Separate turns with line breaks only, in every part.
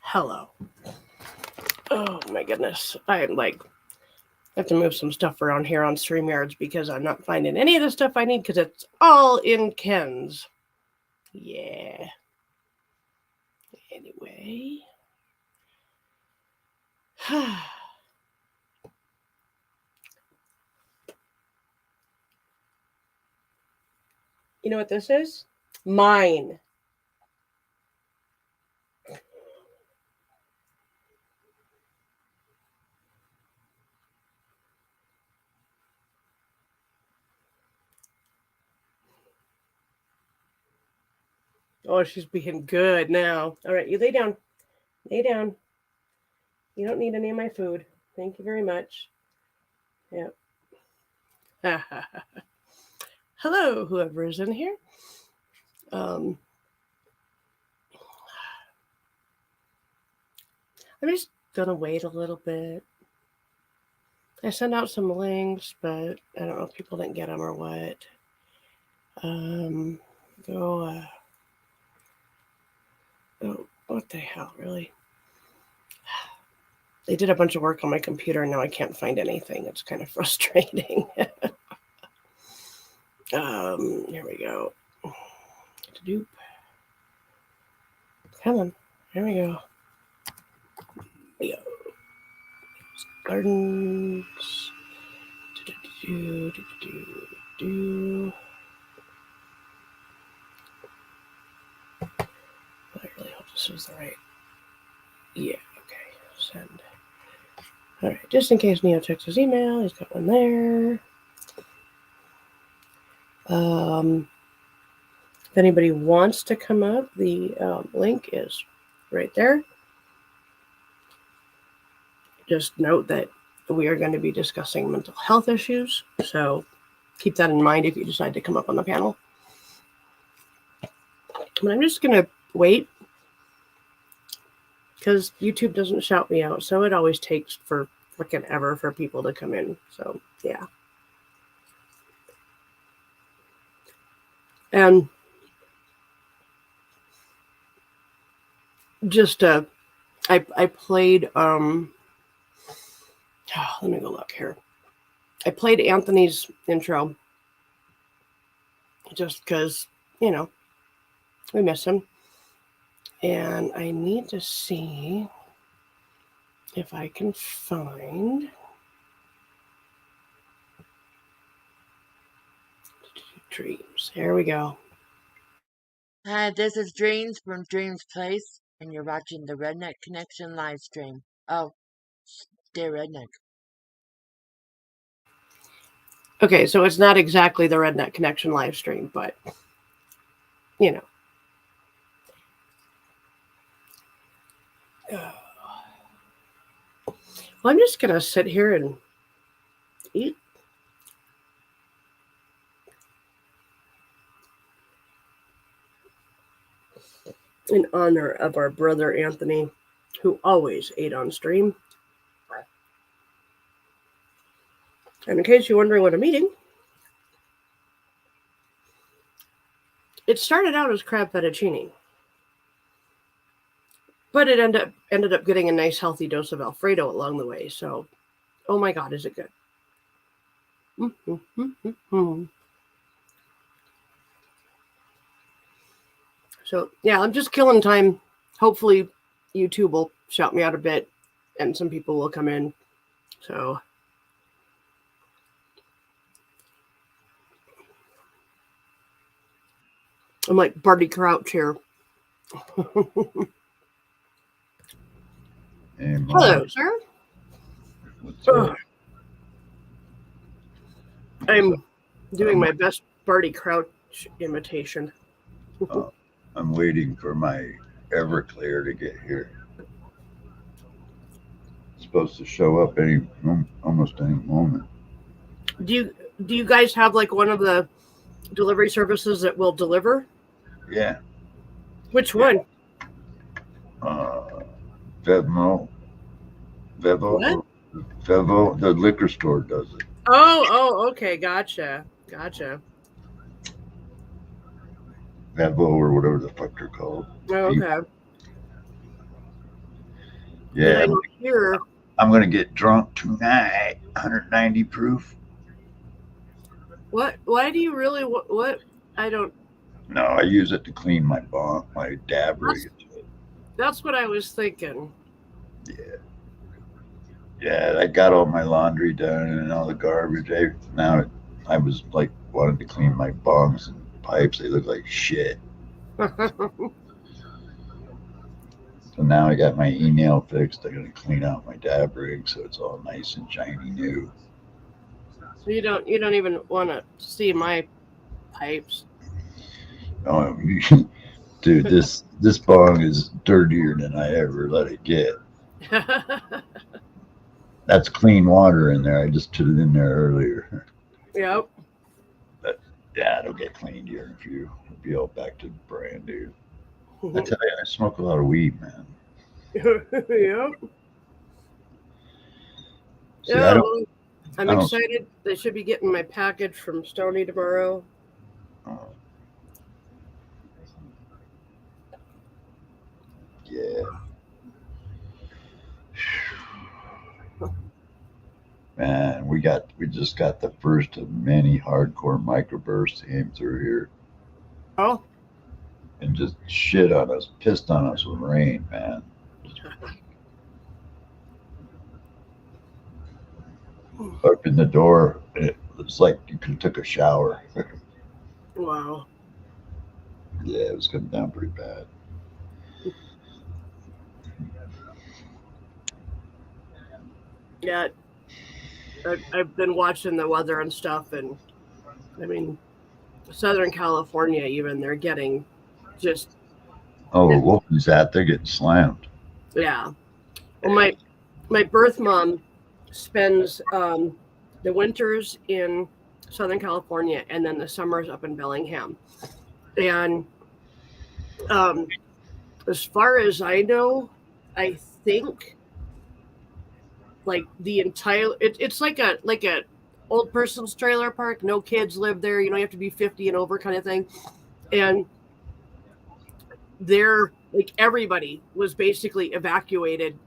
Hello. Oh my goodness. I have to move some stuff around here on StreamYards because I'm not finding any of the stuff I need because it's all in Ken's. Yeah. Anyway. You know what this is? Mine. Oh, she's being good now. All right, you lay down. Lay down. You don't need any of my food. Thank you very much. Yep. Hello, whoever is in here. I'm just gonna wait a little bit. I sent out some links, but I don't know if people didn't get them or what. Oh, what the hell, really? They did a bunch of work on my computer, and now I can't find anything. It's kind of frustrating. Here we go. Doop. Come on. There we go. There we go. Gardens. I really hope this was the right. Yeah, okay. Send. All right, just in case Neo checks his email, he's got one there. If anybody wants to come up, the link is right there. Just note that we are going to be discussing mental health issues, so keep that in mind if you decide to come up on the panel. But I'm just going to wait because YouTube doesn't shout me out, so it always takes for freaking ever for people to come in. So, yeah. And just I played let me go look here. I played Anthony's intro just because, you know, we miss him. And I need to see if I can find Dreams. There we go.
Hi, this is Dreams from Dreams Place, and you're watching the Redneck Connection live stream. Oh, stay redneck.
Okay, so it's not exactly the Redneck Connection live stream, but, you know. Well, I'm just going to sit here and eat. In honor of our brother Anthony, who always ate on stream. And in case you're wondering what I'm eating, it started out as crab fettuccine, but it ended up getting a nice healthy dose of Alfredo along the way. So, oh my God, is it good? So yeah, I'm just killing time. Hopefully, YouTube will shout me out a bit, and some people will come in. So. I'm like Barty Crouch here. Hello, sir.
What's up?
I'm doing my best Barty Crouch imitation.
I'm waiting for my Everclear to get here. It's supposed to show up almost any moment.
Do you guys have like one of the delivery services that will deliver?
Yeah.
Which
Yeah.
one?
Vevo,
What?
Vevo, the liquor store does it.
Oh, okay, gotcha.
Vevo or whatever the fuck they're called.
Oh, okay. But I
Yeah,
don't hear.
I'm gonna get drunk tonight. 190 proof.
What? Why do you really? What? I don't.
No, I use it to clean my my dab rig.
That's what I was thinking.
Yeah, I got all my laundry done and all the garbage. I was like wanted to clean my bongs and pipes. They look like shit. So now I got my email fixed. I'm gonna clean out my dab rig so it's all nice and shiny new.
So you don't even want to see my pipes.
Oh, dude, this bong is dirtier than I ever let it get. That's clean water in there. I just put it in there earlier.
Yep.
But yeah, it'll get cleaned here in a few. It'll be all back to brand new. I tell you, I smoke a lot of weed, man.
Yep.
See,
Yeah,
I
I'm
don't-
excited. They should be getting my package from Stony tomorrow.
Yeah. Man, we just got the first of many hardcore microbursts came through here
Oh,
and just shit on us, pissed on us with rain, man. Opened the door and it was like you could have took a shower.
wow.
Yeah, it was coming down pretty bad.
Yeah, I've been watching the weather and stuff, and I mean, Southern California, even they're getting just
Oh, what was that? They're getting slammed.
yeah. Well, my birth mom spends the winters in Southern California and then the summers up in Bellingham, and as far as I know, I think like the entire it's like a old person's trailer park. No kids live there. You have to be 50 and over kind of thing. And there, like everybody was basically evacuated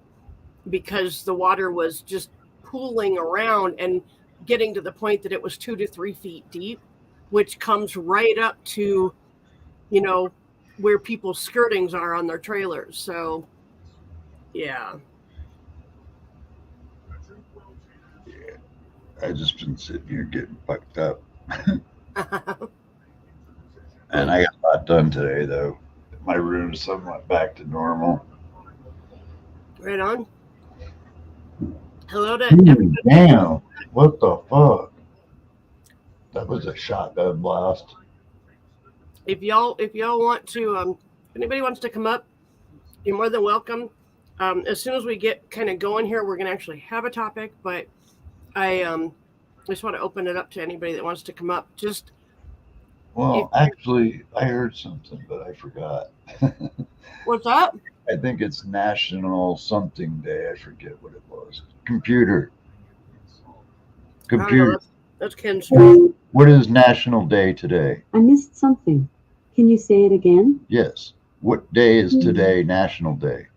because the water was just pooling around and getting to the point that it was 2 to 3 feet deep, which comes right up to, where people's skirtings are on their trailers. So, yeah.
I just been sitting here getting fucked up. And I got a lot done today, though. My room's somewhat back to normal.
Right on. Hello to everybody.
Damn, what the fuck? That was a shotgun blast.
If y'all want to, if anybody wants to come up, you're more than welcome. As soon as we get kind of going here, we're gonna actually have a topic, but I just want to open it up to anybody that wants to come up. Just
Well, actually, I heard something, but I forgot.
what's up?
I think it's National something day. I forget what it was. Computer.
I don't know, that's Ken's.
What is National Day today?
I missed something. Can you say it again?
Yes. What day is today National Day?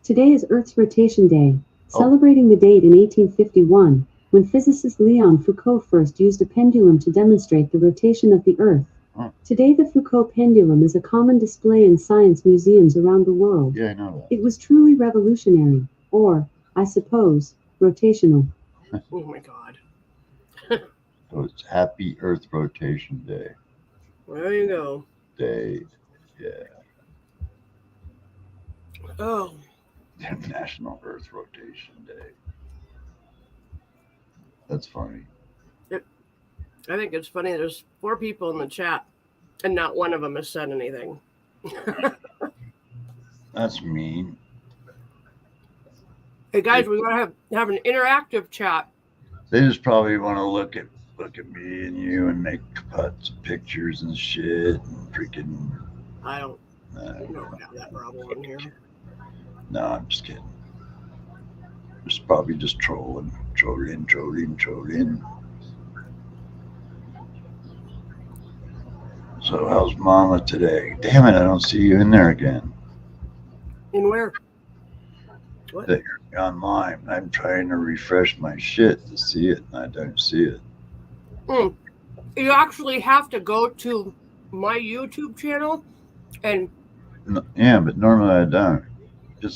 Today is Earth's rotation day, celebrating the date in 1851, when physicist Leon Foucault first used a pendulum to demonstrate the rotation of the Earth. Today the Foucault pendulum is a common display in science museums around the world.
Yeah, I know that.
It was truly revolutionary, or, I suppose, rotational.
Oh my God.
So it's Happy Earth Rotation Day.
There you go.
Yeah.
Oh.
National Earth Rotation Day. That's funny.
I think it's funny. There's 4 people in the chat, and not one of them has said anything.
That's mean.
Hey guys, we're gonna have an interactive chat.
They just probably want to look at me and you and make pictures and shit and freaking.
I don't have that problem in here.
No, I'm just kidding. It's probably just trolling. So how's Mama today? Damn it, I don't see you in there again.
In where? What?
That you're online. I'm trying to refresh my shit to see it, and I don't see it.
You actually have to go to my YouTube channel, and
No, yeah, but normally I don't.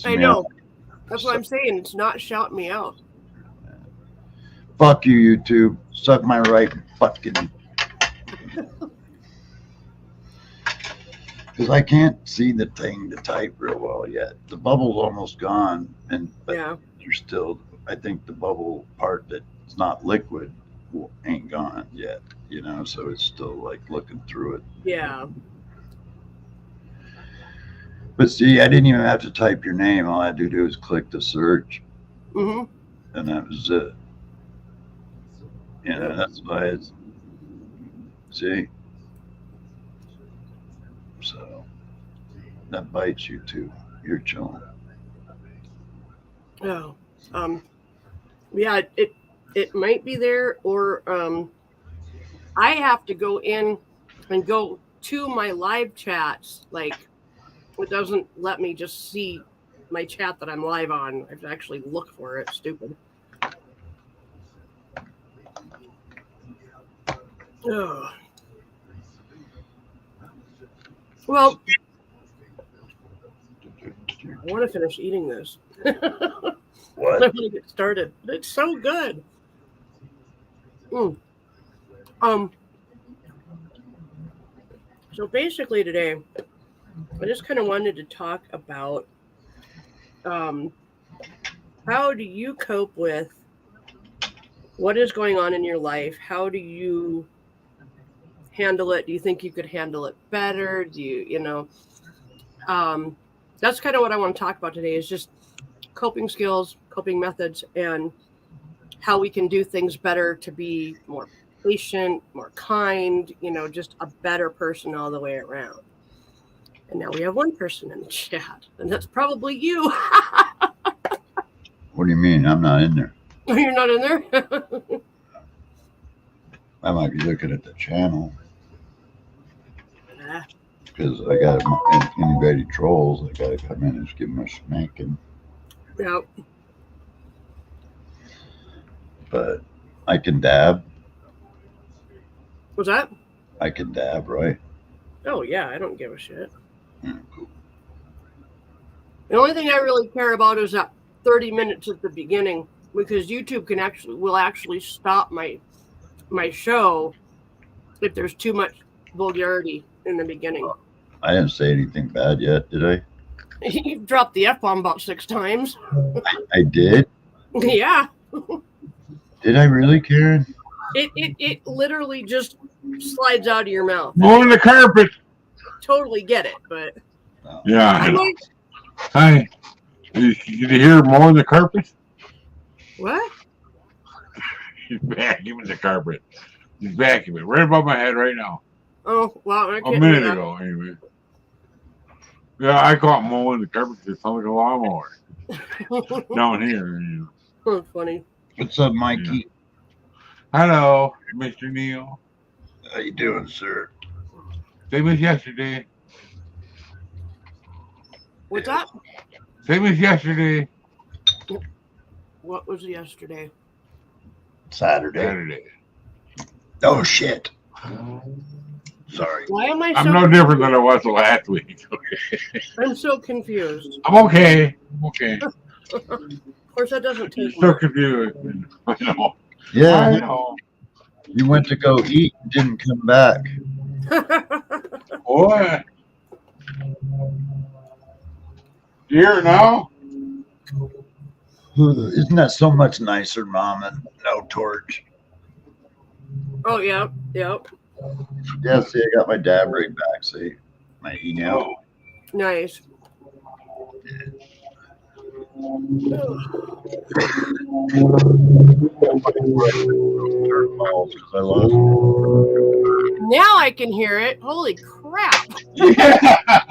I know. That's what I'm saying. It's not shouting me out.
Fuck you, YouTube. Suck my right fucking. Because I can't see the thing to type real well yet. The bubble's almost gone, but
Yeah.
you're still. I think the bubble part that's not liquid ain't gone yet. You know, so it's still like looking through it.
Yeah.
But see, I didn't even have to type your name. All I had to do was click the search,
Mm-hmm.
and that was it. You know, that's why it's. See? So, that bites you too. You're chilling.
Oh. Yeah, it might be there, or I have to go in and go to my live chats. Like, it doesn't let me just see my chat that I'm live on. I have to actually look for it. Stupid. Oh. Well, I want to finish eating this. I
What?
want to get started. It's so good. So basically today, I just kind of wanted to talk about how do you cope with what is going on in your life? How do you handle it? Do you think you could handle it better? Do you know? That's kind of what I want to talk about today, is just coping skills, coping methods, and how we can do things better to be more patient, more kind, just a better person all the way around. And now we have one person in the chat, and that's probably you.
What do you mean? I'm not in there.
You're not in there?
I might be looking at the channel
Ah,
because I got anybody trolls. I got to come in and just give them a smacking.
yeah.
But I can dab.
Was that?
I can dab, right?
Oh, yeah, I don't give a shit.
Cool.
The only thing I really care about is that 30 minutes at the beginning, because YouTube will actually stop my show if there's too much vulgarity in the beginning.
I didn't say anything bad yet, did I?
You've dropped the F-bomb about 6 times.
I did?
Yeah.
Did I really, Karen?
It literally just slides out of your mouth.
Mowing the carpet.
Totally get it, but
Yeah, I
I'm
know.
like,
Hi. Did you hear mowing the carpet?
what?
He's vacuuming the carpet. He's vacuuming right above my head right now.
Oh, wow. I
A
can't hear
minute
that.
ago, anyway. Yeah, I caught mowing the carpet. It sounds like a lawnmower down here.
Oh, funny.
What's up, Mikey?
Hello, Mr. Neil.
How you doing, sir?
Same as yesterday.
What's up?
Same as yesterday.
What was yesterday?
Saturday.
Saturday.
Oh, shit. Sorry.
Why am I so
I'm no different than I was last week.
I'm so confused.
I'm okay. I'm okay.
Of course, that doesn't take
So confused. I know. I
Yeah,
know.
you went to go eat and didn't come back.
Boy. You hear it now?
Isn't that so much nicer, Mom, and no torch?
Oh, yeah. Yep.
Yeah, see, I got my dab rig back, see? My email.
Nice.
Because I lost.
Now I can hear it. Holy crap.
Yeah.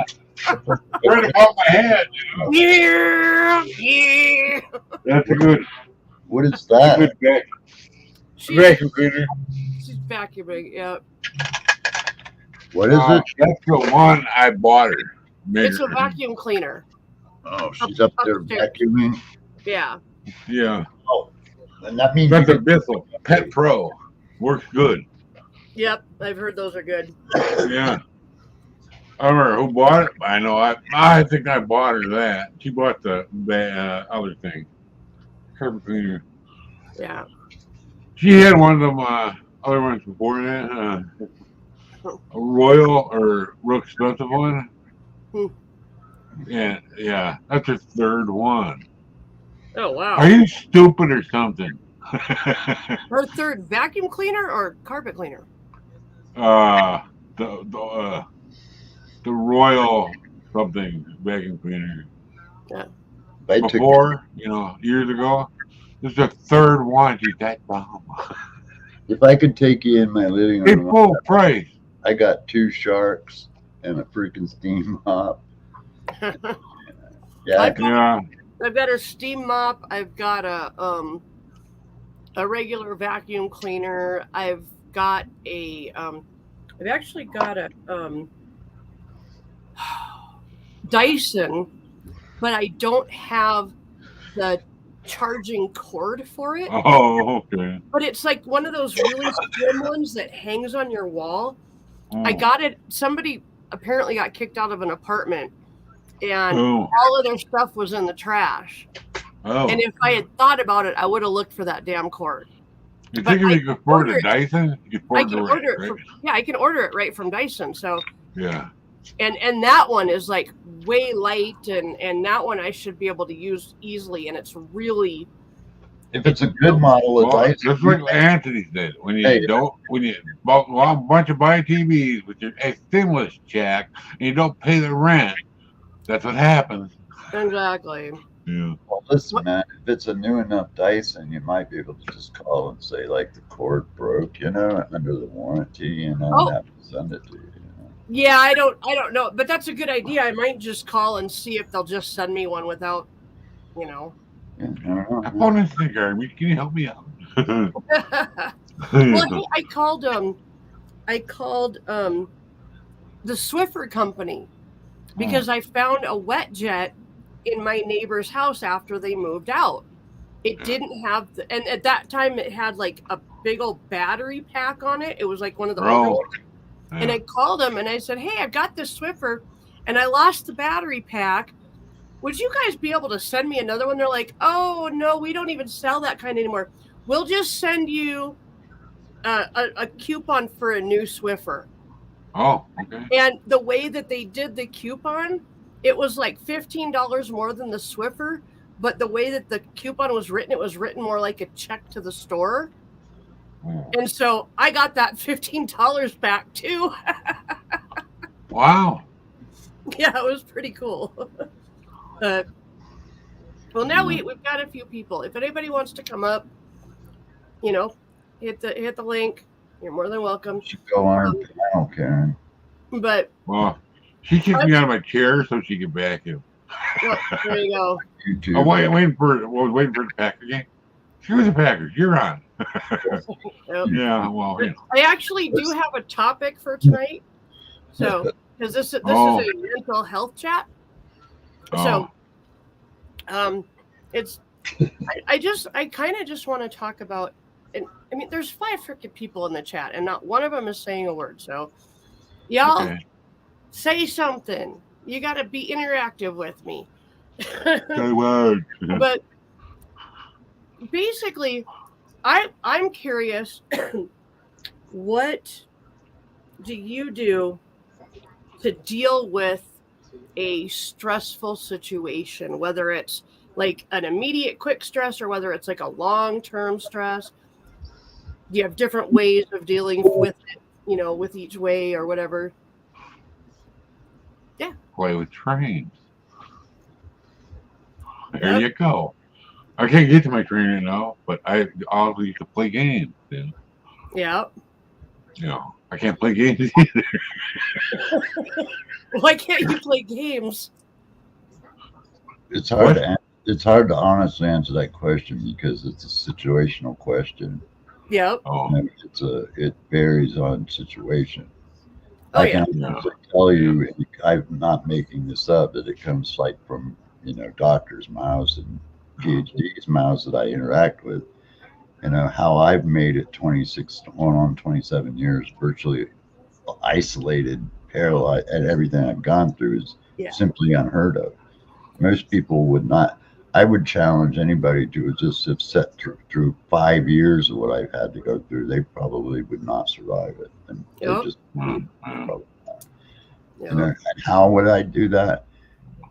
Right above my head.
Yeah. Yeah.
That's a good,
What is
a
that?
good
She's,
vacuum cleaner.
she's vacuuming. Yeah.
What is it?
That's the one I bought her.
It's a
Measured.
vacuum cleaner.
Oh, she's up there
Upstairs.
vacuuming.
Yeah.
Yeah.
Oh, and that means
That's
you
a Bissell Pet Pro. Works good.
Yep. I've heard those are good.
Yeah. I don't remember who bought it. I know I think I bought her that. She bought the other thing. Carpet cleaner.
Yeah.
She had one of them other ones before that. A Royal or real expensive one.
Hmm.
And yeah, that's her third one.
Oh wow.
Are you stupid or something?
Her third vacuum cleaner or carpet cleaner?
The Royal something vacuum cleaner.
I took
Before, years ago. This is the third one. She's that dumb.
if I could take you in my living
It's
room,
full price.
I got 2 sharks and a freaking steam mop. Yeah,
I've got,
Yeah.
I've got a steam mop. I've got a regular vacuum cleaner. I've got I've actually got a Dyson, but I don't have the charging cord for it.
Oh, okay.
But it's like one of those really slim ones that hangs on your wall. I
Oh.
got it. Somebody apparently got kicked out of an apartment, and
Oh.
all of their stuff was in the trash.
Oh.
And if I had thought about it, I would have looked for that damn cord.
You
but
think if
I
you could afford
order
a
it-
Dyson? You could
I
afford
can
the
order it
right?
from I can order it right from Dyson. So
Yeah.
and that one is like way light, and that one I should be able to use easily, and it's really
if it's a good model of
Well,
Dyson,
just like Anthony said, when you
Hey.
buy a bunch of buy TVs with your a stimulus check and you don't pay the rent, that's what happens.
exactly.
Yeah.
well, listen, man, if it's a new enough Dyson, you might be able to just call and say, like, the cord broke, under the warranty, and
Oh.
have to send it to you.
Yeah, I don't know, but that's a good idea. I might just call and see if they'll just send me one without,
Yeah, I don't
I
know.
found this in the garbage. Can you help me out?
Well, hey, I called the Swiffer company because I found a wet jet in my neighbor's house after they moved out. It didn't have and at that time it had like a big old battery pack on it. It was like one of the older
Oh.
ones. And I called them and I said, "Hey, I've got this Swiffer and I lost the battery pack. Would you guys be able to send me another one?" They're like, "Oh, no, we don't even sell that kind anymore. We'll just send you a coupon for a new Swiffer."
Oh, okay.
And the way that they did the coupon, it was like $15 more than the Swiffer. But the way that the coupon was written, it was written more like a check to the store.
Oh.
And so I got that $15 back too.
Wow.
Yeah, it was pretty cool. Well, now we've got a few people. If anybody wants to come up, hit the link. You're more than welcome.
You should go on her panel, Karen.
But
Well, she kicked me out of my chair so she could vacuum.
well, there you go.
YouTube.
I was waiting for the Packer game. Screw the Packers. You're on.
Yep.
Yeah. Well,
I actually do have a topic for tonight. So, because this is a mental health chat. So, it's I kind of just want to talk about, and I mean, there's 5 freaking people in the chat, and not one of them is saying a word. So, y'all
Okay.
say something. You got to be interactive with me.
Say word.
But basically, I'm curious. What do you do to deal with a stressful situation, whether it's like an immediate quick stress or whether it's like a long-term stress? Do you have different ways of dealing with it, with each way or whatever?
Play with trains. There
Yep.
you go. I can't get to my trainer now, but I always used to play games. Then,
Yeah.
I can't play games either.
Why can't you play games?
It's hard
What?
it's hard to honestly answer that question because it's a situational question.
Yep.
Oh,
And it varies on situation.
Oh,
I can
yeah.
honestly tell you, I'm not making this up, that it comes like from doctors' mouths and PhDs' mouths that I interact with. How I've made it 26 going on 27 years, virtually isolated, paralyzed, and everything I've gone through is
Yeah.
simply unheard of. Most people would not. I would challenge anybody to just have sat through 5 years of what I've had to go through. They probably would not survive it, and they
Yep.
just
Yeah.
probably.
Yeah.
And how would I do that?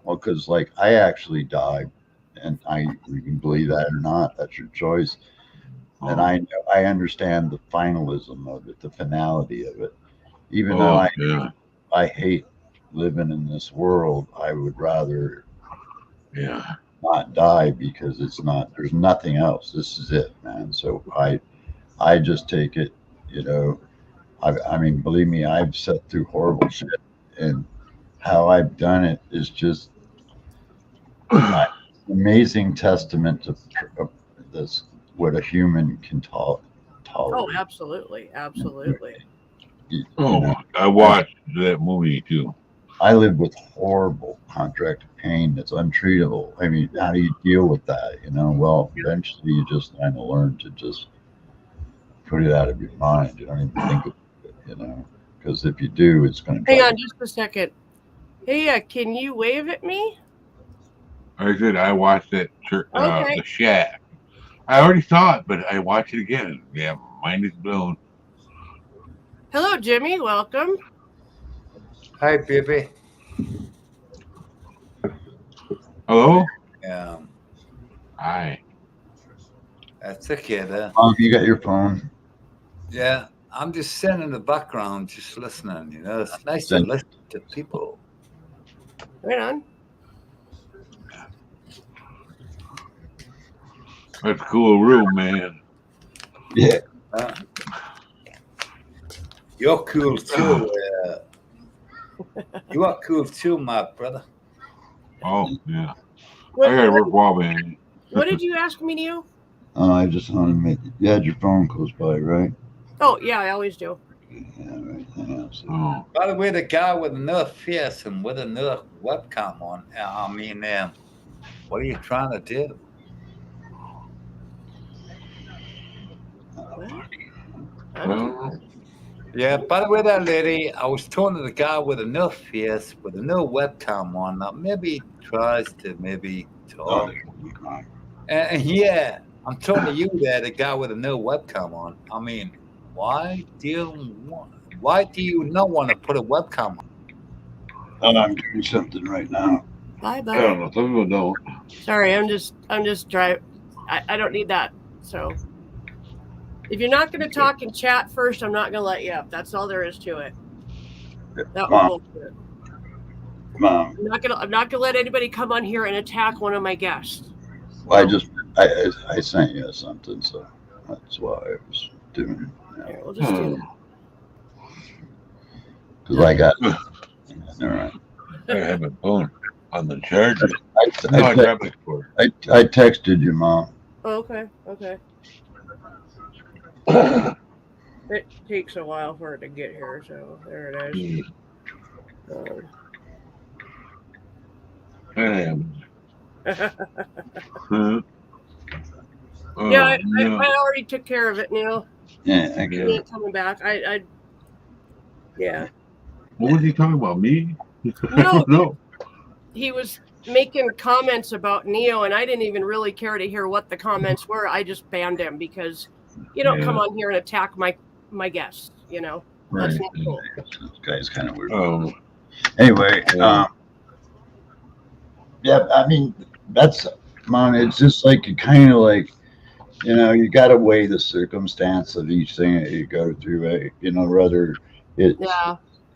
Well, because like I actually died, and you can believe that or not, that's your choice. And I understand the finalism of it, the finality of it. Even though I hate living in this world, I would rather
Yeah.
not die because there's nothing else. This is it, man. So I just take it, I mean, believe me, I've sat through horrible shit, and how I've done it is just amazing testament to this, what a human can
Oh,
tolerate.
absolutely. Absolutely.
I watched that movie too.
I live with horrible contracted pain that's untreatable. I mean, how do you deal with that? Well, eventually you just kind of learn to just put it out of your mind. You don't even think of it, because if you do, it's going to.
Hang on just a second. Hey, can you wave at me?
Like I said, I watched that
Okay.
The Shack. I already saw it, but I watched it again. Yeah, mind is blown.
Hello, Jimmy. Welcome.
Hi, baby.
Hello?
I
Hi.
That's okay there.
You got your phone?
Yeah, I'm just sitting in the background, just listening. It's nice to listen to people.
Right on.
That's a cool room, man.
Yeah.
You're cool too. You are cool too, my brother.
Oh, yeah.
What,
I gotta work while, man.
what did you ask me, Neil?
I just want to make you had your phone close by, right?
Oh, yeah, I always do.
Yeah, right. Yeah, so.
Oh.
By the way, the guy with another face and with another webcam on, I mean, what are you trying to do?
What?
Well,
Yeah, by the way, that lady, I was talking to the guy with another face, with another webcam on. Now, maybe he tries to talk. And yeah, I'm talking to you there, the guy with another webcam on. I mean, why do you not want to put a webcam on?
I'm doing something right now.
Bye,
I
bye.
don't know. Some people don't.
Sorry, I'm just driving. I don't need that. So, if you're not going to talk and chat first, I'm not going to let you up. That's all there is to it. That was bullshit.
Mom,
I'm not gonna let anybody come on here and attack one of my guests.
I sent you something, so that's why I was doing it.
Here, we'll just do that.
Because I got. All right.
I have my phone on the charger.
I
grabbed my cord.
I texted you, Mom.
Oh, okay. It takes a while for it to get here, so there it is.
That happens.
Yeah, I already took care of it, Neil.
Yeah, thank
He
you.
ain't coming back. Yeah.
What was he talking about? Me?
No.
No.
He was making comments about Neo, and I didn't even really care to hear what the comments were. I just banned him because you don't come on here and attack my guests. That's
Right.
not cool.
This guy's kind of weird. Anyway, yeah, I mean, Mom, it's just like you kind of like, you got to weigh the circumstance of each thing that you go through, right? Whether it's,
Yeah.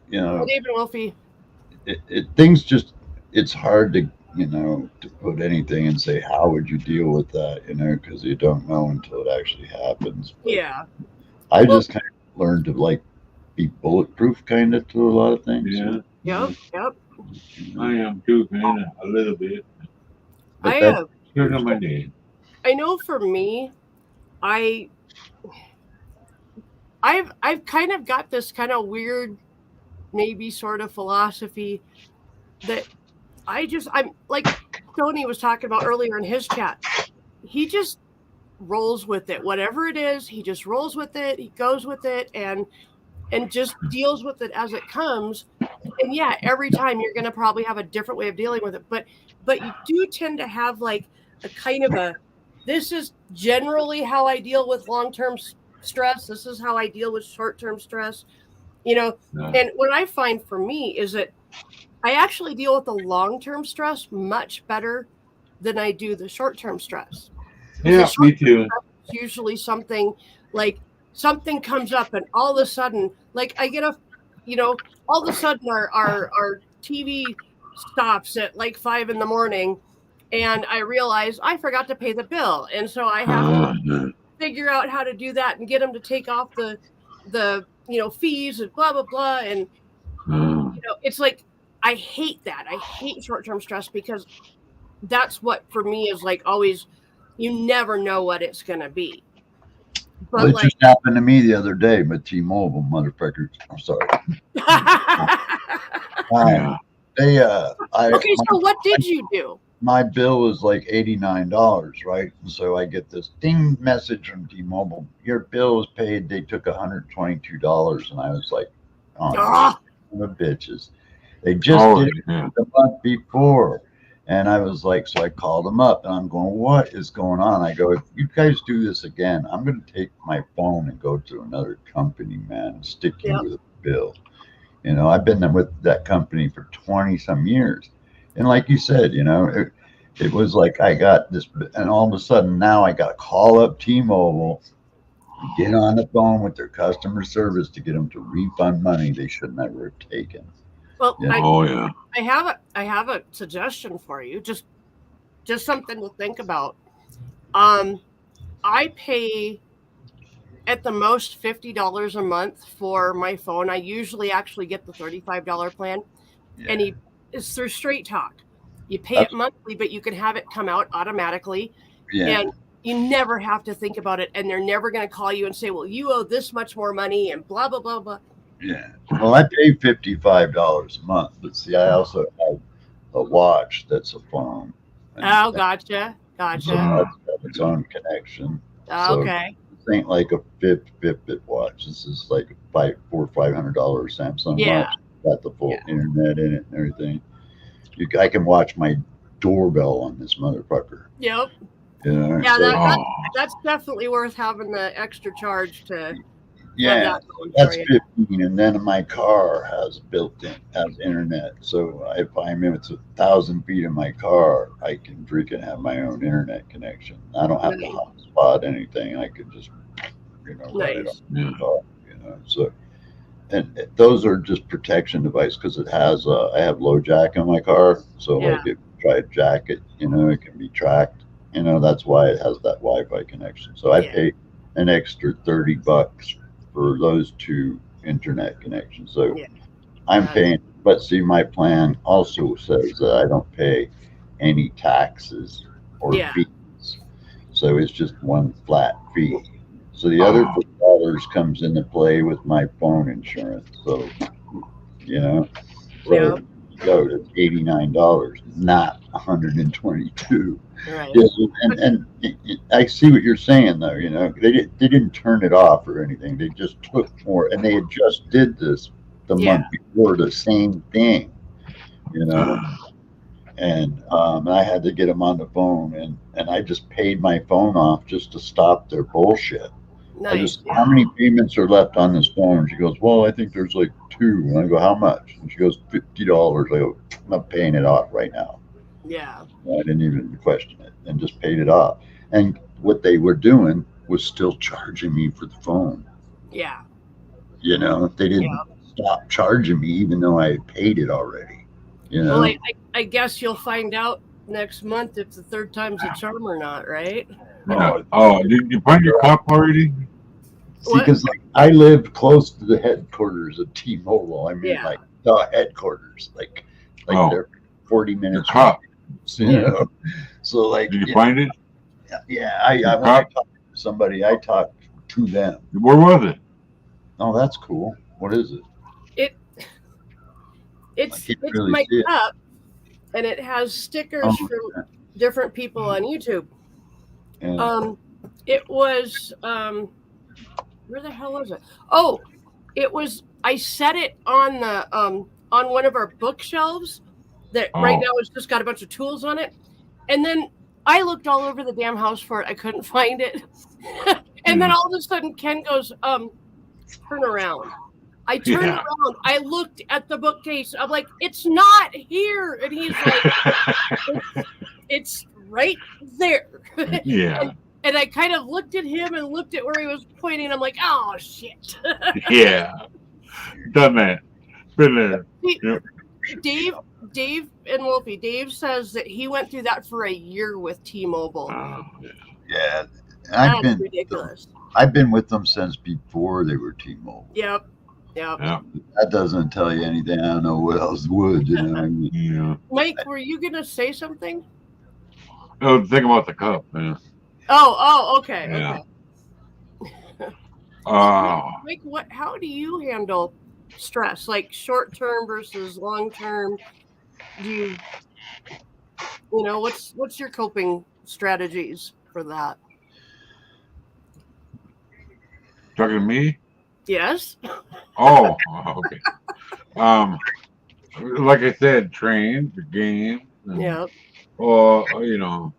Good evening, Wolfie.
things just, it's hard to you know, to put anything and say, how would you deal with that, you know, because you don't know until it actually happens. But
Yeah.
I
Well,
just kind of learned to like be bulletproof kind of to a lot of things.
Yeah,
yep. Yep.
You know.
I am too, kind of a little bit.
But
I
that,
have.
Here's my name.
I know for me, I I've kind of got this kind of weird, maybe sort of philosophy that I'm like Tony was talking about earlier in his chat. He just rolls with it. Whatever it is, he just rolls with it. He goes with it and just deals with it as it comes. And yeah, every time you're going to probably have a different way of dealing with it, but you do tend to have like a kind of a this is generally how I deal with long-term stress. This is how I deal with short-term stress. You know,
Yeah.
and what I find for me is that I actually deal with the long-term stress much better than I do the short-term stress.
Yeah, me too.
It's usually something like something comes up and all of a sudden, like I get all of a sudden our TV stops at like 5 a.m. and I realize I forgot to pay the bill. And so I have to figure out how to do that and get them to take off the fees and blah, blah, blah. And, it's like, I hate that. I hate short-term stress because that's what for me is like always, you never know what it's going to be.
But it just happened to me the other day with T-Mobile, motherfuckers. I'm sorry.
Okay, so what did you do?
My bill was like $89, right? And so I get this ding message from T-Mobile. Your bill is paid. They took $122, and I was like, "Oh, the bitches!" They just did it the month before, and I was like, so I called them up, and I'm going, "What is going on?" I go, "If you guys do this again, I'm going to take my phone and go to another company, man, and stick you with a bill." You know, I've been with that company for 20 some years. And like you said, you know, it was like I got this, and all of a sudden now I got to call up T-Mobile, get on the phone with their customer service to get them to refund money they should never have taken.
Well,
yeah.
I have a suggestion for you, just something to think about. I pay at the most $50 a month for my phone. I usually actually get the $35 plan, and it's through Straight Talk. You pay it monthly, but you can have it come out automatically, and you never have to think about it. And they're never going to call you and say, "Well, you owe this much more money," and blah blah blah blah.
Yeah. Well, I pay $55 a month, but see, I also have a watch that's a phone.
Oh, gotcha.
So that's got its own connection.
Okay.
This ain't like a Fitbit watch. This is like a $400 or $500 Samsung watch. Got the full internet in it and everything. I can watch my doorbell on this motherfucker.
Yep.
You know,
yeah, that's definitely worth having the extra charge to.
Yeah, that's 15, and then my car has built-in internet. So if I'm in 1,000 feet in my car, I can freaking have my own internet connection. I don't have to hotspot anything. I can just, run it on the car. So, and those are just protection device because it has. I have low jack in my car, so like if you try to jack it, it can be tracked. That's why it has that Wi-Fi connection. So I pay an extra $30 for those two internet connections. So I'm paying, but see, my plan also says that I don't pay any taxes or fees. So it's just one flat fee. So the other $4 comes into play with my phone insurance. So, so it's $89, not $122.
Right.
Yes, and I see what you're saying though. They didn't turn it off or anything. They just took more, and they had just did this the month before, the same thing. And I had to get them on the phone, and I just paid my phone off just to stop their bullshit.
Nice.
How many payments are left on this phone? She goes, well, I think there's like 2. And I go, how much? And she goes, $50. I go, I'm not paying it off right now.
Yeah.
I didn't even question it and just paid it off. And what they were doing was still charging me for the phone.
Yeah.
They didn't stop charging me even though I had paid it already. You know?
Well, I guess you'll find out next month if the third time's a charm or not, right?
Yeah. Oh, did you find your pup already?
See, because like, I live close to the headquarters of T-Mobile. I mean,
Yeah.
like the headquarters, like
Oh.
they're 40 minutes.
Your pup.
You know? So like,
Did you find it?
yeah, I when I talk to somebody, I talk to them.
Where was it?
Oh, that's cool. What is it?
It's
can't really
my
see it.
cup, and it has stickers
Oh,
from different people on YouTube.
Yeah.
It was where the hell was it? Oh, it was. I set it on the on one of our bookshelves that right now it's just got a bunch of tools on it, and then I looked all over the damn house for it. I couldn't find it, and then all of a sudden Ken goes, turn around. I turned around. I looked at the bookcase. I'm like, it's not here. And he's like, it's right there.
Yeah.
And I kind of looked at him and looked at where he was pointing. I'm like, oh, shit.
Yeah. Done that. Been there. Yep.
Dave and Wolfie. Dave says that he went through that for a year with T-Mobile.
Oh,
Yeah.
That's ridiculous.
I've been with them since before they were T-Mobile.
Yep.
yeah.
That doesn't tell you anything. I don't know what else would. You know what I mean?
Yeah.
Mike, were you going to say something?
Oh, think about the cup, man.
Oh, okay.
Yeah.
Okay.
Oh.
Mike, how do you handle stress, like short term versus long term? Do you know, what's your coping strategies for that?
Talking to me?
Yes.
Oh, okay. Like I said, train, the game.
Yeah.
Or, you know,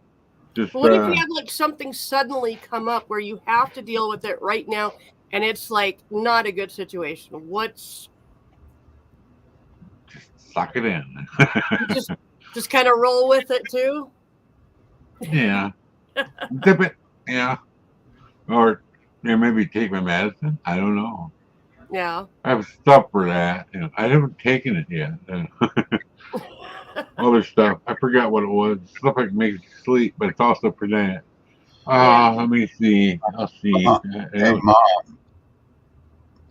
just.
What if you have like something suddenly come up where you have to deal with it right now, and it's like not a good situation?
Suck it in.
just kind of roll with it too.
Yeah. Dip it. Yeah. Or maybe take my medicine. I don't know.
Yeah.
I have stuff for that. You know, I haven't taken it yet. Other stuff. I forgot what it was. Stuff like makes you sleep, but it's also for that. Let me see. I'll see.
Hey,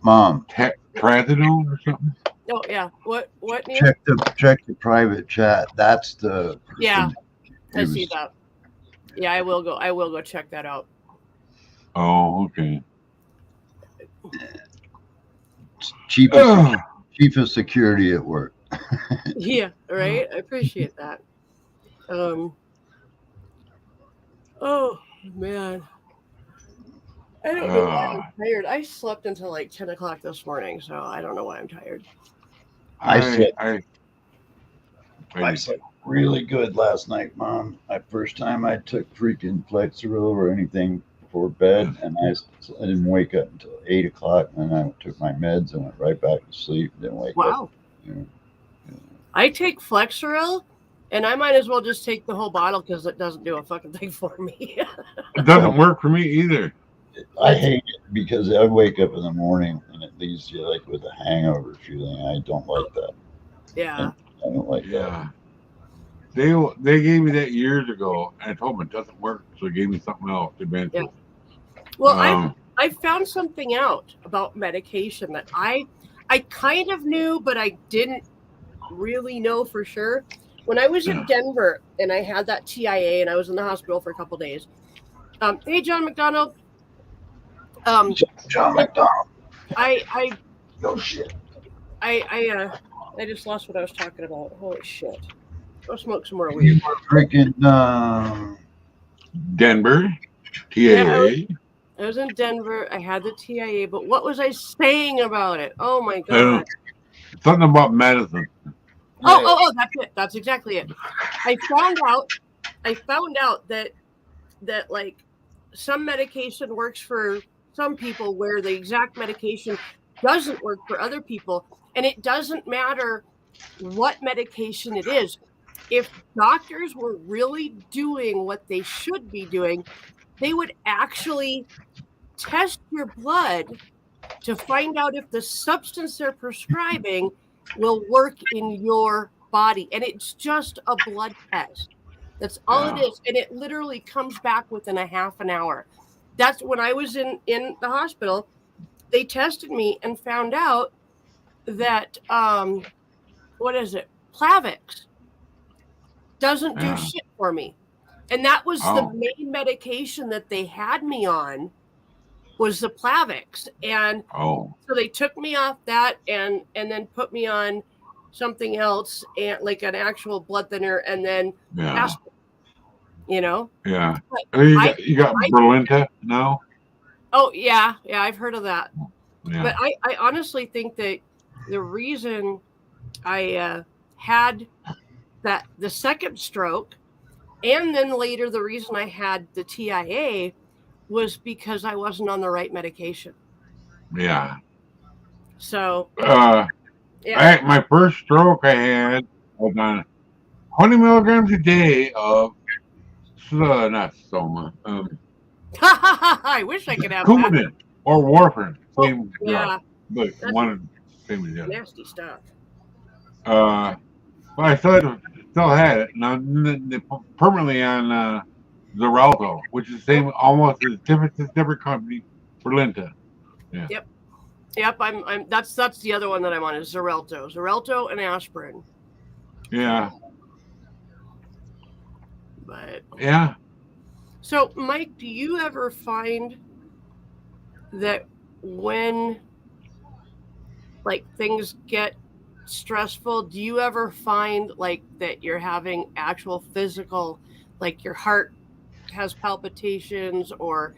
Mom.
Trazodone or something?
Oh yeah. What? Neil?
Check the private chat. That's the.
Yeah. I see that. Yeah, I will go check that out.
Oh, okay.
Chief of security at work.
Yeah, right. I appreciate that. Oh man, I don't know why I'm tired. I slept until like 10 o'clock this morning, so I don't know why I'm tired.
I
slept
really good last night, Mom. First time I took freaking Flexeril or anything before bed, and I didn't wake up until 8 o'clock, and then I took my meds and went right back to sleep. Didn't wake up. You know.
I take Flexeril, and I might as well just take the whole bottle because it doesn't do a fucking thing for me.
It doesn't work for me either.
I hate it because I wake up in the morning and it leaves you like with a hangover feeling. I don't like that.
Yeah.
I don't like that.
They gave me that years ago, and I told them it doesn't work, so they gave me something else eventually.
Yeah. Well, I found something out about medication that I kind of knew, but I didn't really know for sure. When I was in Denver and I had that TIA and I was in the hospital for a couple days. Hey, John McDonald.
John McDonald.
Oh shit. I just lost what I was talking about. Holy shit. Go smoke some more weed.
Freaking
Denver, TIA.
Yeah, I was in Denver. I had the TIA, but what was I saying about it? Oh my god.
Something about medicine.
Oh, that's it. That's exactly it. I found out that like some medication works for some people where the exact medication doesn't work for other people, and it doesn't matter what medication it is. If doctors were really doing what they should be doing, they would actually test your blood to find out if the substance they're prescribing will work in your body, and it's just a blood test. That's all it
Yeah.
is, and it literally comes back within a half an hour. That's when I was in the hospital. They tested me and found out that what is it? Plavix doesn't do
Yeah.
shit for me. And that was the
Oh.
main medication that they had me on, was the Plavix. And
Oh.
so they took me off that and then put me on something else, and like an actual blood thinner, and then
Yeah.
aspirin, you know?
Yeah.
But
Oh, you
I-
got, you got
I-
Berlinta now?
Oh yeah, I've heard of that.
Yeah.
But I honestly think that the reason I had the second stroke, and then later the reason I had the TIA, was because I wasn't on the right medication.
Yeah.
So
Yeah.
yeah,
My first stroke I had was on 20 milligrams a day of not soma,
I wish I could have that.
Coumadin or warfarin, same
Yeah,
drug, but
That's-
one same as the other.
nasty stuff.
But I still had it. Now they put permanently on Xarelto, which is the same, almost as different company, Berlinta.
Yep, I'm that's the other one that I'm on, is Xarelto and aspirin.
Yeah,
But
yeah.
so, Mike, do you ever find that when like things get stressful, do you ever find like that you're having actual physical, like your heart has palpitations, or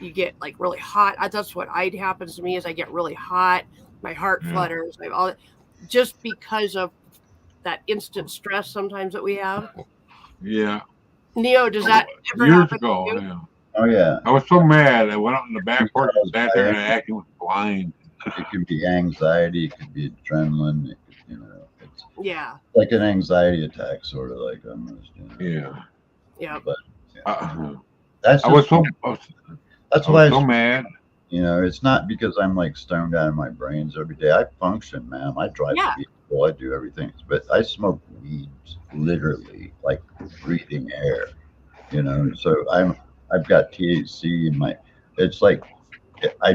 you get like really hot? That's what happens to me, is I get really hot, my heart
Yeah.
flutters, I have all just because of that instant stress sometimes that we have.
Yeah.
Neo, does that ever
Years
happen
ago,
to you?
yeah.
Oh yeah,
I was so mad. I went out in the back porch and sat there and I acted blind.
it could be anxiety, it could be adrenaline, it could, you know, it's
Yeah,
like an anxiety attack, sort of like almost. You know.
Yeah.
yeah.
But
I was so
that's why it's,
mad.
you know, it's not because I'm like stoned out of my brains every day. I function, man. I drive
Yeah.
people, I do everything, but I smoke weed literally like breathing air, you know. So I've got THC in my. It's like I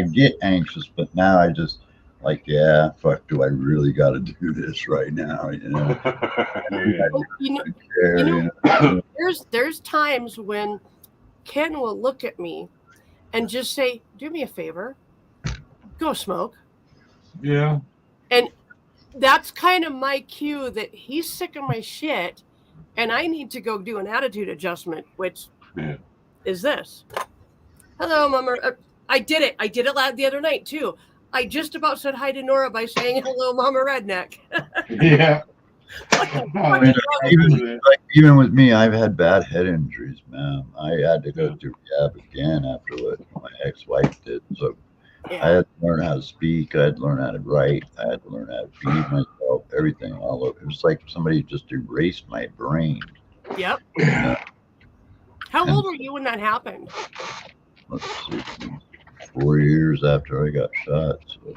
get anxious, but now I just like, yeah, fuck, do I really got to do this right now? You know,
Well, you know,
Care,
You
you know?
there's times when Ken will look at me and just say, "Do me a favor, go smoke."
Yeah.
That's kind of my cue that he's sick of my shit, and I need to go do an attitude adjustment, which
Yeah.
is this. Hello, Mama. I did it. I did it the other night too. I just about said hi to Nora by saying hello, Mama Redneck.
Yeah.
Even with me, I've had bad head injuries, man. I had to go to rehab again after what my ex-wife did. So I
Yeah.
had to learn how to speak. I had to learn how to write. I had to learn how to feed myself. Everything all over. It was like somebody just erased my brain.
Yep.
Yeah.
How old were you when that happened?
Let's see, 4 years after I got shot. So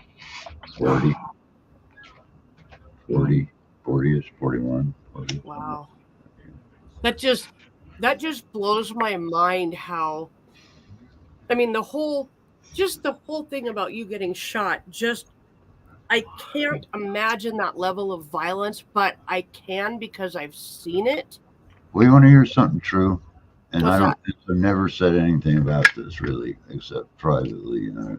40-ish, 41, 40.
Wow. That just blows my mind how, I mean, the whole thing about you getting shot, I can't imagine that level of violence, but I can because I've seen it.
Well, you want to hear something true? And
What's
I've never said anything about this really, except privately, you know.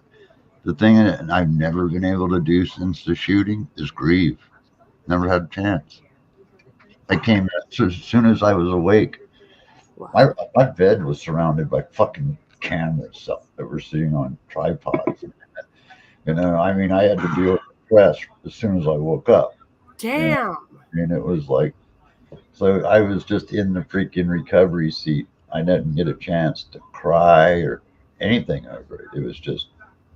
The thing that I've never been able to do since the shooting is grieve. Never had a chance. I came so as soon as I was awake.
Wow.
My bed was surrounded by fucking cameras that were sitting on tripods. You know, I mean, I had to deal with stress as soon as I woke up.
Damn.
And it was like, so I was just in the freaking recovery seat. I didn't get a chance to cry or anything over it. It was just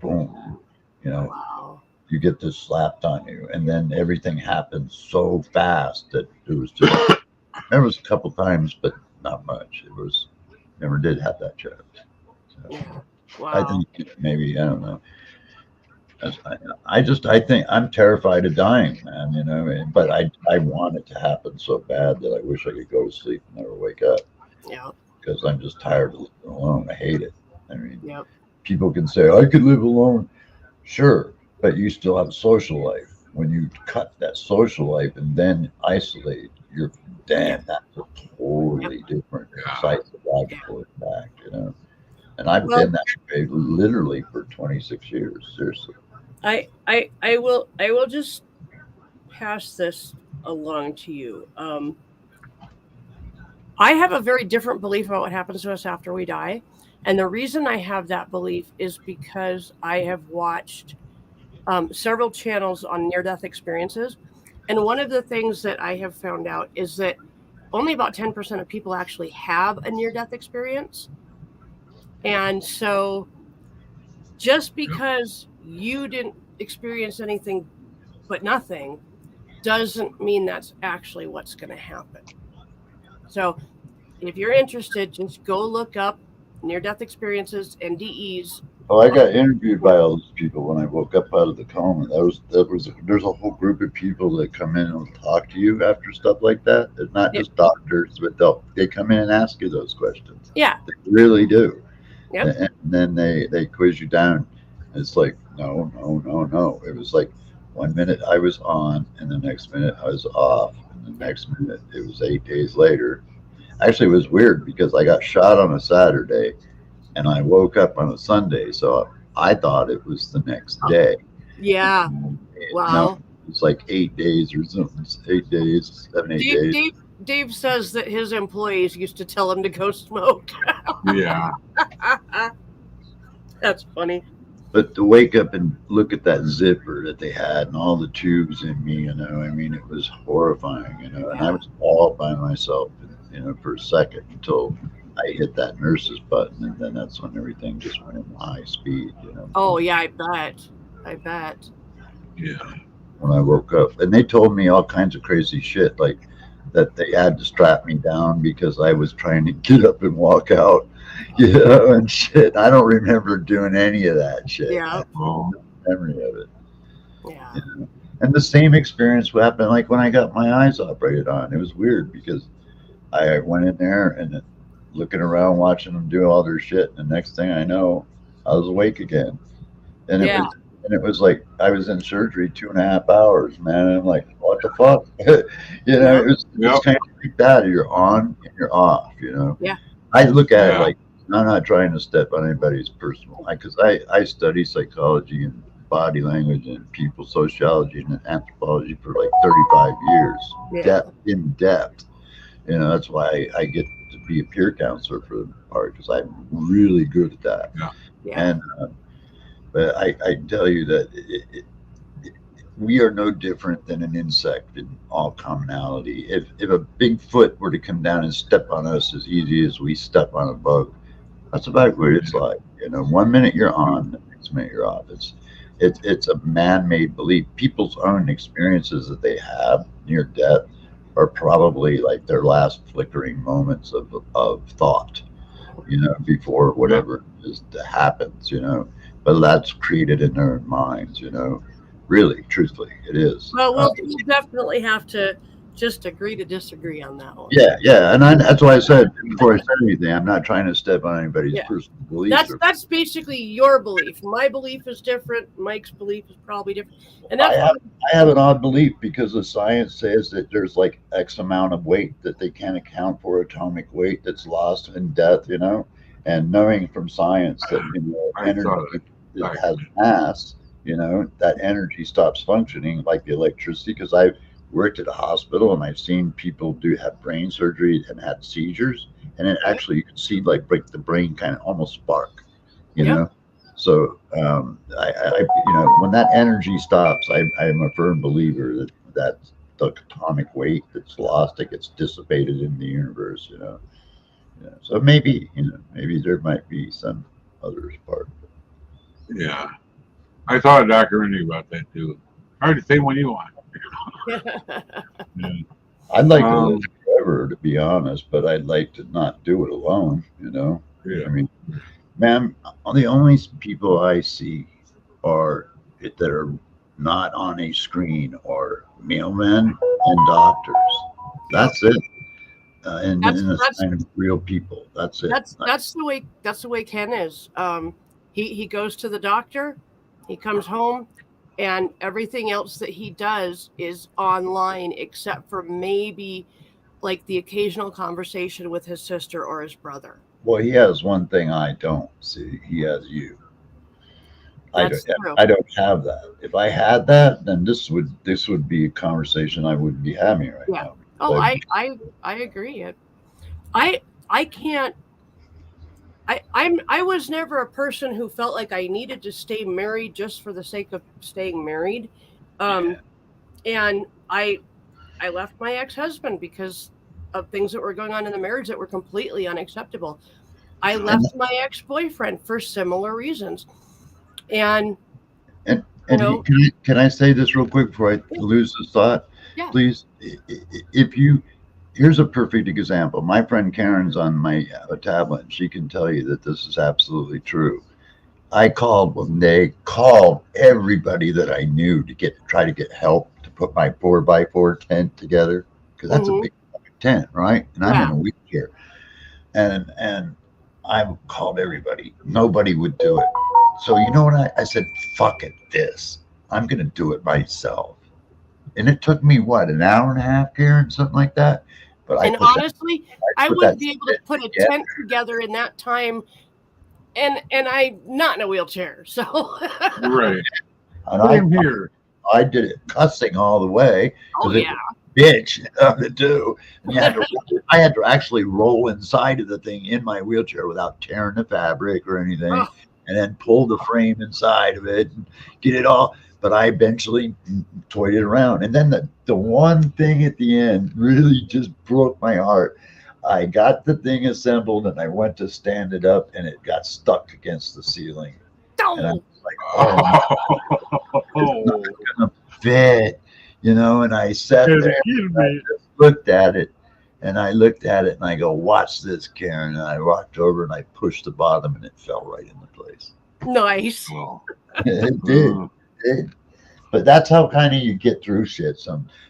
boom, you know.
Wow.
You get this slapped on you, and then everything happened so fast that it was just. There was a couple times, but not much. It was never did have that chance. So
Yeah.
I
Wow.
think maybe I don't know. I think I'm terrified of dying, man. You know, but I want it to happen so bad that I wish I could go to sleep and never wake up
Yeah.
because I'm just tired of living alone. I hate it. I mean,
Yep.
people can say I could live alone, sure, but you still have a social life. When you cut that social life and then isolate, you're damn. That's a totally different psychological impact. You know. And I've
Well,
been that way literally for 26 years. Seriously.
I will just pass this along to you. I have a very different belief about what happens to us after we die. And the reason I have that belief is because I have watched several channels on near death experiences. And one of the things that I have found out is that only about 10% of people actually have a near death experience. And so just because you didn't experience anything but nothing doesn't mean that's actually what's going to happen. So if you're interested, just go look up near death experiences, NDEs.
Oh, I got interviewed by all those people when I woke up out of the coma. There's a whole group of people that come in and talk to you after stuff like that. It's not just doctors, but they come in and ask you those questions.
Yeah.
They really do.
Yep.
And then they quiz you down. It's like, no. It was like 1 minute I was on and the next minute I was off. And the next minute it was 8 days later. Actually, it was weird because I got shot on a Saturday and I woke up on a Sunday. So I thought it was the next day.
Yeah. Wow.
No, it's like 8 days or something. 8 days, 7, 8 days.
Dave says that his employees used to tell him to go smoke.
Yeah.
That's funny.
But to wake up and look at that zipper that they had and all the tubes in me, you know, I mean, it was horrifying, you know, and I was all by myself, you know, for a second until I hit that nurse's button. And then that's when everything just went in high speed, you know.
Oh, yeah, I bet.
Yeah.
When I woke up. And they told me all kinds of crazy shit, like that they had to strap me down because I was trying to get up and walk out, you know, and shit. I don't remember doing any of that shit.
Yeah.
I have no memory of it.
Yeah.
You know? And the same experience happened like when I got my eyes operated on. It was weird because I went in there and looking around, watching them do all their shit. And the next thing I know, I was awake again. And it was like I was in surgery 2.5 hours, man. And I'm like, what the fuck? You know, it was kind of like that. You're on and you're off, you know?
Yeah.
I look at it like, I'm not trying to step on anybody's personal, because I study psychology and body language and people sociology and anthropology for like 35 years, in depth. You know, that's why I get to be a peer counselor for the part, because I'm really good at that.
Yeah.
And but I tell you that we are no different than an insect in all commonality. If a big foot were to come down and step on us as easy as we step on a bug, that's about what it's like. You know, 1 minute you're on, the next minute you're off. It's a man-made belief. People's own experiences that they have near death are probably like their last flickering moments of thought, you know, before whatever is that happens, you know. But that's created in their minds, you know. Really, truthfully, it is.
Well, we'll definitely have to just agree to disagree on that one.
Yeah, and that's why I said before I said anything, I'm not trying to step on anybody's personal beliefs.
That's basically your belief. My belief is different. Mike's belief is probably different. And
I have an odd belief because the science says that there's like X amount of weight that they can't account for, atomic weight that's lost in death, you know, and knowing from science that, you know, energy that has mass, you know, that energy stops functioning like the electricity. Because I've worked at a hospital and I've seen people have brain surgery and had seizures, and it actually, you can see like the brain kind of almost spark, you know. So I you know, when that energy stops, I'm a firm believer that the atomic weight that's lost, it gets dissipated in the universe, you know. Yeah. So maybe, you know, maybe there might be some others part.
Yeah, I saw a documentary about that too. Hard to say when you want.
I'd like to live forever, to be honest, but I'd like to not do it alone, you know. I mean, man, the only people I see are that are not on a screen are mailmen and doctors. That's it. And
That's
a sign of real people. That's it.
that's the way Ken is. He goes to the doctor, he comes home, and everything else that he does is online except for maybe like the occasional conversation with his sister or his brother.
Well, he has one thing I don't see. He has you.
That's true.
I don't have that. If I had that, then this would be a conversation I wouldn't be having right
Yeah.
now.
Oh,
Like,
I agree. I can't. I was never a person who felt like I needed to stay married just for the sake of staying married. And I left my ex-husband because of things that were going on in the marriage that were completely unacceptable. I left my ex-boyfriend for similar reasons. And
And
You know?
can I say this real quick before I lose this thought?
Yeah.
Please, here's a perfect example. My friend Karen's on my tablet, and she can tell you that this is absolutely true. I called when they called everybody that I knew to try to get help to put my 4x4 tent together, because that's a big tent, right? And I'm in a wheelchair. And I called everybody. Nobody would do it. So you know what? I said, fuck it, I'm going to do it myself. And it took me, what, an hour and a half, Karen, something like that? But
and honestly, I wouldn't be able to put a tent together in that time. And I'm not in a wheelchair, so.
Right.
And
Same here.
I did it cussing all the way.
Oh,
It
yeah.
bitch to do. And I had to actually roll inside of the thing in my wheelchair without tearing the fabric or anything, and then pull the frame inside of it and get it all. But I eventually toyed it around. And then the one thing at the end really just broke my heart. I got the thing assembled and I went to stand it up and it got stuck against the ceiling. And I was like, it's not gonna fit, and I sat there and I just looked at it and I go, watch this, Karen. And I walked over and I pushed the bottom and it fell right into place.
Nice.
It did. But that's how kind of you get through shit.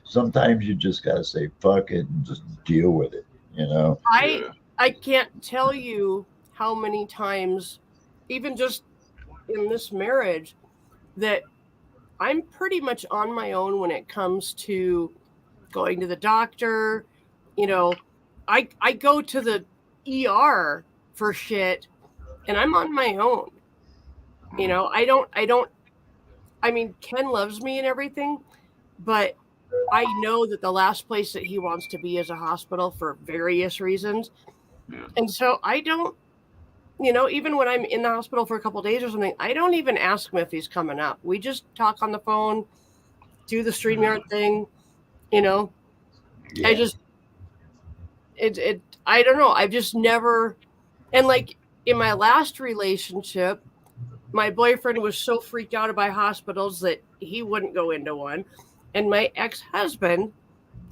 Sometimes you just gotta say fuck it and just deal with it,
I can't tell you how many times, even just in this marriage, that I'm pretty much on my own when it comes to going to the doctor. I go to the ER for shit and I'm on my own. I mean, Ken loves me and everything, but I know that the last place that he wants to be is a hospital for various reasons. And so I don't, even when I'm in the hospital for a couple of days or something, I don't even ask him if he's coming up. We just talk on the phone, do the StreamYard thing, I just, I don't know. I've just never, and like in my last relationship, my boyfriend was so freaked out by hospitals that he wouldn't go into one. And my ex-husband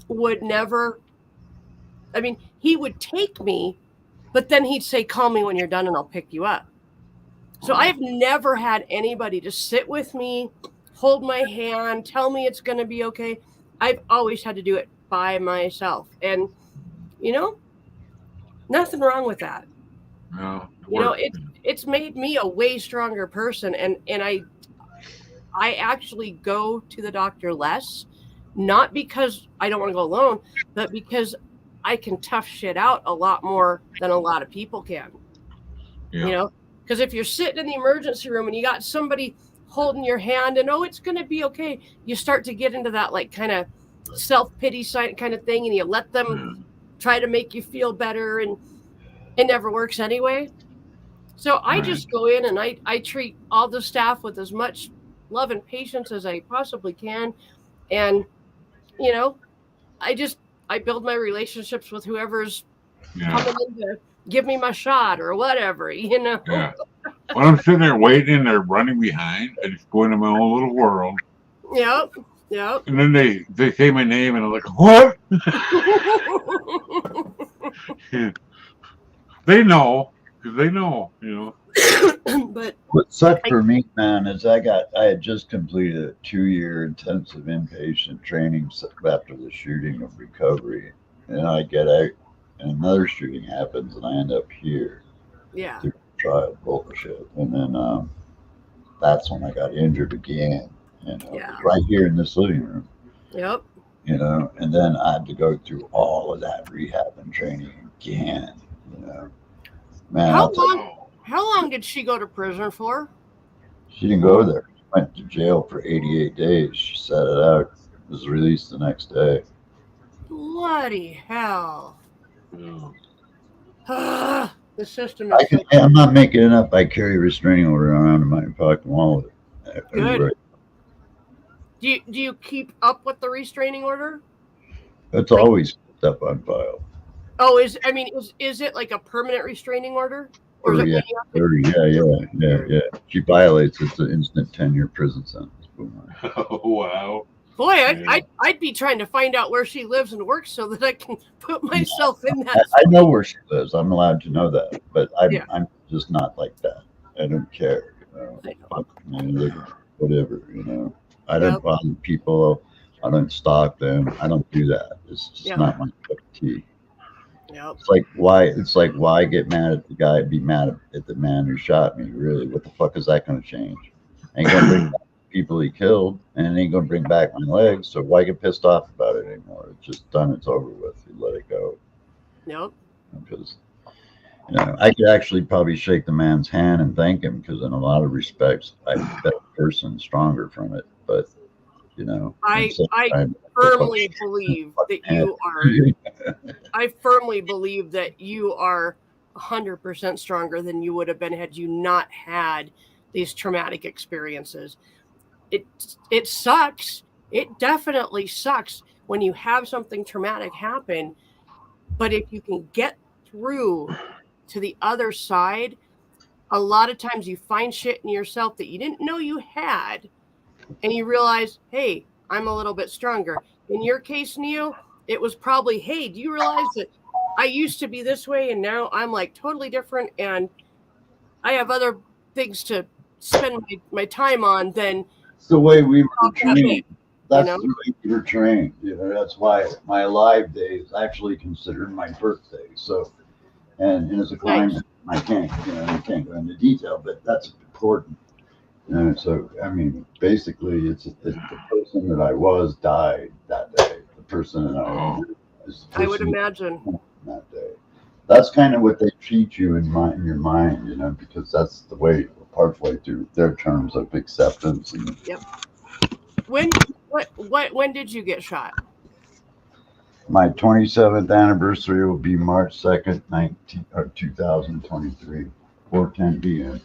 would never, he would take me, but then he'd say, call me when you're done and I'll pick you up. So I've never had anybody to sit with me, hold my hand, tell me it's going to be okay. I've always had to do it by myself. And, nothing wrong with that.
No.
It's made me a way stronger person. And I actually go to the doctor less, not because I don't want to go alone, but because I can tough shit out a lot more than a lot of people can. Because if you're sitting in the emergency room and you got somebody holding your hand and, it's going to be okay, you start to get into that like kind of self-pity kind of thing, and you let them try to make you feel better, and it never works anyway. So I just go in and I treat all the staff with as much love and patience as I possibly can. And, I build my relationships with whoever's coming in to give me my shot or whatever,
Yeah. When I'm sitting there waiting and they're running behind, I just go into my own little world.
Yep.
And then they say my name and I'm like, what? They know, because they know,
But
What sucked for me, man, is I had just completed a 2-year intensive inpatient training after the shooting of recovery, and I get out, and another shooting happens, and I end up here
yeah,
through trial bullshit, and then that's when I got injured again,
Yeah.
right here in this living room,
yep.
and then I had to go through all of that rehab and training again, Man,
How
I'll tell you,
long? How long did she go to prison for?
she didn't go there. She went to jail for 88 days. She sat it out. Was released the next day.
Bloody hell!
Yeah.
The system is so
I'm not making it up. I carry a restraining order around in my pocket wallet.
Good. Do you keep up with the restraining order?
It's always up on file.
Oh, is it like a permanent restraining order? Or is it
Yeah,
when you have to-
yeah. She violates, it's an instant 10-year prison sentence. Boom.
Oh, wow.
Boy,
Yeah.
I'd be trying to find out where she lives and works so that I can put myself in that.
I know where she lives. I'm allowed to know that, but
Yeah.
I'm just not like that. I don't care.
I know.
Fuck, man, whatever. I don't
Yep.
bother people. I don't stalk them. I don't do that. It's just
Yeah.
not my cup of tea.
Yep.
It's like why get mad at the guy, be mad at the man who shot me? Really, what the fuck is that going to change? Ain't going to bring back the people he killed, and it ain't going to bring back my legs. So why get pissed off about it anymore? It's just done. It's over with. You let it go.
Yep.
Because I could actually probably shake the man's hand and thank him, because in a lot of respects, I'm a better person, stronger from it. But
I firmly believe that you are. I firmly believe that you are 100% stronger than you would have been had you not had these traumatic experiences. It sucks. It definitely sucks when you have something traumatic happen. But if you can get through to the other side, a lot of times you find shit in yourself that you didn't know you had, and you realize, hey, I'm a little bit stronger. In your case, Neil, it was probably, hey, do you realize that I used to be this way and now I'm like totally different, and I have other things to spend my time on than
It's the way we were
Okay.
trained. That's
know?
the way we were trained. That's why my alive day is actually considered my birthday. So, and as a client, I can't go into detail, but that's important. So, basically, it's the person that I was died that day. The person that I am is the
I would
person
imagine.
that day. That's kind of what they teach you in your mind, because that's the way, partway through their terms of acceptance. And
When did you get shot?
my 27th anniversary will be March 2nd, 2023, 4:10 p.m.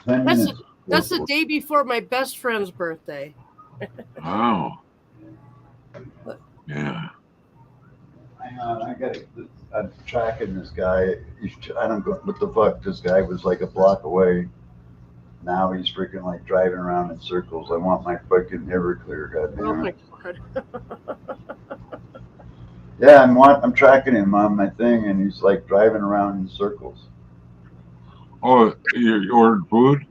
10
That's
minutes.
That's the day before my best friend's birthday.
Wow. Yeah.
Hang on, I'm tracking this guy. I don't go, what the fuck? This guy was like a block away. Now he's freaking like driving around in circles. I want my fucking Everclear,
Oh
goddamn.
my god.
Yeah, I'm tracking him on my thing, and he's like driving around in circles.
Oh, you ordered food?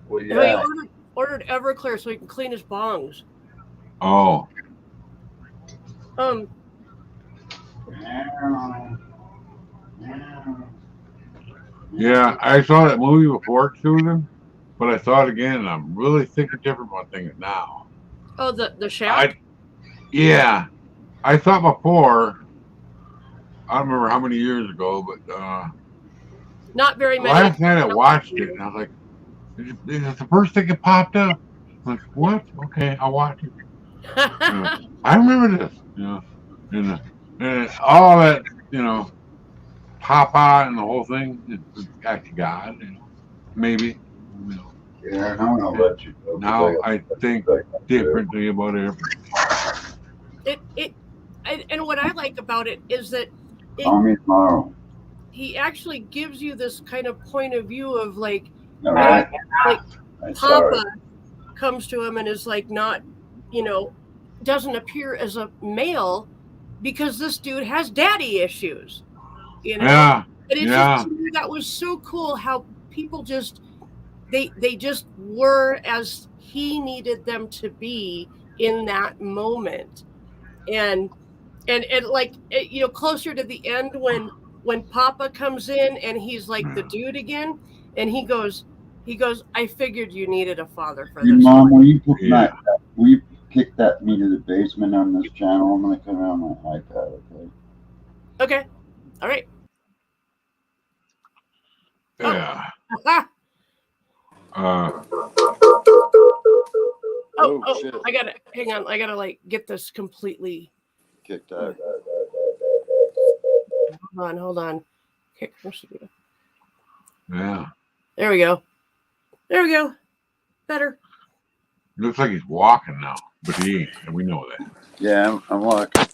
Well,
He
yeah.
ordered Everclear so he can clean his bongs.
Oh. Yeah, I saw that movie before, Susan, but I saw it again, and I'm really thinking different about things now.
Oh, the shaft?
Yeah, I thought before, I don't remember how many years ago, but
Not very many.
last night I watched it, and I was like, is it the first thing that popped up? I'm like, what? Okay, I'll watch it. I remember this, and all that, Papa and the whole thing, it's actually God, maybe.
Yeah, I don't know about you.
Now I think differently about everything.
And what I like about it is that
Call me tomorrow.
he actually gives you this kind of point of view of like,
All right.
like
I'm sorry.
Papa comes to him and is like not, doesn't appear as a male because this dude has daddy issues,
Yeah,
And it's
yeah.
just, that was so cool how people just they just were as he needed them to be in that moment. And like you know, closer to the end when Papa comes in and he's like the dude again, and he goes, I figured you needed a father for
Hey,
this.
Mom, will you put
Yeah.
will you kick that me to the basement on this channel? I'm gonna come on my iPad, okay?
Okay. All right.
Yeah.
Ah,
Uh,
Oh, shit.
I gotta hang on. I gotta like get this completely.
Kicked out.
Hold on. Okay,
yeah.
there we go. There we go. Better.
Looks like he's walking now, but he ain't. And we know that.
Yeah, I'm walking.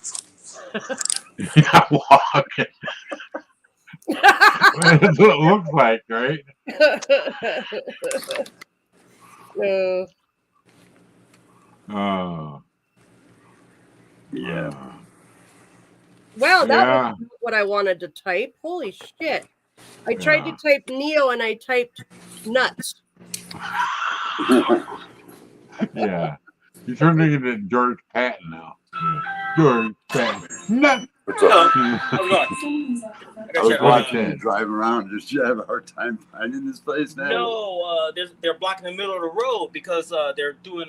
Yeah, walking. That's what it looks like, right?
No.
Yeah.
Wow, that
Yeah.
was what I wanted to type. Holy shit. I tried to type Neo and I typed nuts.
Yeah. He's turning into George Patton now. Yeah. George Patton. Nuts.
What's up?
How's it going?
I was
Like
watching
that.
you drive around. Just you have a hard time finding this place now?
No, they're blocking the middle of the road because they're doing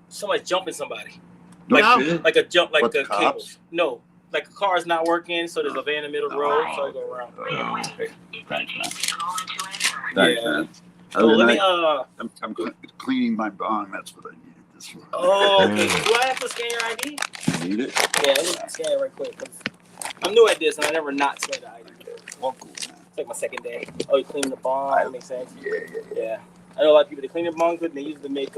somebody's jumping somebody.
No
Wow.
shit.
Like a jump, like
What,
the
cops?
cables. No, like a car's not working, so there's a van in the middle of the road, so I go around.
Thanks, man. Thanks,
Yeah.
man.
So
Other
let
than
me
that, I'm cleaning my bong. That's what I needed this for.
Oh, okay. Do I have to scan your ID?
Need it?
Yeah, let me scan it right quick. 'Cause I'm new at this, and I never not scanned the ID.
Well, cool, man.
It's like my second day. Oh, you clean the bong? That makes sense.
Yeah.
Yeah. I know a lot of people, they clean their bongs, and they use it to make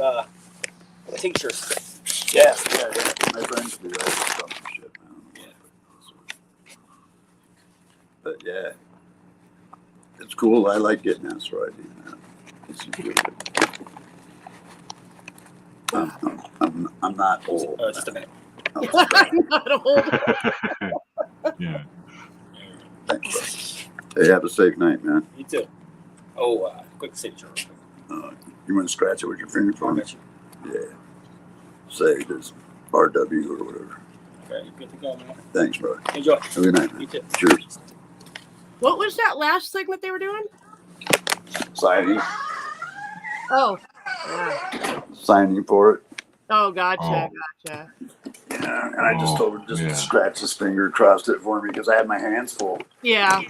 tinctures.
Yeah. My friends do that stuff and shit, man. But yeah, it's cool. I like getting that for ID. This is good. I'm not old.
Just a minute.
I'm
I'm not old.
Yeah.
Thanks, bro. Hey, have a safe night, man.
You too. Oh, quick signature.
You want to scratch it with your finger for
I
me?
got you.
Yeah. Say this RW or whatever.
Okay, you good to go, man.
Thanks, bro.
Enjoy.
Have a good night, man.
You too.
Cheers.
What was that last thing that they were doing?
Signing.
Oh. Yeah.
Signing for it.
Oh, gotcha.
Oh.
Gotcha.
Yeah, and I just
Oh,
told him just
yeah.
scratch his finger across it for me because I had my hands full.
Yeah.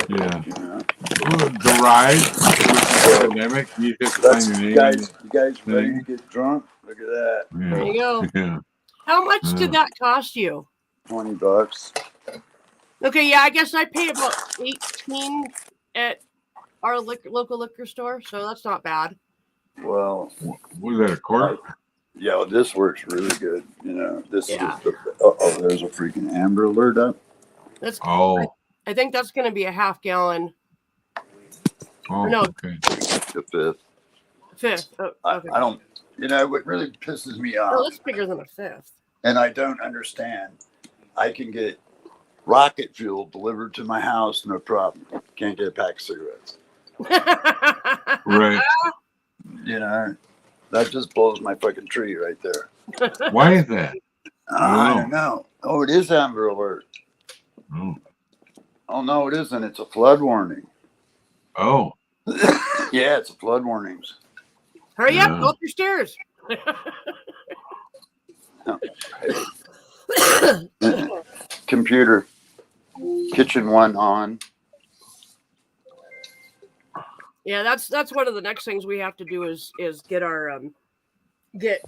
Yeah.
You know?
The ride with the pandemic, you just
That's
find your
you
name.
guys ready to get drunk? Look at that.
There
Yeah.
you go.
Yeah.
How much
Yeah.
did that cost you?
$20.
Okay, yeah, I guess I paid about 18 at our local liquor store, so that's not bad.
Well,
Was that a court?
yeah, well, this works really good. You know, this
Yeah.
is the there's a freaking Amber Alert up.
That's.
Oh.
I think that's going to be a half gallon.
Oh,
No.
okay.
The fifth.
Fifth. Oh, okay.
I don't. You know what really pisses me off,
Oh, that's bigger than a fifth.
and I don't understand. I can get rocket fuel delivered to my house, no problem. Can't get a pack of cigarettes.
Right.
You know, that just blows my fucking tree right there.
Why is that?
I don't know. Oh, it is Amber Alert.
Oh.
Oh no, it isn't. It's a flood warning.
Oh.
Yeah, it's a flood warnings.
Hurry up,
Yeah.
go up your stairs.
Computer, kitchen one on.
Yeah, that's one of the next things we have to do is get our get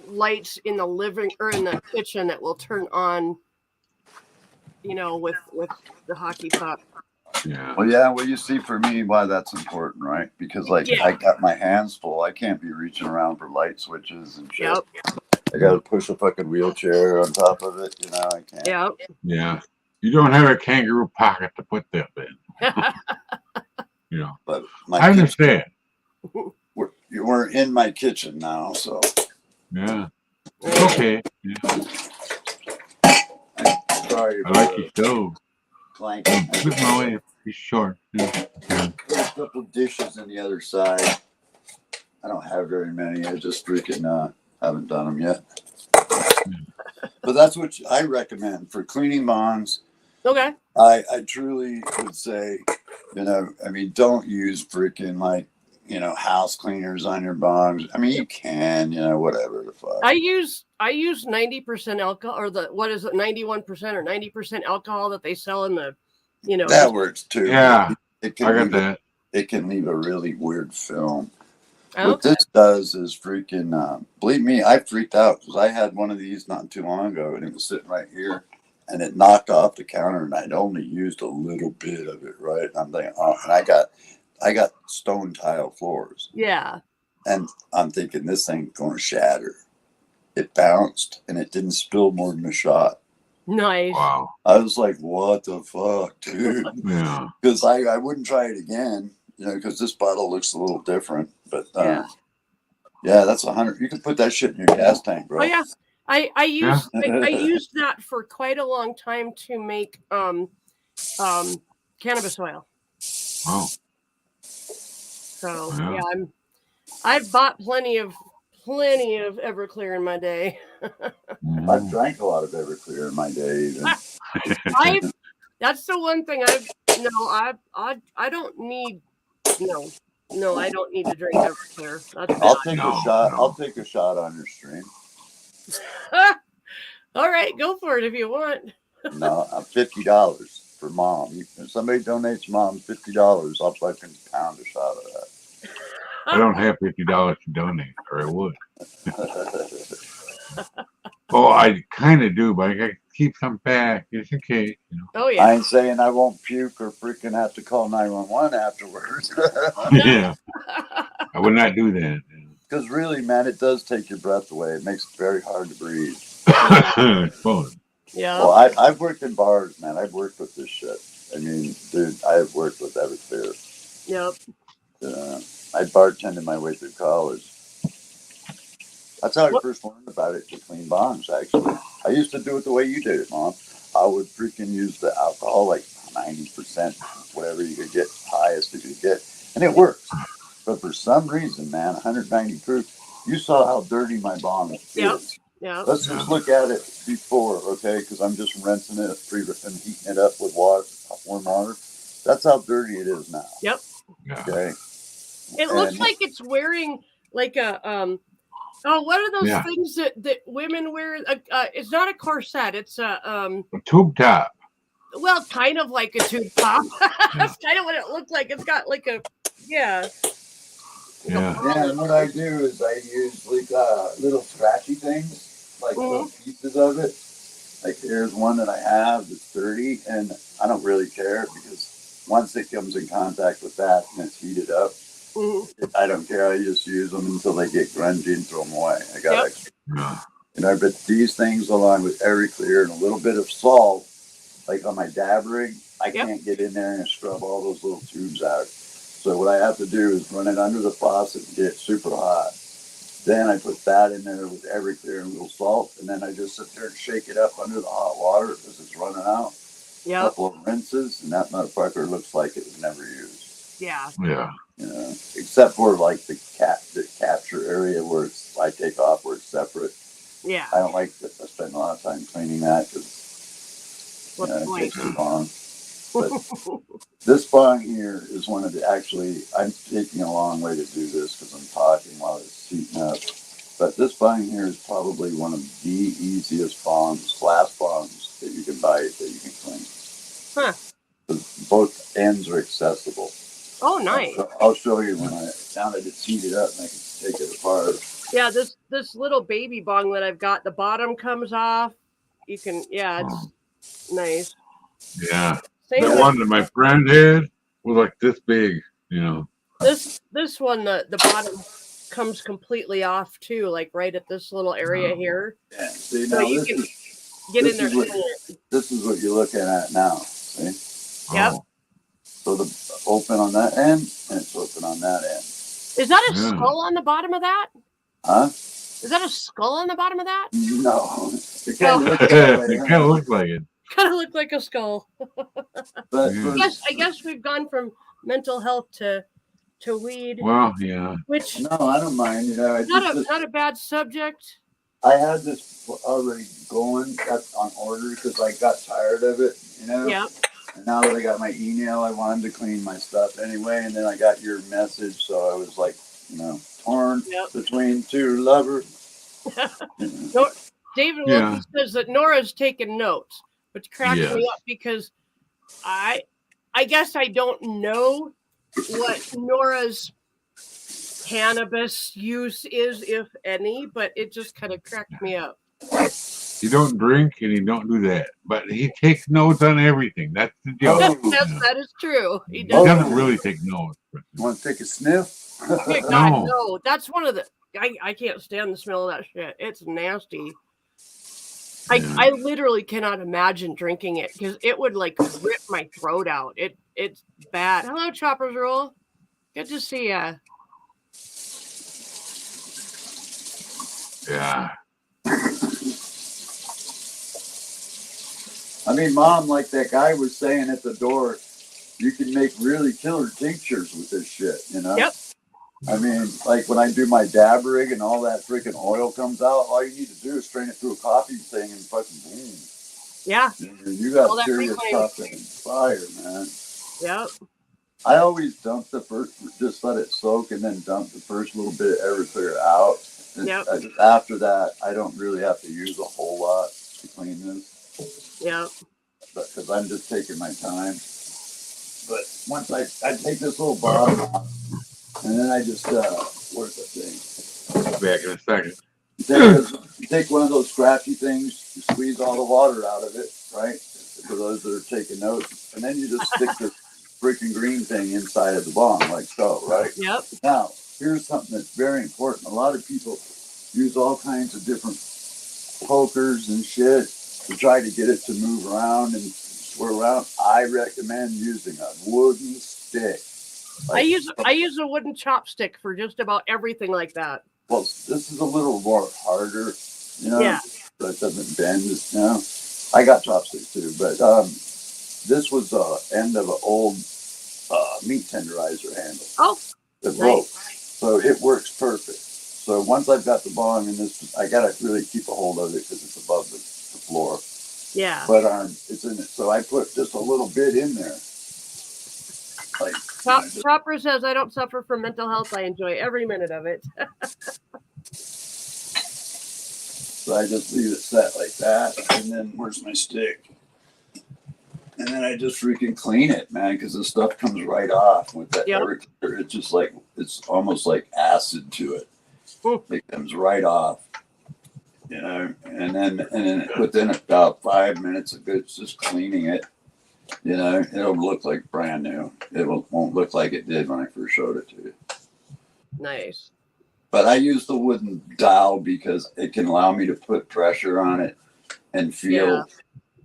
lights in the living or in the kitchen that will turn on, you know, with the hockey puck.
Yeah.
Well, yeah. Well, you see, for me, why that's important, right? Because like
Yeah.
I got my hands full. I can't be reaching around for light switches and shit.
Yep.
I got to push a fucking wheelchair on top of it. You know, I can't.
Yep.
Yeah. You don't have a kangaroo pocket to put that in. You know.
But
I understand.
we're in my kitchen now, so
Yeah. It's okay. Yeah.
sorry.
I like your stove.
Clank.
Put my way. He's short. Yeah.
There's a couple dishes on the other side. I don't have very many. I just freaking haven't done them yet. But that's what I recommend for cleaning bongs.
Okay.
I truly would say, I mean, don't use freaking like, house cleaners on your bongs. I mean, you can, whatever the fuck.
I use 90% alcohol, or 91% or 90% alcohol that they sell in the,
That works too.
Yeah,
It
I got
leave
that.
It can leave a really weird film.
Okay.
What this does is freaking, believe me, I freaked out because I had one of these not too long ago and it was sitting right here and it knocked off the counter and I'd only used a little bit of it, right? I'm thinking, oh, and I got stone tile floors.
Yeah.
And I'm thinking this thing's going to shatter. It bounced and it didn't spill more than a shot.
Nice.
Wow.
I was like, what the fuck, dude?
Yeah.
Because I wouldn't try it again, because this bottle looks a little different. But yeah, that's 100. You can put that shit in your gas tank, bro.
Oh yeah. I used that for quite a long time to make cannabis oil.
Oh.
So
Yeah.
yeah, I've bought plenty of Everclear in my day.
I've drank a lot of Everclear in my day. Even.
That's the one thing I don't need I don't need to drink Everclear. That's
I'll
bad.
take
No,
a shot.
no.
I'll take a shot on your stream.
All right, go for it if you want.
No, $50 for mom. If somebody donates mom $50, I'll fucking pound a shot of that.
I don't have $50 to donate, or I would. Oh, I kind of do, but I got to keep some back just in case.
Oh
I
yeah.
ain't saying I won't puke or freaking have to call 911 afterwards.
I would not do that.
Because really, man, it does take your breath away. It makes it very hard to breathe.
It's fun.
Yeah.
Well, I've worked in bars, man. I've worked with this shit. I mean, dude, I've worked with Everclear.
Yep.
I bartended my way through college. That's how I first learned about it, to clean bongs, actually. I used to do it the way you did it, Mom. I would freaking use the alcohol, like 90%, whatever you could get, highest you could get. And it works. But for some reason, man, 190 proof, you saw how dirty my bong is.
Yep. Yeah.
Let's just look at it before, okay? Because I'm just rinsing it and heating it up with water, warm water. That's how dirty it is now.
Yep.
Yeah.
Okay.
It looks like it's wearing like a what are those things that women wear? It's not a corset. It's
A tube top.
well, kind of like a tube top. That's kind of what it looked like. It's got like a
Yeah.
Yeah, and what I do is I use like little scratchy things, like little pieces of it. Like here's one that I have that's 30, and I don't really care because once it comes in contact with that and it's heated up, I don't care. I just use them until they get grungy and throw them away. I got extra.
Yeah.
But these things along with Everclear and a little bit of salt, like on my dab rig, I can't get in there and scrub all those little tubes out. So what I have to do is run it under the faucet and get it super hot. Then I put that in there with Everclear and a little salt, and then I just sit there and shake it up under the hot water as it's running out.
Yep.
Couple of rinses, and that motherfucker looks like it was never used.
Yeah.
Yeah.
Except for like the capture area where I take off where it's separate.
Yeah.
I don't like to spend a lot of time cleaning that because it takes too long. But this bong here is one of the, I'm taking a long way to do this because I'm talking while it's heating up. But this bong here is probably one of the easiest bongs, glass bongs that you can buy that you can clean.
Huh.
Both ends are accessible.
Oh, nice.
I'll show you when now that it's heated up and I can take it apart.
Yeah, this little baby bong that I've got, the bottom comes off. You can, it's nice.
Yeah.
Same
The
with
one that my friend had was like this big,
this one, the bottom comes completely off too, like right at this little area here.
Yeah. See,
So
now
you can get in there.
This is what you're looking at now. See?
Yep.
Oh,
So the open on that end and it's open on that end.
Is that a
Yeah.
skull on the bottom of that?
Huh?
Is that a skull on the bottom of that?
No. It
Oh.
kind of looks that way,
it kind of looks like it.
kind of look like a skull.
But
Yeah.
I guess we've gone from mental health to weed,
Well, yeah.
which
no, I don't mind. You know,
not a bad subject.
I had this already going. That's on order because I got tired of it. You know.
Yeah.
And now that I got my email, I wanted to clean my stuff anyway. And then I got your message, so I was like, torn
Yep.
between two lovers.
No, David
Yeah.
Wilson says that Nora's taken notes, which cracks me
Yes.
up because I guess I don't know what Nora's cannabis use is, if any, but it just kind of cracked me up.
He don't drink and he don't do that, but he takes notes on everything. That's the joke.
Oh.
That is true. He
He
does.
doesn't really take notes. But
Want to take a sniff?
Dear God,
No.
no. That's one of the. I can't stand the smell of that shit. It's nasty.
Yeah.
I literally cannot imagine drinking it because it would like rip my throat out. It's bad. Hello, Choppers Roll. Good to see ya.
yeah.
I mean, Mom, like that guy was saying at the door, you can make really killer tinctures with this shit,
Yep.
I mean, like when I do my dab rig and all that freaking oil comes out, all you need to do is strain it through a coffee thing and fucking boom.
Yeah.
You
All
got
that
serious
reclaim.
stuff in fire, man.
Yep.
I always dump the first, just let it soak and then dump the first little bit of Everclear out. And
Yep.
After that, I don't really have to use a whole lot to clean this.
Yep.
Because I'm just taking my time. But once I take this little bottom off, and then I just, where's the thing?
Back in a second.
You take one of those scratchy things, you squeeze all the water out of it, right? For those that are taking notes. And then you just stick the freaking green thing inside of the bong, like so, right?
Yep.
Now, here's something that's very important. A lot of people use all kinds of different pokers and shit to try to get it to move around and swirl around. I recommend using a wooden stick.
I use a wooden chopstick for just about everything like that.
Well, this is a little more harder,
Yeah.
so it doesn't bend, I got chopsticks too, but this was the end of an old meat tenderizer handle.
Oh,
It broke.
nice.
So it works perfect. So once I've got the bong in this, I gotta really keep a hold of it because it's above the floor.
Yeah.
But it's in it. So I put just a little bit in there. Like,
Chopper says I don't suffer from mental health. I enjoy every minute of it.
so I just leave it set like that. And then where's my stick? And then I just freaking clean it, man, because the stuff comes right off with that.
Yep.
Everclear. It's just like, it's almost like acid to it.
Ooh.
It comes right off. And then within about 5 minutes of good, just cleaning it, it'll look like brand new. It won't look like it did when I first showed it to you.
Nice.
But I use the wooden dowel because it can allow me to put pressure on it and feel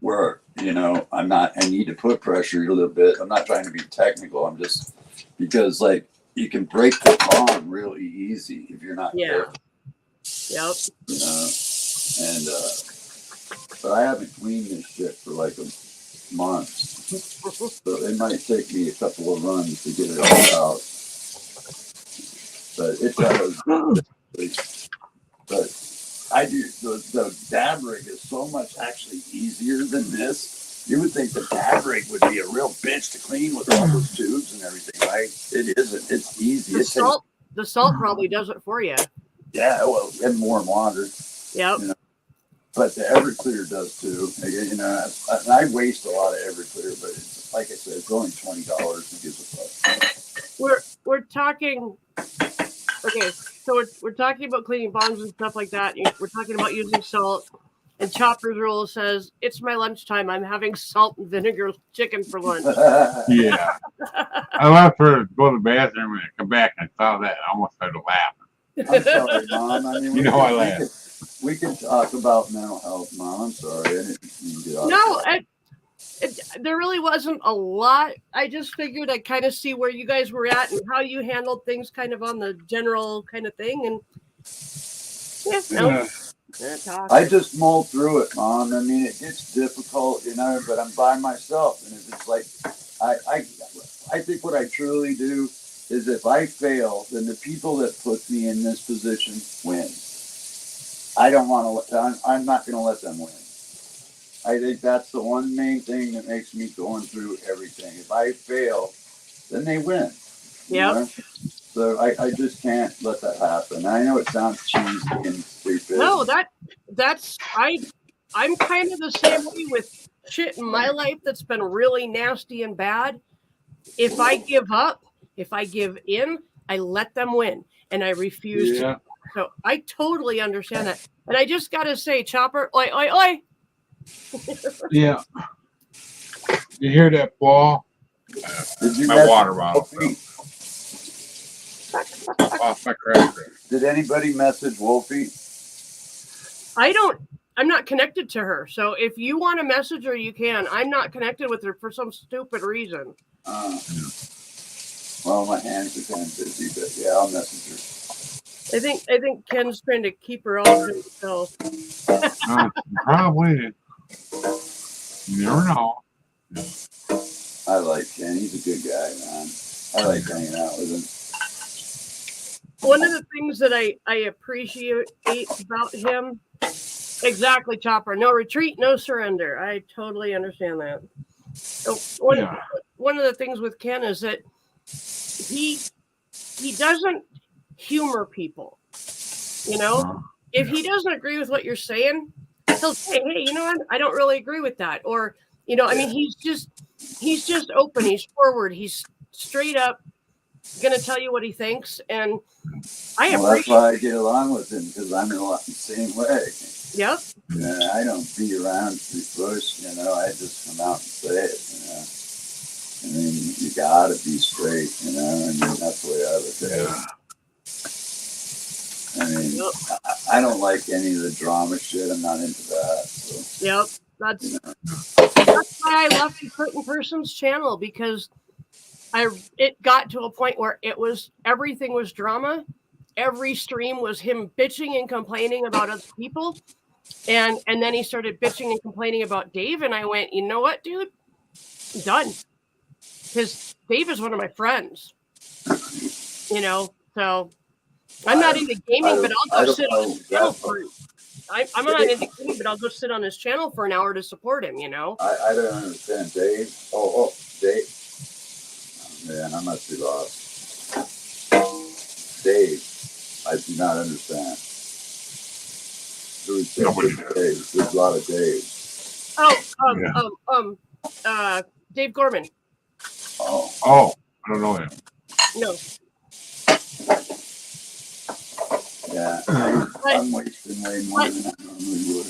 where, I need to put pressure a little bit. I'm not trying to be technical. I'm just, because like you can break the bond really easy if you're not careful.
Yep.
But I haven't cleaned this shit for like a month. So it might take me a couple of runs to get it all out. But it does. But I do, the dab rig is so much actually easier than this. You would think the dab rig would be a real bitch to clean with all those tubes and everything, right? It isn't. It's easy.
The salt probably does it for you.
Yeah, well, and warm water.
Yep.
But the Everclear does too. And I waste a lot of Everclear, but it's, like I said, it's only $20. Who gives a fuck?
We're talking. Okay, so we're talking about cleaning bongs and stuff like that. We're talking about using salt. And Chopper's Rule says, it's my lunchtime. I'm having salt and vinegar chicken for lunch.
Yeah. I left her to go to the bathroom and I come back and I saw that. I almost started laughing.
I'm sorry, Mom. I mean,
I laugh.
We can talk about mental health, Mom. I'm sorry. I didn't mean to get off
No,
track.
there really wasn't a lot. I just figured I'd kind of see where you guys were at and how you handled things kind of on the general kind of thing. And Talk.
I just mull through it, Mom. I mean, it gets difficult, you know, but I'm by myself, and it's like, I think what I truly do is if I fail, then the people that put me in this position win. I don't want to. I'm not going to let them win. I think that's the one main thing that makes me going through everything. If I fail, then they win. You
Yep.
know? So I just can't let that happen. I know it sounds cheesy and stupid.
No, I'm kind of the same way with shit in my life that's been really nasty and bad. If I give up, if I give in, I let them win, and I refuse to. So I totally understand that. And I just got to say, Chopper, oi, oi, oi.
Yeah. You hear that ball?
Did you
My
message
water bottle
Wolfie?
off my cracker.
Did anybody message Wolfie?
I'm not connected to her. So if you want to message her, you can. I'm not connected with her for some stupid reason.
Well, my hands are kind of busy, but yeah, I'll message her.
I think Ken's trying to keep her all to himself.
Probably. You never know.
I like Ken. He's a good guy, man. I like hanging out with him.
One of the things that I appreciate about him, exactly, Chopper. No retreat, no surrender. I totally understand that. So one of the things with Ken is that he doesn't humor people. You know, if he doesn't agree with what you're saying, he'll say, "Hey, you know what? I don't really agree with that." Or, you know, I mean, he's just open. He's forward. He's straight up gonna tell you what he thinks, and I appreciate.
That's why I get along with him, because I'm in a lot the same way.
Yep.
Yeah, I don't beat around the bush, you know. I just come out and say it, you know. I mean, you gotta be straight, you know. I mean, that's the way I look at it. I mean, I don't like any of the drama shit. I'm not into that. So,
yep. That's why I left the Curtain Person's channel, because it got to a point where everything was drama. Every stream was him bitching and complaining about other people. And then he started bitching and complaining about Dave. And I went, you know what, dude? I'm done. Because Dave is one of my friends. You know, so I'm not into gaming, but I'll go sit on his channel for I'm not into gaming, but I'll go sit on his channel for an hour to support him, you know?
I don't understand. Dave? Oh, Dave. Oh, man, I must be lost. Dave. I do not understand. There's a lot of Daves.
Dave Gorman.
Oh, I don't know him.
No.
Yeah, I'm wasting way more than I normally would.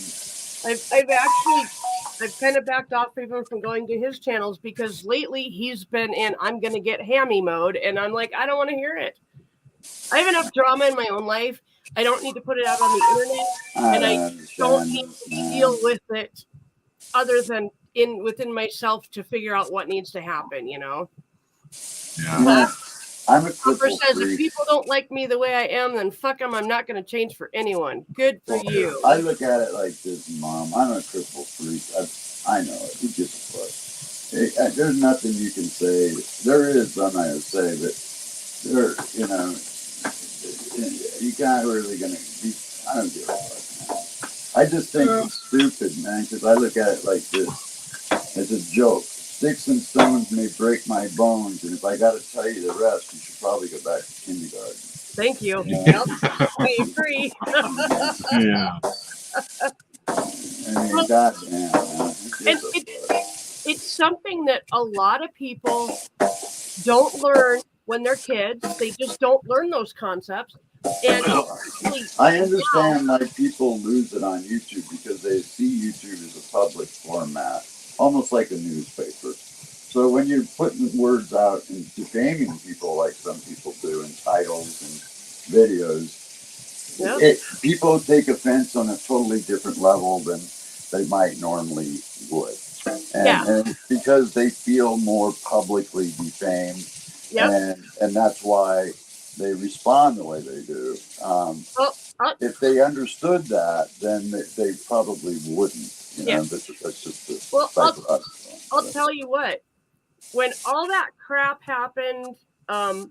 I've kind of backed off even from going to his channels, because lately he's been in I'm gonna get hammy mode, and I'm like, I don't want to hear it. I have enough drama in my own life. I don't need to put it out on the internet, and I don't need to deal with it other than within myself to figure out what needs to happen, you know?
Yeah.
I'm a
Cooper says,
freak.
if people don't like me the way I am, then fuck them. I'm not going to change for anyone. Good for you.
I look at it like this, Mom. I'm a cripple freak. I know it. Who gives a fuck? There's nothing you can say. There is something I would say, but there, you know, you can't really gonna be. I don't give a fuck, man. I just think it's stupid, man, because I look at it like this. It's a joke. Sticks and stones may break my bones, and if I got to tell you the rest, you should probably go back to kindergarten.
Thank you. Yep. I agree.
Yeah.
I mean, goddamn, man.
It's something that a lot of people don't learn when they're kids. They just don't learn those concepts. And
I understand why people lose it on YouTube, because they see YouTube as a public format, almost like a newspaper. So when you're putting words out and defaming people like some people do in titles and videos, people take offense on a totally different level than they might normally would. And it's because they feel more publicly defamed. And that's why they respond the way they do. If they understood that, then they probably wouldn't. You know, that's just the
I'll tell you what. When all that crap happened,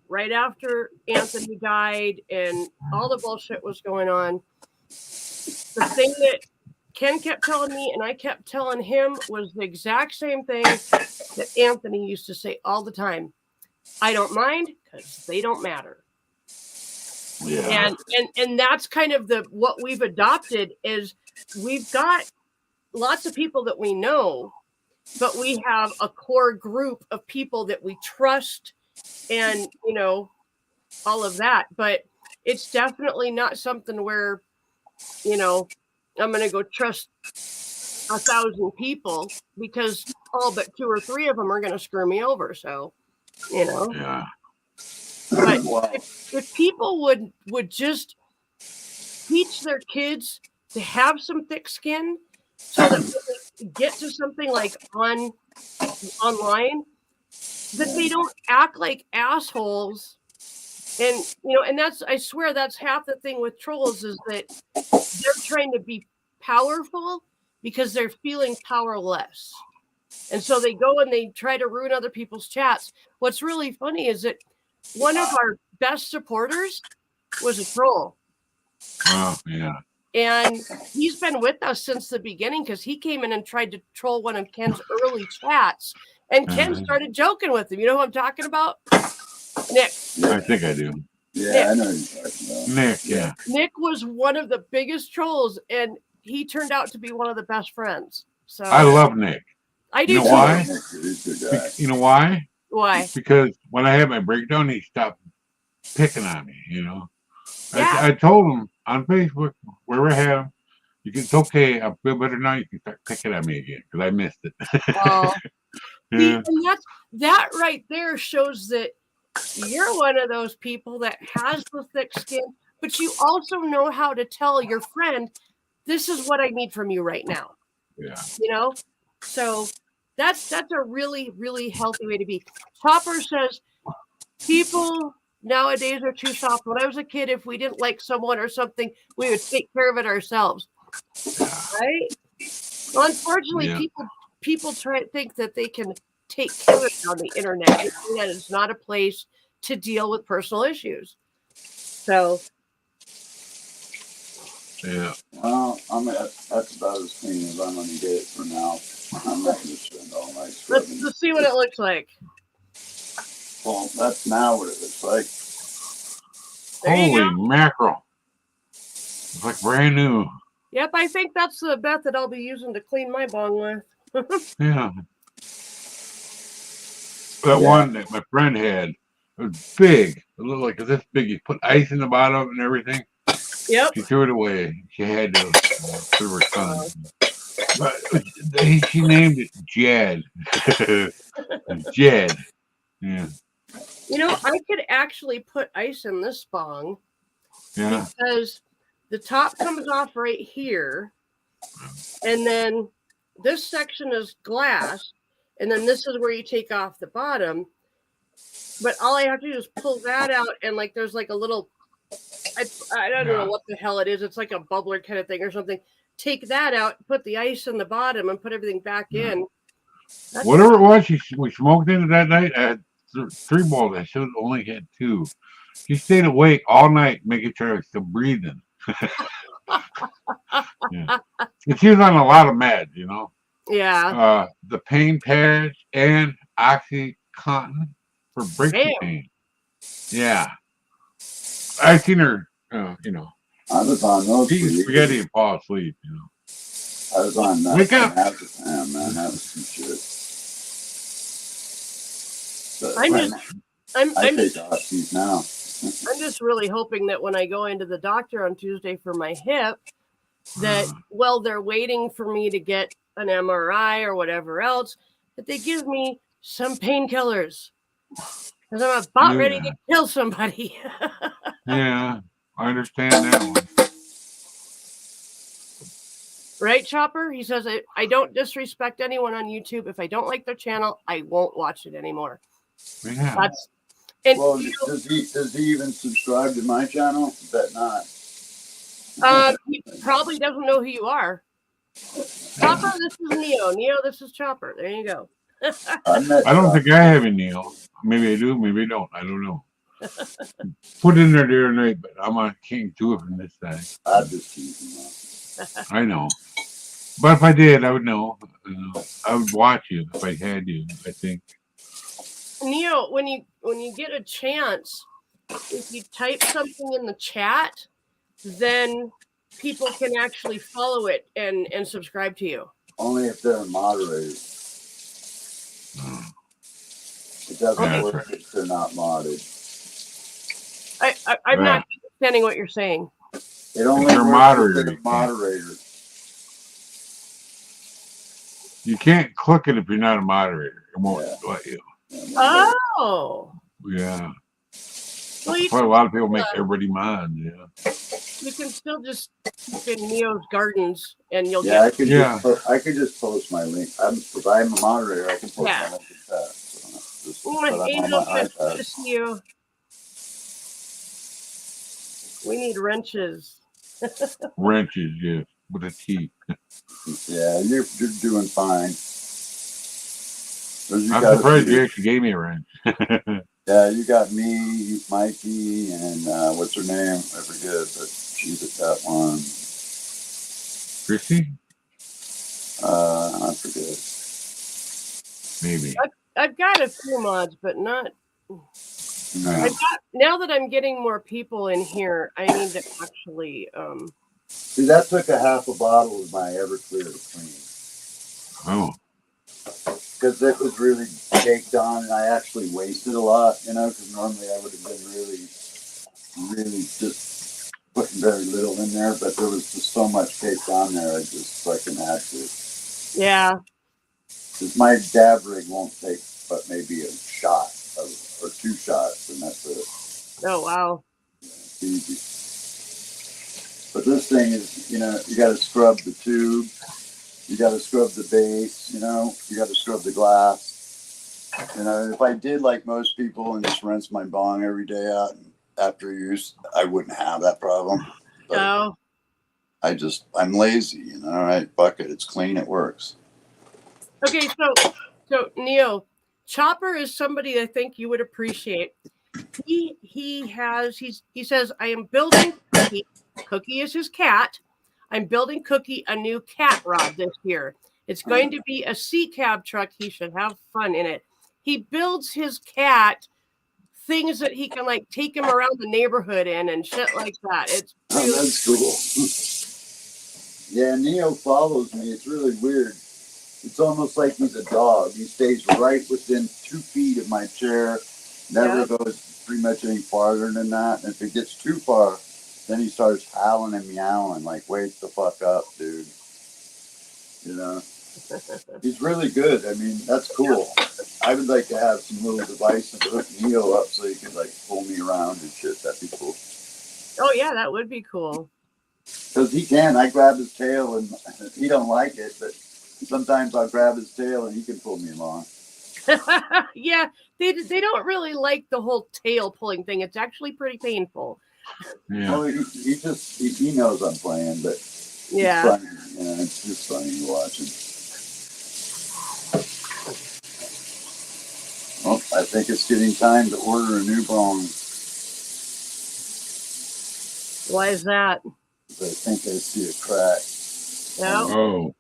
right after Anthony died and all the bullshit was going on, the thing that Ken kept telling me and I kept telling him was the exact same thing that Anthony used to say all the time. I don't mind because they don't matter.
Yeah.
And that's kind of what we've adopted is we've got lots of people that we know, but we have a core group of people that we trust and, you know, all of that. But it's definitely not something where, you know, I'm going to go trust 1,000 people because all but 2 or 3 of them are going to screw me over. So, you know.
Yeah.
But if people would just teach their kids to have some thick skin so that when they get to something like online, that they don't act like assholes. And, you know, and I swear that's half the thing with trolls is that they're trying to be powerful because they're feeling powerless. And so they go and they try to ruin other people's chats. What's really funny is that one of our best supporters was a troll.
Oh, yeah.
And he's been with us since the beginning because he came in and tried to troll one of Ken's early chats. And Ken started joking with him. You know who I'm talking about? Nick.
I think I do.
Yeah,
Nick.
I know you're talking about.
Nick, yeah.
Nick was one of the biggest trolls, and he turned out to be one of the best friends. So
I love Nick.
I do
You know
too.
why?
He's a good guy.
You know why?
Why?
Because when I had my breakdown, he stopped picking on me, you know.
Yeah.
I told him on Facebook, where we're having, it's okay, I feel better now, you can start picking on me again, because I missed it.
Oh.
Yeah.
And that right there shows that you're one of those people that has the thick skin, but you also know how to tell your friend, this is what I need from you right now.
Yeah.
You know? So that's a really, really healthy way to be. Topper says people nowadays are too soft. When I was a kid, if we didn't like someone or something, we would take care of it ourselves. Right? Well, unfortunately, people try to think that they can take care of it on the internet. The internet is not a place to deal with personal issues. So
Yeah.
Well, that's about as clean as I'm going to get for now. I'm not going to spend all night
let's
scrubbing.
see what it looks like.
Well, that's now what it looks like.
There you
Holy
go.
mackerel. It's like brand new.
Yep, I think that's the method I'll be using to clean my bong with.
Yeah. That one that my friend had, it was big. It looked like this big. You put ice in the bottom and everything.
Yep.
She threw it away. She had to for her son. But she named it Jed. Jed. Yeah.
You know, I could actually put ice in this bong
Yeah.
because the top comes off right here, and then this section is glass, and then this is where you take off the bottom. But all I have to do is pull that out, and like there's like a little, I don't know what the hell it is. It's like a bubbler kind of thing or something. Take that out, put the ice in the bottom, and put everything back in. That's
Whatever it was, we smoked in it that night. I had 3 bowls. I should have only had 2. She stayed awake all night, making sure I was still breathing. Yeah. And she was on a lot of meds, you know.
Yeah.
The pain patch and OxyContin for breakthrough pain. Yeah. I seen her, you know.
I was on those.
She eats spaghetti and fall asleep, you know.
I was on that.
Wake up.
Man, that was some shit. But I take Oxys now.
I'm just really hoping that when I go into the doctor on Tuesday for my hip, that while they're waiting for me to get an MRI or whatever else, that they give me some painkillers. Because I'm about ready to kill somebody.
Yeah, I understand that one.
Right, Chopper? He says, I don't disrespect anyone on YouTube. If I don't like their channel, I won't watch it anymore.
Yeah.
And
Well,
you
does he even subscribe to my channel? Bet not.
know, he probably doesn't know who you are. Chopper, this is Neo. Neo, this is Chopper. There you go.
I met
I don't
Chopper.
think I have any Neil. Maybe I do, maybe I don't. I don't know. Put in there the other night, but I can't do it from this side.
I'm just teasing.
I know. But if I did, I would know. I would watch you if I had you, I think.
Neo, when you get a chance, if you type something in the chat, then people can actually follow it and subscribe to you.
Only if they're moderators. It doesn't
Yeah,
work
right.
if they're not modded.
I'm not understanding what you're saying.
It only
they're
works
moderator,
if they're
you can't.
moderator.
You can't click it if you're not a moderator. It won't
Yeah.
let you.
Oh,
Yeah.
well,
That's why a lot of people make everybody mod. Yeah.
you can still just type in Neo's Gardens and you'll
Yeah,
get.
I could just post my link. If I'm a moderator, I can post
Yeah.
my link in chat. So
Oh,
but I'm on
Angel,
my
good to
iPad.
see you. We need wrenches.
Wrenches, yeah, with a T.
Yeah, you're doing fine. You
I'm
got
surprised you actually gave me a wrench.
Yeah, you got me, Mikey, and what's her name? I forget, but she's at that one.
Chrissy?
I forget.
Maybe.
I've got a few mods, but not.
No.
Now that I'm getting more people in here, I need to actually.
See, that took a half a bottle of my Everclear to clean.
Oh.
Because it was really caked on, and I actually wasted a lot, because normally I would have been really just putting very little in there, but there was just so much caked on there, I just fucking had to.
Yeah.
Because my dab rig won't take but maybe a shot or 2 shots, and that's it.
Oh, wow.
It's easy. But this thing is, you got to scrub the tube. You got to scrub the base, you got to scrub the glass. If I did like most people and just rinse my bong every day out after use, I wouldn't have that problem. But
Oh.
I'm lazy, all right, fuck it. It's clean, it works.
Okay, so Neo, Chopper is somebody I think you would appreciate. He says, I am building Cookie. Cookie is his cat. I'm building Cookie a new cat rod this year. It's going to be a C-cab truck. He should have fun in it. He builds his cat things that he can like take him around the neighborhood in and shit like that. It's really
that's cool. Yeah, Neo follows me. It's really weird. It's almost like he's a dog. He stays right within 2 feet of my chair. Never goes pretty much any farther than that. And if it gets too far, then he starts howling and meowing like, wake the fuck up, dude. He's really good. I mean, that's cool. I would like to have some little device and hook Neo up so he could like pull me around and shit. That'd be cool.
Oh yeah, that would be cool.
Because he can. I grab his tail and he don't like it, but sometimes I'll grab his tail and he can pull me along.
Yeah, they don't really like the whole tail pulling thing. It's actually pretty painful.
Yeah.
Well, he knows I'm playing, but
yeah,
it's funny. It's just funny to watch him. Well, I think it's getting time to order a new bong.
why is that?
I think I see a crack.
No.
Oh.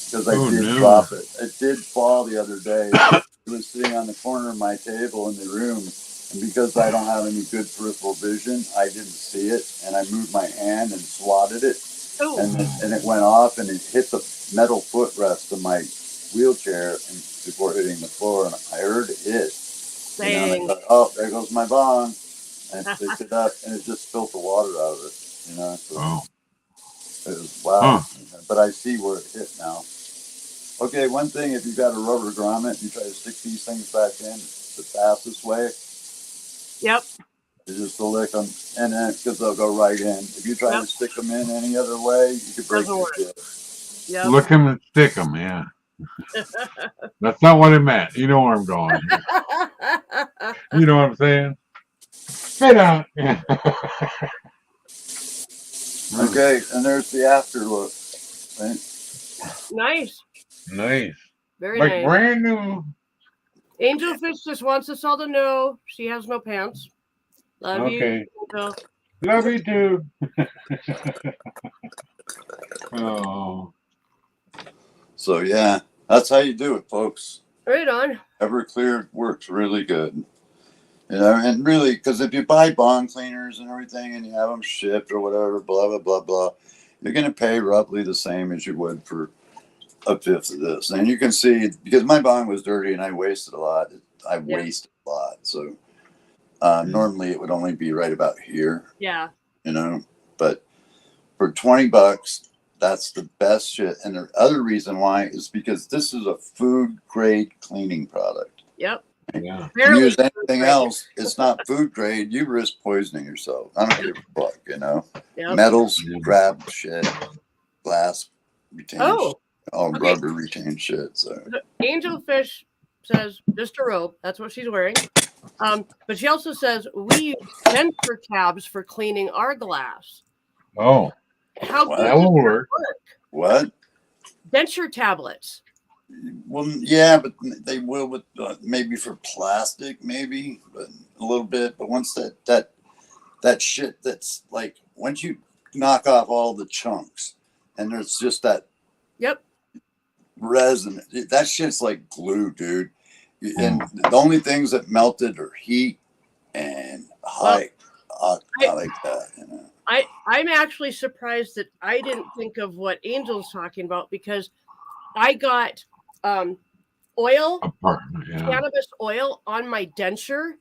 Because I did drop it. It did fall the other day. It was sitting on the corner of my table in the room. And because I don't have any good peripheral vision, I didn't see it. And I moved my hand and swatted it.
Ooh.
And it went off and it hit the metal footrest of my wheelchair before hitting the floor. And I heard it hit. And I thought, oh, there goes my bong. And I picked it up and it just spilled the water out of it. So it was wow. Huh. But I see where it hit now. Okay, one thing, if you've got a rubber grommet, you try to stick these things back in the fastest way.
Yep.
You just to lick them, and then because they'll go right in. If you try to stick them in any other way, you could break your shit.
Yep.
Lick them and stick them, yeah. That's not what I meant. You know where I'm going. You know what I'm saying? Spit out. Yeah.
Okay, and there's the after look. Right?
Nice.
Nice.
Very
Like
nice.
brand new.
Angelfish just wants us all to know she has no pants. Love you.
Okay.
Angel.
Love you too. Oh.
So yeah, that's how you do it, folks.
Right on.
Everclear works really good. You know, and really, because if you buy bond cleaners and everything and you have them shipped or whatever, blah, blah, blah, blah, you're going to pay roughly the same as you would for a fifth of this. And you can see, because my bond was dirty and I wasted a lot, wasted a lot. So normally it would only be right about here,
Yeah.
you know, but for $20, that's the best shit. And the other reason why is because this is a food grade cleaning product.
Yep.
Yeah.
If you use anything else, it's not food grade. You risk poisoning yourself. I don't give a fuck, you know.
Yep.
Metals, grab shit. Glass, retain
Oh.
all
Okay.
rubber, retain shit. So
Angelfish says just a robe. That's what she's wearing. But she also says we use denture tabs for cleaning our glass.
Oh,
How
Wow.
good
that
does
will
that
work.
what?
Denture tablets.
Well, yeah, but they will with maybe for plastic, maybe, but a little bit. But once that shit, that's like once you knock off all the chunks, and there's just that
Yep.
resin. That shit's like glue, dude. And the only things that melted are heat and high, like that. You know.
I'm actually surprised that I didn't think of what Angel's talking about because I got oil, cannabis oil on my denture,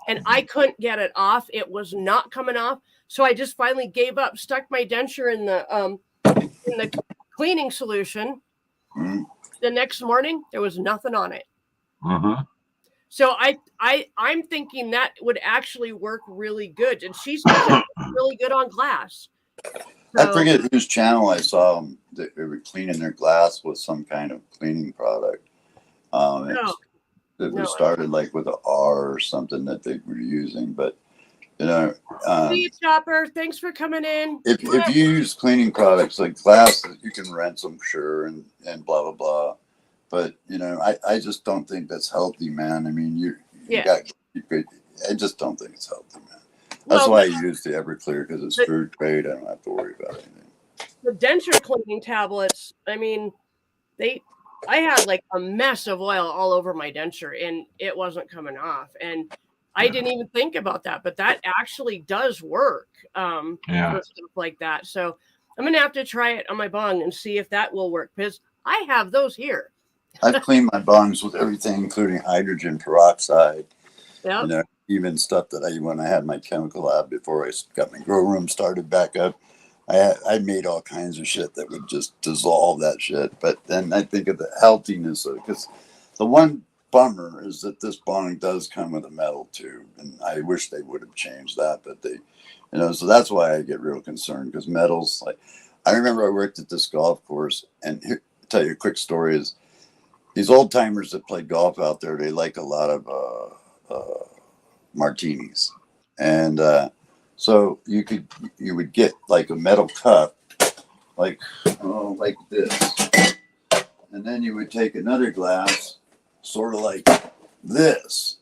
and I couldn't get it off. It was not coming off, so I just finally gave up. Stuck my denture in the cleaning solution.
Mm-hmm.
The next morning, there was nothing on it.
Uh-huh.
So I'm thinking that would actually work really good, and she says it's really good on glass.
I forget whose channel I saw them. They were cleaning their glass with some kind of cleaning product. It was started like with an R or something that they were using, but you know.
See you, Chopper. Thanks for coming in.
If you use cleaning products like glass, you can rent them, sure, and blah blah blah. But you know, I just don't think that's healthy, man. I mean, I just don't think it's healthy, man. That's why I use the Everclear because it's food grade. I don't have to worry about anything.
The denture cleaning tablets, I mean, I had like a mess of oil all over my denture and it wasn't coming off. And I didn't even think about that, but that actually does work for stuff like that. So I'm going to have to try it on my bong and see if that will work because I have those here.
I've cleaned my bongs with everything, including hydrogen peroxide.
Yep.
You know, even stuff that when I had my chemical lab before I got my grow room started back up, I made all kinds of shit that would just dissolve that shit. But then I think of the healthiness of it, because the one bummer is that this bong does come with a metal tube, and I wish they would have changed that, but they, you know, so that's why I get real concerned because metals. Like, I remember I worked at this golf course, and here, I'll tell you a quick story is these old timers that play golf out there, they like a lot of martinis, and so you would get like a metal cup, like this, and then you would take another glass, sort of like this,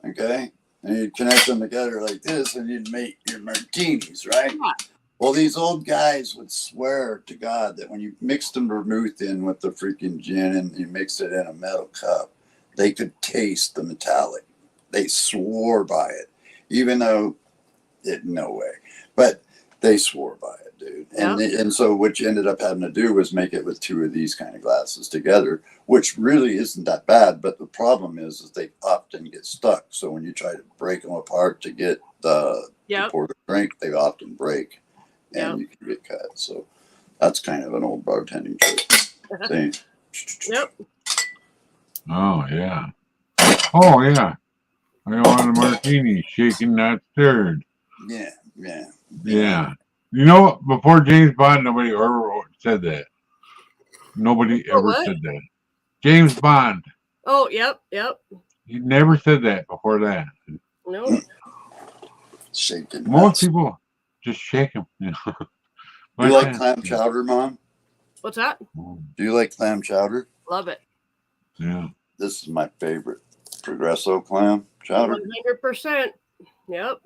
okay, and you'd connect them together like this, and you'd make your martinis, right? Yeah. Well, these old guys would swear to God that when you mixed them vermouth in with the freaking gin and you mixed it in a metal cup, they could taste the metallic. They swore by it, even though no way. But they swore by it, dude. And and so what you ended up having to do was make it with two of these kind of glasses together, which really isn't that bad. But the problem is they often get stuck. So when you try to break them apart to get the pour the drink, they often break. And you can get cut. So that's kind of an old bartending trick.
Yep.
Oh, yeah. Oh, yeah. I want a martini, shaking not stirred.
Yeah.
Yeah. You know, before James Bond, nobody ever said that. Nobody ever said that. James Bond.
Oh, yep.
He never said that before that.
No.
Shaking.
Most people just shake them.
Do you like clam chowder, Mom?
What's that?
Do you like clam chowder?
Love it.
Yeah.
This is my favorite. Progresso clam chowder.
100%. Yep.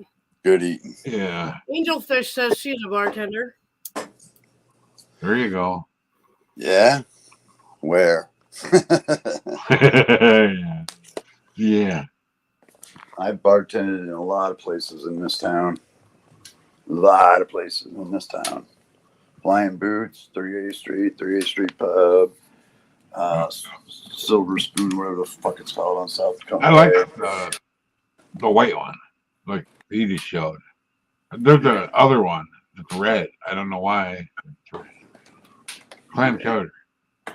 Good eating.
Yeah.
Angelfish says she's a bartender.
There you go.
Yeah? Where?
Yeah. Yeah.
I bartended in a lot of places in this town. A lot of places in this town. Flying Boots, 38th Street Pub, Silver Spoon, whatever the fuck it's called on South Dakota.
I like the white one, like Edie showed. There's the other one that's red. I don't know why. Clam chowder.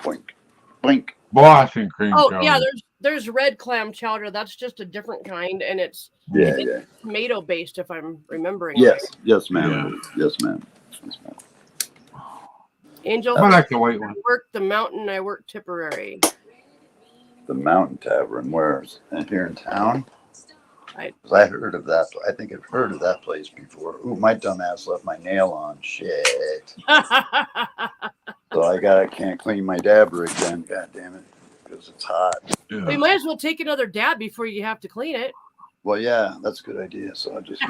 Blink. Blink.
Boston cream
Oh
chowder.
yeah, there's red clam chowder. That's just a different kind, and it's
Yeah, yeah.
tomato based, if I'm remembering.
Yes. Yes, ma'am.
Yeah.
Yes, ma'am. Yes, ma'am.
Angel,
I like the white one.
I worked the Mountain. I worked Tipperary.
The Mountain Tavern, where's here in town?
I
'Cause I heard of that. I think I've heard of that place before. Ooh, my dumb ass left my nail on. Shit. So I can't clean my dab rig then. God damn it. Because it's hot.
Yeah.
We might as well take another dab before you have to clean it.
Well, yeah, that's a good idea. So I just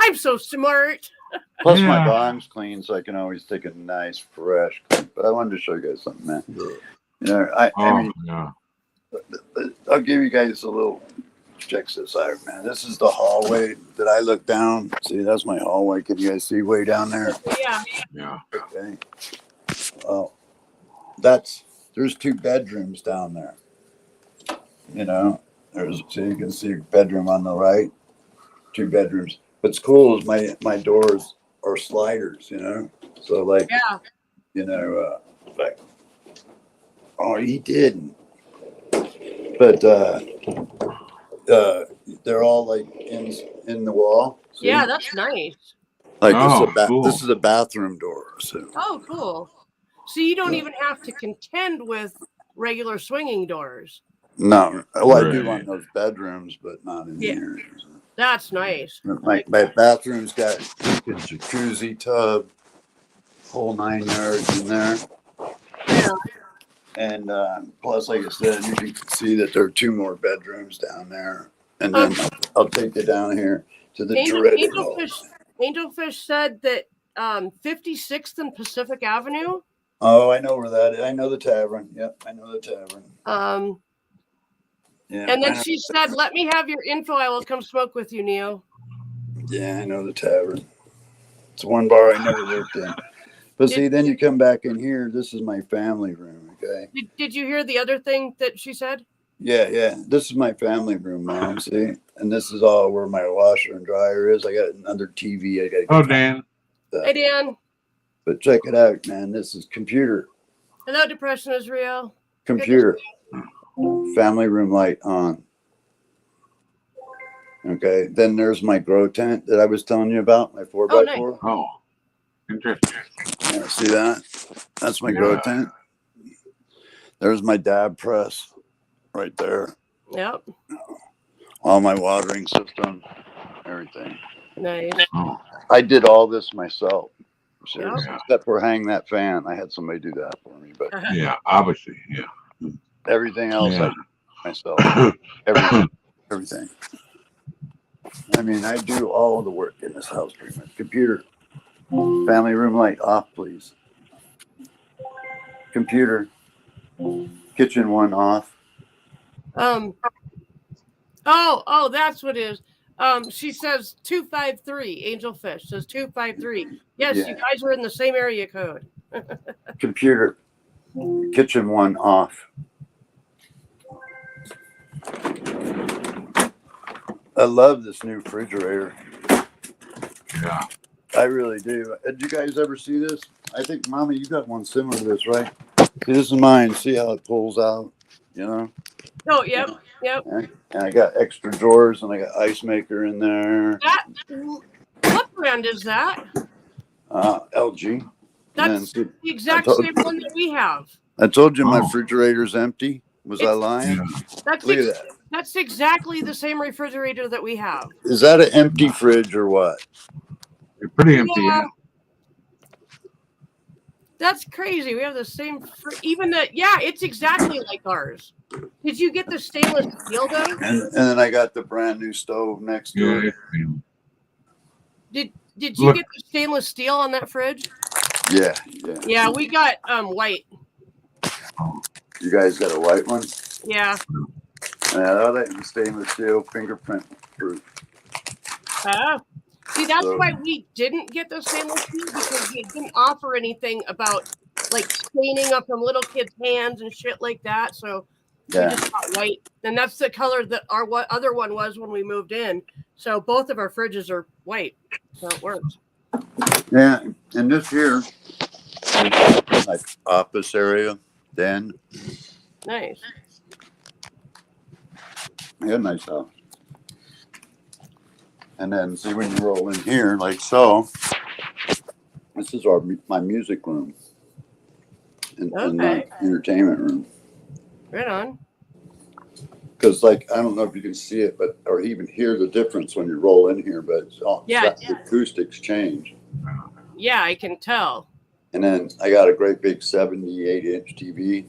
I'm so smart.
plus my
Yeah.
bottom's clean, so I can always take a nice fresh clean. But I wanted to show you guys something, man. You know, I
Oh,
mean,
yeah.
I'll give you guys a little. Check this out, man. This is the hallway that I look down. See, that's my hallway. Can you guys see way down there?
Yeah.
Yeah.
Okay. Oh, there's 2 bedrooms down there. You know, so you can see a bedroom on the right, 2 bedrooms. What's cool is my doors are sliders. You know, so like,
Yeah.
you know, like, oh, he didn't. But they're all like in the wall. See?
Yeah, that's nice.
Like
Oh, cool.
this is a bathroom door. So
Oh, cool. So you don't even have to contend with regular swinging doors.
no, well, I do
Right.
on those bedrooms, but not in
Yeah.
here.
That's nice.
My bathroom's got a jacuzzi tub, whole 9 yards in there.
Yeah.
And plus, like I said, you can see that there are 2 more bedrooms down there. And then I'll take you down here to the dreaded hall.
Angelfish said that 56th and Pacific Avenue.
Oh, I know where that is. I know the tavern. Yep, I know the tavern. Yeah,
And
I
then
know-
she said, "Let me have your info. I will come smoke with you, Neo."
Yeah, I know the tavern. It's one bar I never worked in. But see, then you come back in here. This is my family room. Okay.
Did you hear the other thing that she said?
Yeah, yeah. This is my family room, Mom. See, and this is all where my washer and dryer is. I got another TV. I got.
Oh, Dan.
Hey, Dan.
But check it out, man. This is computer.
Hello, Depression is real.
Computer. Family room light on. Okay. Then there's my grow tent that I was telling you about. My 4x4.
Oh, interesting.
Yeah, see that? That's my grow
Yeah.
tent. There's my dab press right there.
Yep.
All my watering system, everything.
Nice.
Oh,
I did all this myself. Seriously.
Yeah.
Except for hang that fan. I had somebody do that for me. But
yeah, obviously. Yeah.
everything else
Yeah.
I did myself. Everything. Everything. I mean, I do all of the work in this house pretty much. Computer. Family room light off, please. Computer. Kitchen one off.
Oh, that's what it is. She says 253. Angelfish says 253. Yes,
Yeah.
you guys are in the same area code.
Computer. Kitchen one off. I love this new refrigerator.
Yeah.
I really do. Did you guys ever see this? I think, Mommy, you got one similar to this, right? See, this is mine. See how it pulls out, you know?
Oh, yep.
And I got extra drawers and I got ice maker in there.
What brand is that?
LG. And then,
That's
see,
the exact
I told-
same one that we have.
I told you my
Oh.
refrigerator's empty. Was I lying?
That's
Look at that.
That's exactly the same refrigerator that we have.
Is that an empty fridge or what?
You're pretty empty.
Yeah.
Yeah.
That's crazy. We have the same, even that. Yeah, it's exactly like ours. Did you get the stainless steel though?
And then I got the brand new stove next to
Yeah.
it.
Did you
Look.
get the stainless steel on that fridge?
Yeah.
Yeah, we got white.
You guys got a white one?
Yeah.
Yeah, that stainless steel fingerprint proof.
See, that's
So-
why we didn't get the stainless steel, because they didn't offer anything about like staining up from little kids' hands and shit like that. So we
Yeah.
just got white, and that's the color that our other one was when we moved in. So both of our fridges are white, so it works.
Yeah. And this here, like office area, den.
Nice.
Yeah, nice house. And then see when you roll in here, like so. This is my music room, and
Okay.
entertainment room.
Right on.
Because like I don't know if you can see it, but or even hear the difference when you roll in here, but it's all,
Yeah.
the acoustics change.
Yeah, I can tell.
And then I got a great big 78-inch TV.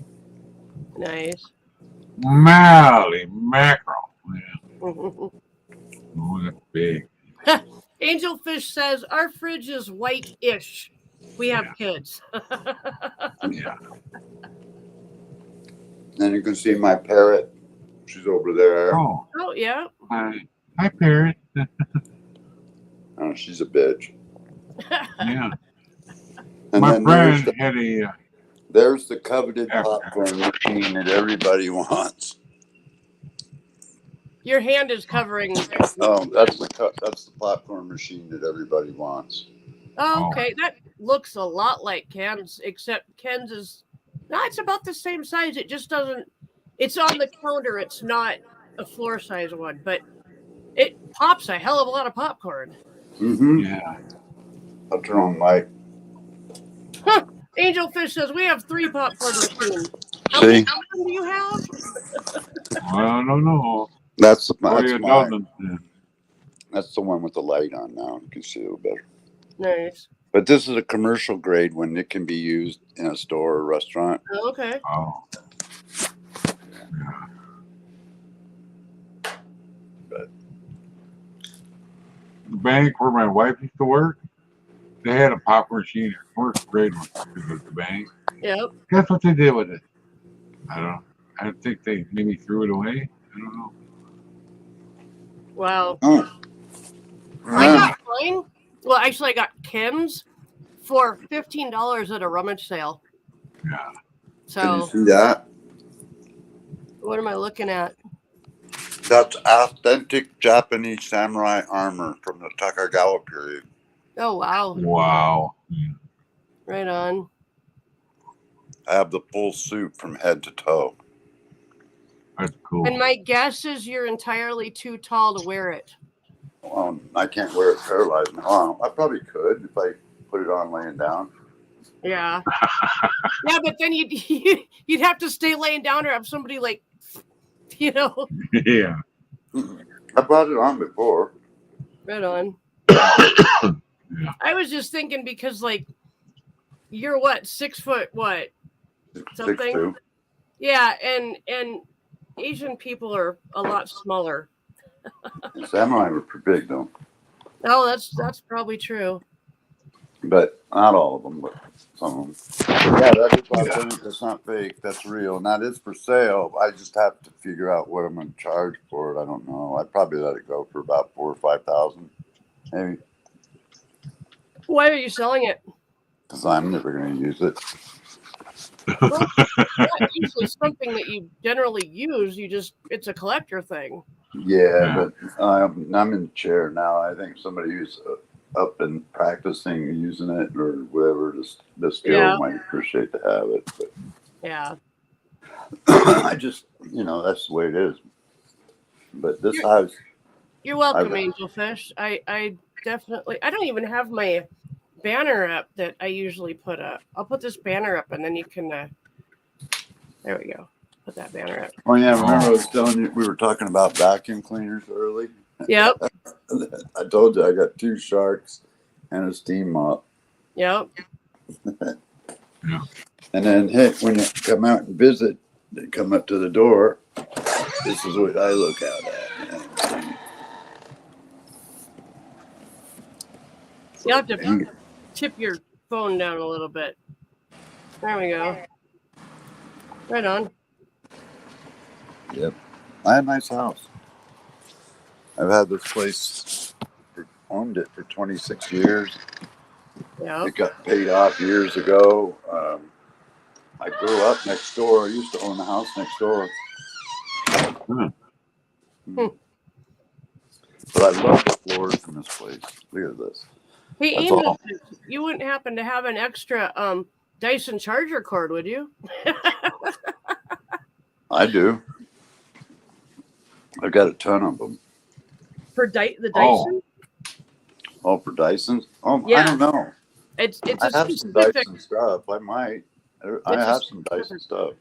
Nice.
Molly mackerel. Yeah. Oh, that's big.
Angelfish says our fridge is white-ish. We have kids.
Yeah.
Then you can see my parrot. She's over there.
Oh,
Oh yeah.
hi, parrot.
Oh, she's a bitch.
Yeah.
And
My
then
friend had a.
there's the coveted
Yeah.
popcorn machine that everybody wants.
Your hand is covering.
Oh, that's the popcorn machine that everybody wants.
Oh, okay, that looks a lot like Ken's, except Ken's is. No, it's about the same size. It just doesn't. It's on the counter. It's not a floor size one, but it pops a hell of a lot of popcorn.
Mm-hmm.
Yeah.
I'll turn on light.
Angelfish says we have 3 popcorn machines. How
See?
many do you have?
Well, I don't know.
That's
Probably a
mine.
dozen. Yeah.
That's the one with the light on now. You can see a little better.
Nice.
But this is a commercial grade one. It can be used in a store or restaurant.
Okay.
Oh.
But
The bank where my wife used to work, they had a popcorn machine, a commercial grade one at the bank.
Yep.
Guess what they did with it? I don't know. I think they maybe threw it away. I don't know.
Wow.
oh,
I
yeah.
got mine. Well, actually, I got Ken's for $15 at a rummage sale.
Yeah.
Can you
So,
see that?
what am I looking at?
That's authentic Japanese samurai armor from the Takagawa period.
Oh, wow.
Wow.
Right on.
I have the full suit from head to toe.
That's cool.
And my guess is you're entirely too tall to wear it.
Well, I can't wear it paralyzed now. I probably could if I put it on laying down.
Yeah. Yeah, but then you'd have to stay laying down or have somebody like,
Yeah.
I brought it on before.
right on.
Yeah.
I was just thinking because like you're what, 6 foot what? Something?
6'2".
Yeah, and Asian people are a lot smaller.
The samurai were pretty big though,
Oh, that's probably true.
but not all of them, but some of them. Yeah, that's not fake. That's real, and that is for sale. I just have to figure out what I'm going to charge for it. I don't know. I'd probably let it go for about $4,000 or $5,000, maybe,
Why are you selling it?
because I'm never going to use it.
Well, not usually something that you generally use. It's a collector thing.
Yeah, but I'm in the chair now. I think somebody who's up and practicing using it or whatever, the skill
Yeah.
might appreciate to have it. But
Yeah.
I just, that's the way it is. But this house,
You're welcome,
I've-
Angelfish. I definitely. I don't even have my banner up that I usually put up. I'll put this banner up, and then you can. There we go. put that banner up.
Oh yeah, remember I was telling you we were talking about vacuum cleaners early.
Yep.
I told you I got 2 sharks and a steam mop.
Yep.
And then hey, when you come out and visit, they come up to the door. This is what I look out at.
You have to tip your phone down a little bit. There we go. Right on.
Yep. I had a nice house. I've had this place, owned it for 26 years.
Yeah.
It got paid off years ago. I grew up next door. I used to own the house next door.
Hmm.
But I love the floors in this place. Look at this.
Hey,
That's
Angel,
all.
you wouldn't happen to have an extra Dyson charger cord, would you?
I do. I've got a ton of them.
For the Dyson?
Oh, for Dyson? Oh,
Yeah.
I don't know.
It's
I
a
have some
specific.
Dyson stuff. I might. I
It's a
have some Dyson stuff.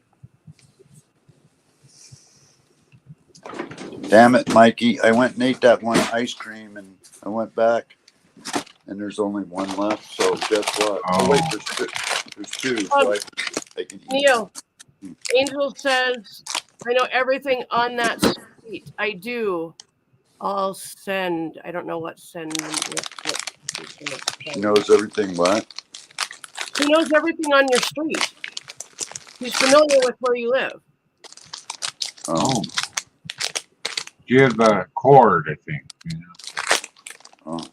Damn it, Mikey. I went and ate that one ice cream and I went back and there's only one left. So guess what? Oh, wait, there's two. So I can eat.
Neil, Angel says, I know everything on that street. I do. I'll send. I don't know what send.
She knows everything. What?
He knows everything on your street. He's familiar with where you live.
Oh.
She has a cord, I think. You know.
Oh.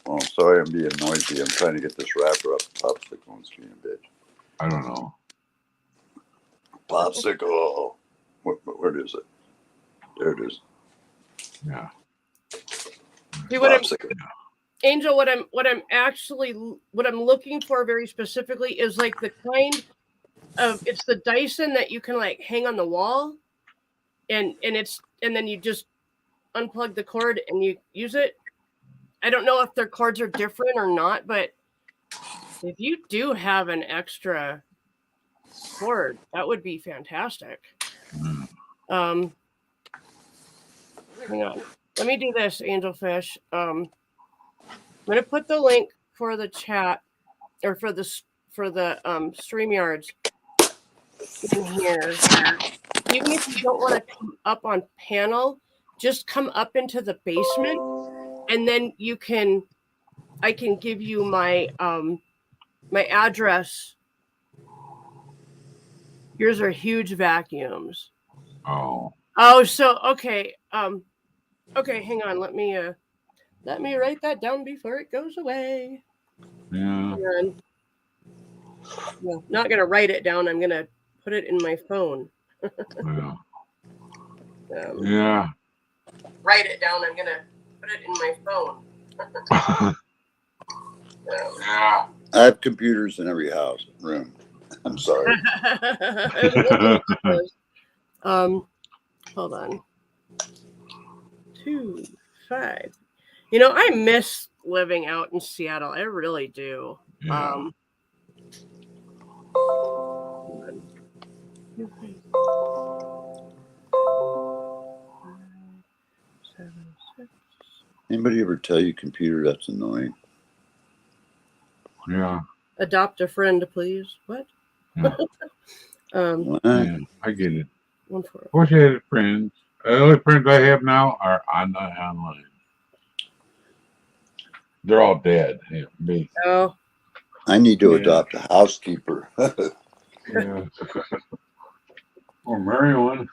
Well, sorry I'm being noisy. I'm trying to get this wrapper up the popsicle and screen a bitch.
I don't know.
Popsicle. Where is it? There it is.
Yeah.
See what
Popsicle.
Angel, what I'm looking for very specifically is like the kind of, it's the Dyson that you can like hang on the wall and then you just unplug the cord and you use it. I don't know if their cords are different or not, but if you do have an extra cord, that would be fantastic. Hang on. Let me do this, Angelfish. I'm gonna put the link for the chat or for the StreamYards in here. Even if you don't want to come up on panel, just come up into the basement, and then I can give you my my address. Yours are huge vacuums.
Oh.
Oh, so okay. Okay, hang on. Let me write that down before it goes away.
Yeah.
Well, not gonna write it down. I'm gonna put it in my phone.
Yeah.
Yeah. Write it down. I'm gonna put it in my phone.
Yeah.
I have computers in every house room. I'm sorry.
Hold on. 2, 5. You know, I miss living out in Seattle. I really do.
Yeah.
Anybody ever tell you computer that's annoying?
Yeah.
Adopt a friend, please. What?
Yeah.
What?
Yeah, I get it.
1 4.
I wish I had friends. The only friends I have now are online. They're all dead. Yeah, me.
Oh.
I need to
Yeah.
adopt a housekeeper.
Yeah. Or marry one.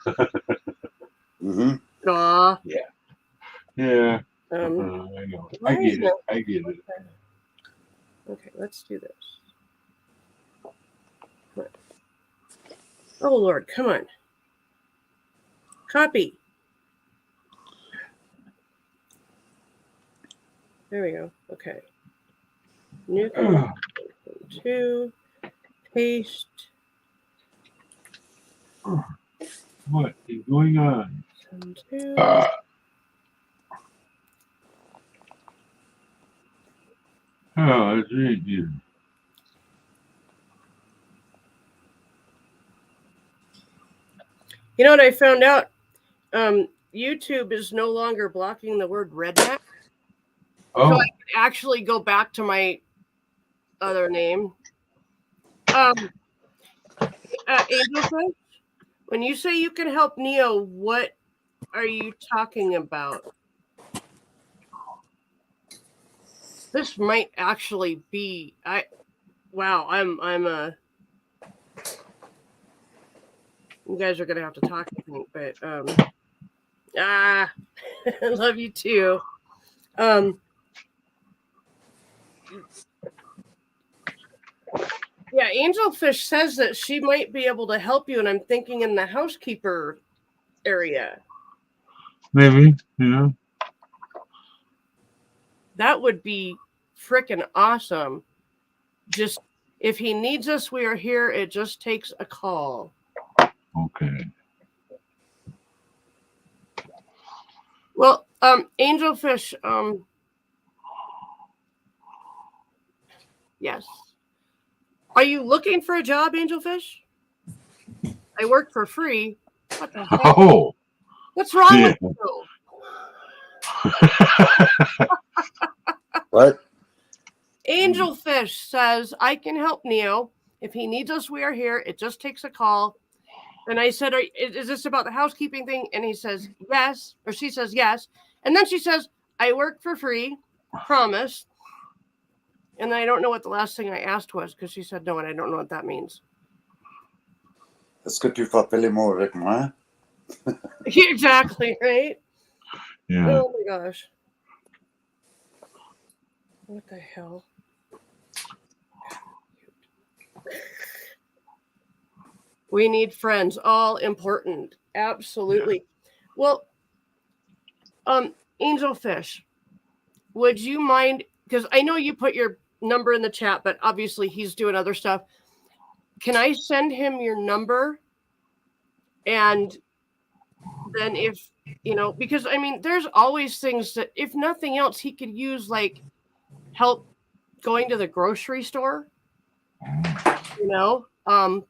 Mm-hmm.
Aw.
Yeah.
I
I know.
why
I get
is
it. I get it.
Okay, let's do this. Come on. Oh Lord, come on. Copy. There we go. Okay. New connection 2. Paste.
What is going on?
Send 2.
Oh, it's really good.
You know what I found out? YouTube is no longer blocking the word redneck. So
Oh,
I can actually go back to my other name. Angelfish, when you say you can help Neo, what are you talking about? This might actually be wow, you guys are gonna have to talk, I think, but I love you too. Yeah, Angelfish says that she might be able to help you, and I'm thinking in the housekeeper area.
maybe. Yeah.
That would be freaking awesome. Just if he needs us, we are here. It just takes a call.
Okay.
Well, Angelfish, yes. Are you looking for a job, Angelfish? I work for free. What the heck?
Oh.
What's wrong
Yeah.
with you?
What?
Angelfish says, I can help Neo. If he needs us, we are here. It just takes a call. And I said, is this about the housekeeping thing? And he says, yes. Or she says, yes. And then she says, I work for free. Promise. And I don't know what the last thing I asked was because she said no, and I don't know what that means.
Est-ce que tu fais les mots avec moi?
Exactly, right?
Yeah.
Oh my gosh. What the hell? We need friends. All important. Absolutely. Well, Angelfish, would you mind, because I know you put your number in the chat, but obviously he's doing other stuff. Can I send him your number? And then if, because I mean, there's always things that, if nothing else, he could use, like help going to the grocery store,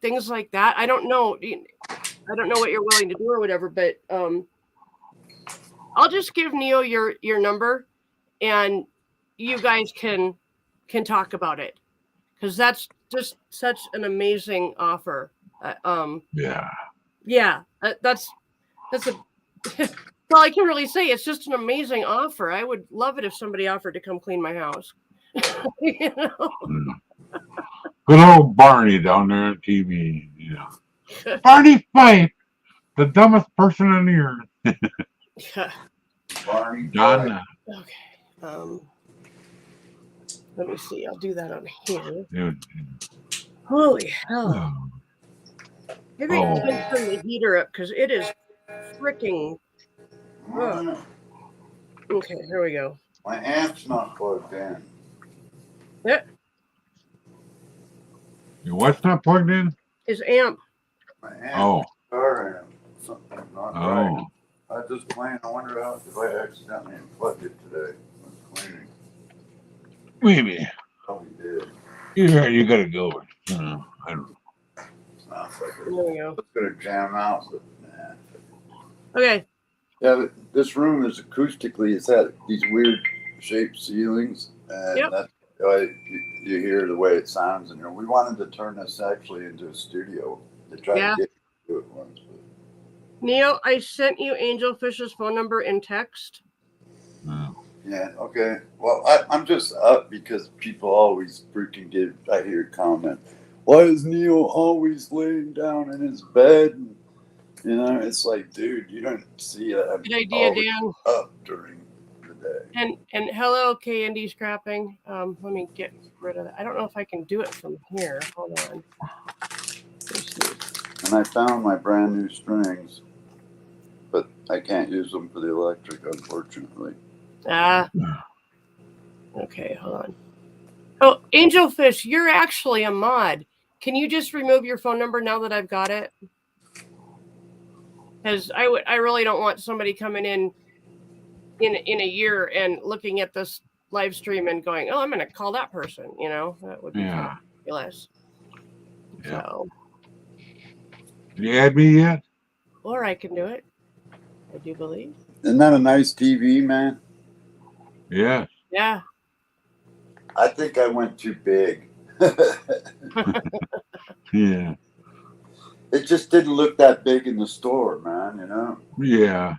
things like that. I don't know. I don't know what you're willing to do or whatever, but I'll just give Neo your number and you guys can talk about it, because that's just such an amazing offer.
Yeah.
That's a well, I can't really say. It's just an amazing offer. I would love it if somebody offered to come clean my house.
Good old Barney down there on TV. Yeah. Barney Fife, the dumbest person on the earth.
Yeah.
Barney.
Donna.
Okay. Let me see. I'll do that on here.
Dude.
Holy hell.
Oh.
Maybe I can turn the heater up because it is freaking. Okay, here we go.
My amp's not plugged in.
Yeah.
Your what's not plugged in?
His amp.
My amp.
Oh.
Car amp. Something not right.
Oh.
I was just playing. I wonder how if I accidentally unplugged it today. I was cleaning.
Maybe.
Probably did.
You gotta go. I don't know.
Sounds like
There we go.
it's gonna jam out, but nah.
Okay.
Yeah, but this room is acoustically. It's had these weird shaped ceilings, and
Yep.
that's why you hear the way it sounds in here. We wanted to turn this actually into a studio. To try
Yeah.
to get to it once. But
Neo, I sent you Angelfish's phone number in text.
yeah, okay. Well, I'm just up because people always freaking I hear comment. Why is Neo always laying down in his bed? And, it's like, dude, you don't see that. I'm
Good idea,
always
Dan.
up during the day.
And hello, K&D Scrapping. Let me get rid of that. I don't know if I can do it from here. Hold on. Let's see.
And I found my brand new strings, but I can't use them for the electric, unfortunately.
Okay, hold on. Oh, Angelfish, you're actually a mod. Can you just remove your phone number now that I've got it? Because I really don't want somebody coming in a year and looking at this live stream and going, oh, I'm going to call that person. That would be kind of ridiculous.
Yeah.
So,
Did you add me yet?
or I can do it. I do believe.
Isn't that a nice TV, man?
Yeah.
Yeah.
I think I went too big.
Yeah.
It just didn't look that big in the store, man, you know?
Yeah.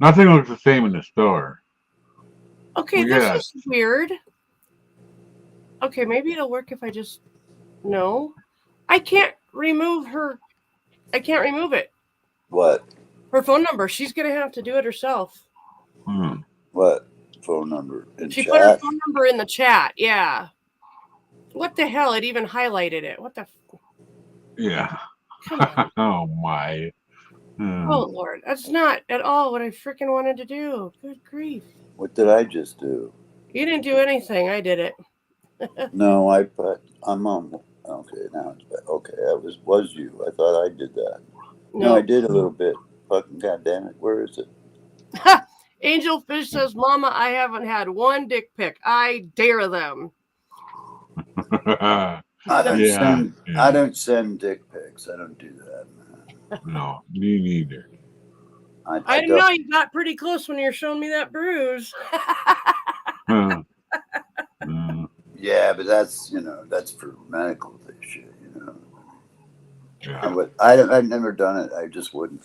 Nothing looks the same in the store.
Okay,
We
this
got-
is weird. Okay, maybe it'll work if I just. No. I can't remove her. I can't remove it.
What?
Her phone number. She's going to have to do it herself.
What? Phone number in
She put her
chat?
phone number in the chat. Yeah. What the hell? It even highlighted it. What the?
Yeah.
Come on.
Oh my.
Oh, Lord. That's not at all what I freaking wanted to do. Good grief.
What did I just do?
You didn't do anything. I did it.
No, I'm on. Okay, now it's back. Okay, that was you. I thought I did that. No, I did a little bit. Fucking goddamn it. Where is it?
Angel Fish says, Mama, I haven't had one dick pic. I dare them.
I don't
Yeah,
send.
yeah.
I don't send dick pics. I don't do that, man.
No, me neither.
I know you got pretty close when you're showing me that bruise.
Yeah, but that's that's for medical shit.
Yeah.
I've never done it. I just wouldn't.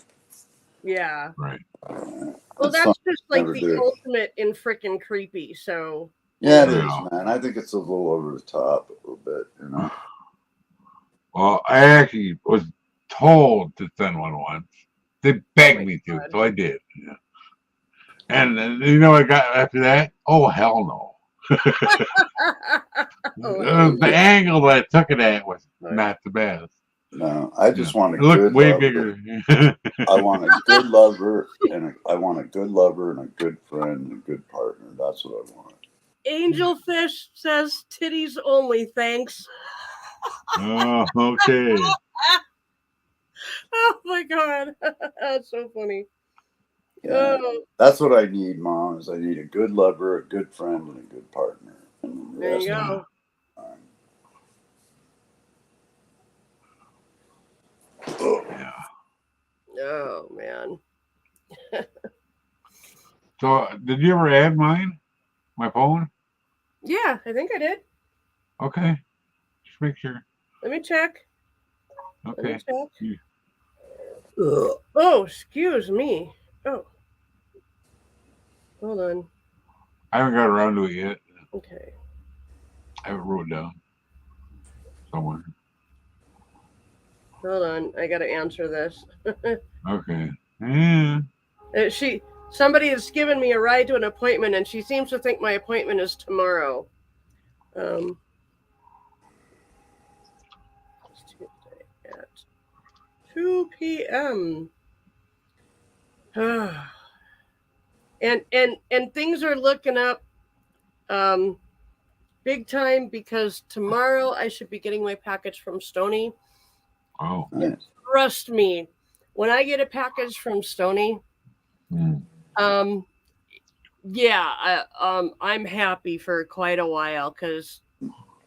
Yeah.
Right.
Well, that's just like
never
the
do.
ultimate in freaking creepy. So.
Yeah, it is,
Yeah.
man. I think it's a little over the top, a little bit.
Well, I actually was told to send one once. They begged me to,
God.
so I did. Yeah. And you know what I got after that? Oh, hell no. The angle that I took it at was not the best.
No, I just want a
It looked
good
way
lover.
bigger.
I want a good lover, and I want a good lover and a good friend and a good partner. That's what I want.
Angel Fish says titties only, thanks.
Oh, okay.
Oh my God. That's so funny.
Yeah.
Oh,
That's what I need, Mom. Is I need a good lover, a good friend, and a good partner. And the
there you
rest
go.
Yeah.
Oh, man.
So, did you ever add mine? My phone?
Yeah, I think I did.
Okay. Just make sure.
Let me check. Let me
Okay.
check.
Yeah.
Oh, excuse me. Oh. Hold on.
I haven't got around to it yet.
Okay.
I have it wrote down somewhere.
Hold on. I got to answer this.
Okay. Yeah.
Somebody has given me a ride to an appointment, and she seems to think my appointment is tomorrow. It's Tuesday at 2 p.m. and things are looking up big time because tomorrow I should be getting my package from Stony.
Oh.
Nice.
Trust me, when I get a package from Stony, I'm happy for quite a while because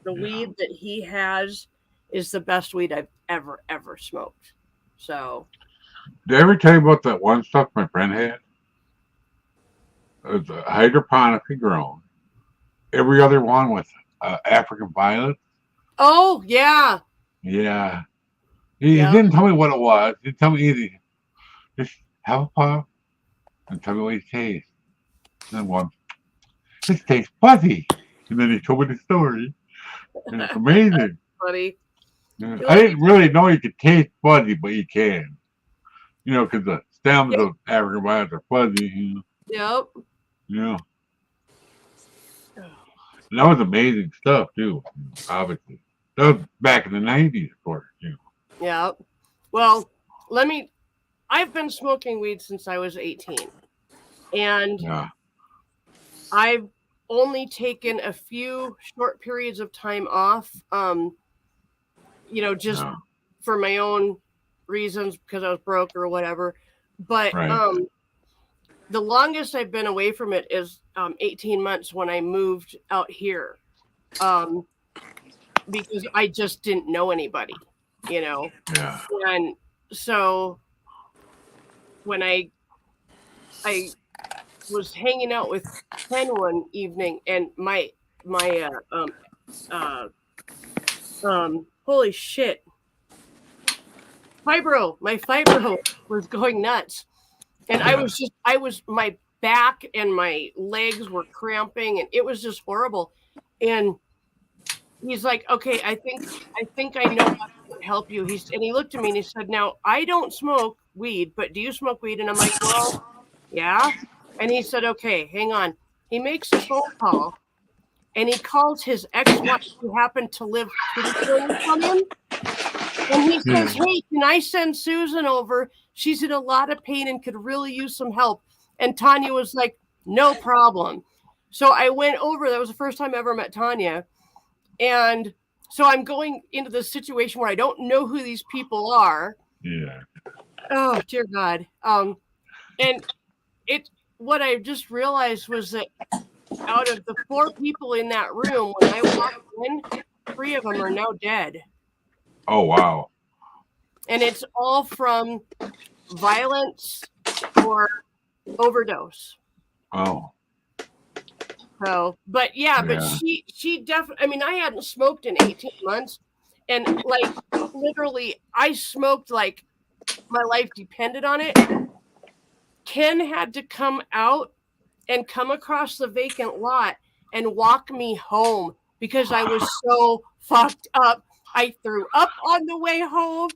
the weed that he has is the best weed I've ever smoked. So,
Did I ever tell you about that one stuff my friend had? It was hydroponically grown. Every other one with African violet.
oh yeah,
Yeah. He didn't tell me what it was. He didn't tell me either. Just have a puff and tell me what it tastes. And then one, this tastes fuzzy. And then he told me the story. And it's amazing.
buddy.
Yeah. I didn't really know you could taste fuzzy, but you can. Because the stems of African violets are fuzzy.
Yep.
Yeah. And that was amazing stuff, too, obviously. That was back in the 90s, of course.
Yeah. Well, I've been smoking weed since I was 18. And I've only taken a few short periods of time off, just for my own reasons because I was broke or whatever. But the longest I've been away from it is 18 months when I moved out here because I just didn't know anybody,
Yeah.
And so when I was hanging out with Ken one evening, and my holy shit, my fibro was going nuts, and my back and my legs were cramping, and it was just horrible. And he's like, okay, I think I know how to help you. He looked at me and he said, now, I don't smoke weed, but do you smoke weed? And I'm like, well, yeah. And he said, okay, hang on. He makes a phone call and he calls his ex-wife who happened to live from him. And he says, hey, can I send Susan over? She's in a lot of pain and could really use some help. And Tanya was like, no problem. So I went over. That was the first time I ever met Tanya. And so I'm going into this situation where I don't know who these people are.
Yeah.
Oh, dear God. And what I just realized was that out of the 4 people in that room, when I walked in, 3 of them are now dead.
Oh, wow.
And it's all from violence or overdose.
Oh.
So, but she definitely, I mean, I hadn't smoked in 18 months, and like literally I smoked like my life depended on it. Ken had to come out and come across the vacant lot and walk me home because I was so fucked up. I threw up on the way home.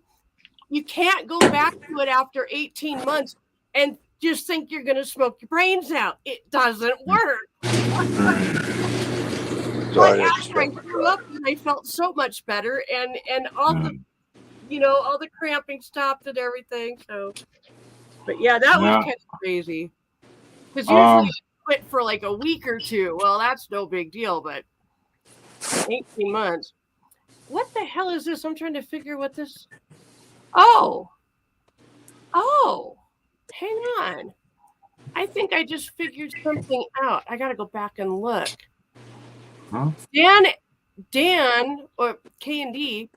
You can't go back to it after 18 months and just think you're going to smoke your brains out. It doesn't work. But after I threw up, I felt so much better, and all the, all the cramping stopped and everything. So, but yeah, that was kind of crazy. Because usually I quit for like a week or 2. Well, that's no big deal, but 18 months. What the hell is this? I'm trying to figure what this. Oh, hang on. I think I just figured something out. I got to go back and look.
Huh?
Dan or K&D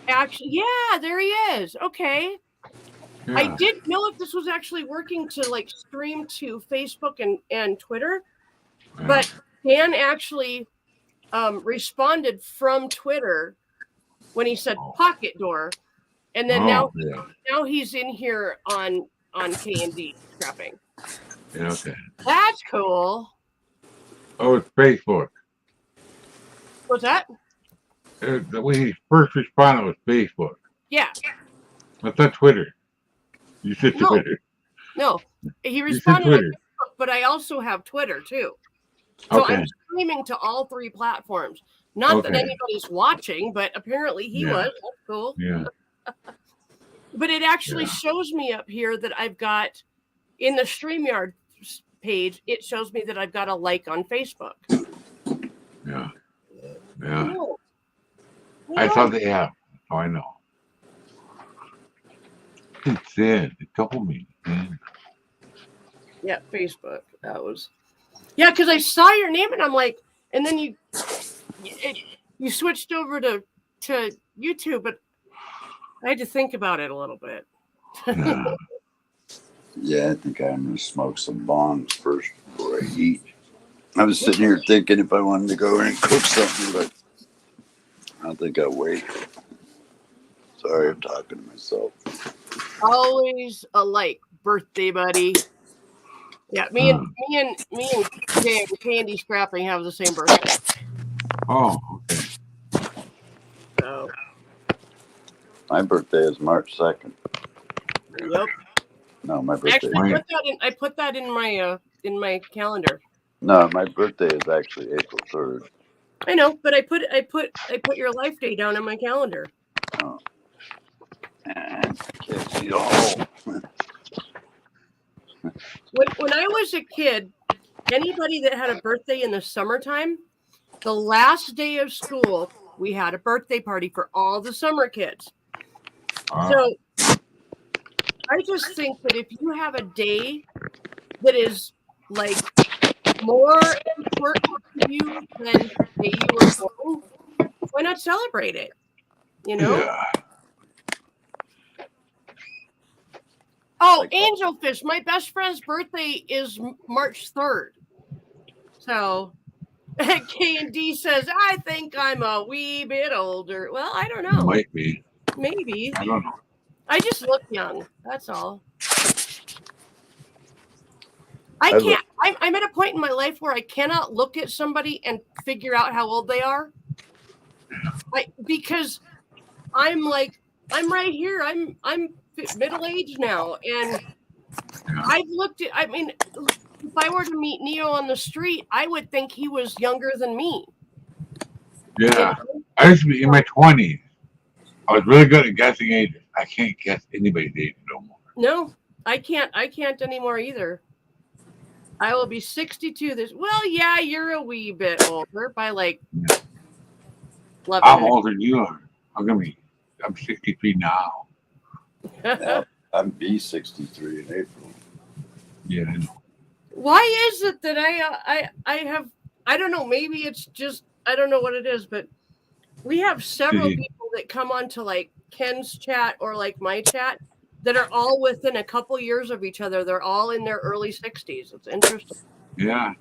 actually, yeah, there he is. Okay. Yeah. I didn't know if this was actually working to like stream to Facebook and Twitter, but Dan actually responded from Twitter when he said pocket door, and then now he's in here on K&D scrapping.
Yeah, okay.
That's cool.
Oh, it's Facebook.
What's that?
When he first responded was Facebook.
Yeah.
That's not Twitter. You said Twitter.
No, he responded on Facebook, but I also have Twitter too. So I'm streaming to all 3 platforms. Not that anybody's watching, but apparently he was. That's cool.
Yeah.
But it actually shows me up here that I've got, in the StreamYard page, it shows me that I've got a like on Facebook.
Yeah. Yeah. I saw the app. Oh, I know. It said a couple meetings.
Yeah, Facebook. That was. Yeah, because I saw your name and I'm like, and then you switched over to YouTube, but I had to think about it a little bit.
Yeah, I think I'm going to smoke some bongs first before I eat. I was sitting here thinking if I wanted to go in and cook something, but I don't think I'll wait. Sorry, I'm talking to myself.
Always a like, birthday buddy. Yeah, me and Candy Scrapping have the same birthday.
Oh, okay.
So
my birthday is March 2nd.
Yep.
No, my birthday.
Actually, I put that in my calendar.
No, my birthday is actually April 3rd.
I know, but I put your life day down in my calendar.
Oh. I can't see it all.
When I was a kid, anybody that had a birthday in the summertime, the last day of school, we had a birthday party for all the summer kids. So I just think that if you have a day that is like more important to you than the day you were born, why not celebrate it? You know?
Yeah.
Oh,
Like-
Angelfish. My best friend's birthday is March 3rd. So K&D says, I think I'm a wee bit older. Well, I don't know.
Might be.
Maybe.
I don't know.
I just look young. That's all.
I
I
look-
can't. I'm at a point in my life where I cannot look at somebody and figure out how old they are. Because I'm right here. I'm middle aged now, and I've looked at. I mean, if I were to meet Neo on the street, I would think he was younger than me.
Yeah. I used to be in my 20s. I was really good at guessing ages. I can't guess anybody's age no more.
No, I can't anymore either. I will be 62 this. Well, yeah, you're a wee bit older by like 11.
I'm older than you are. I'm 63 now.
I'm B63 in April.
Yeah. I know.
Why is it that I have, I don't know, maybe it's just, I don't know what it is, but we have several
Mhm.
people that come on to like Ken's chat or like my chat that are all within a couple years of each other. They're all in their early 60s. It's interesting.
Yeah.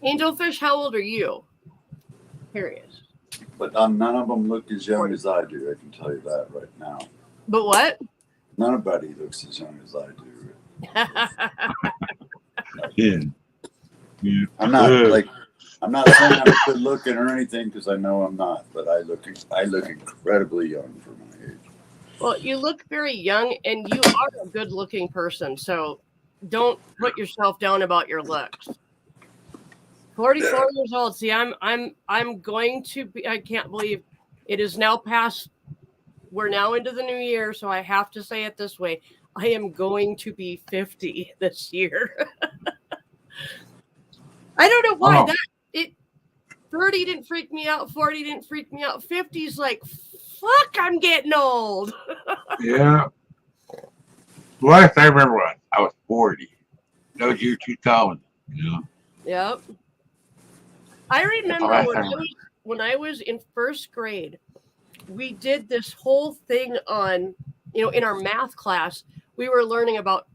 Angelfish, how old are you? Here he is.
But none of them look as young as I do. I can tell you that right now.
But what?
Nobody looks as young as I do.
Yeah. Yeah.
I'm not
Ugh.
like I'm not saying I'm good looking or anything because I know I'm not. But I look incredibly young for my age.
Well, you look very young and you are a good looking person. So don't put yourself down about your looks. 44 years old. See, I'm going to be, I can't believe it is now past. We're now into the new year. So I have to say it this way. I am going to be 50 this year. I don't know why
Oh.
that it 30 didn't freak me out. 40 didn't freak me out. 50's like, fuck, I'm getting old.
Yeah. Last I remember I was 40. That was year 2000. Yeah.
Yep. I remember
last
when
time.
when I was in first grade, we did this whole thing on, in our math class, we were learning about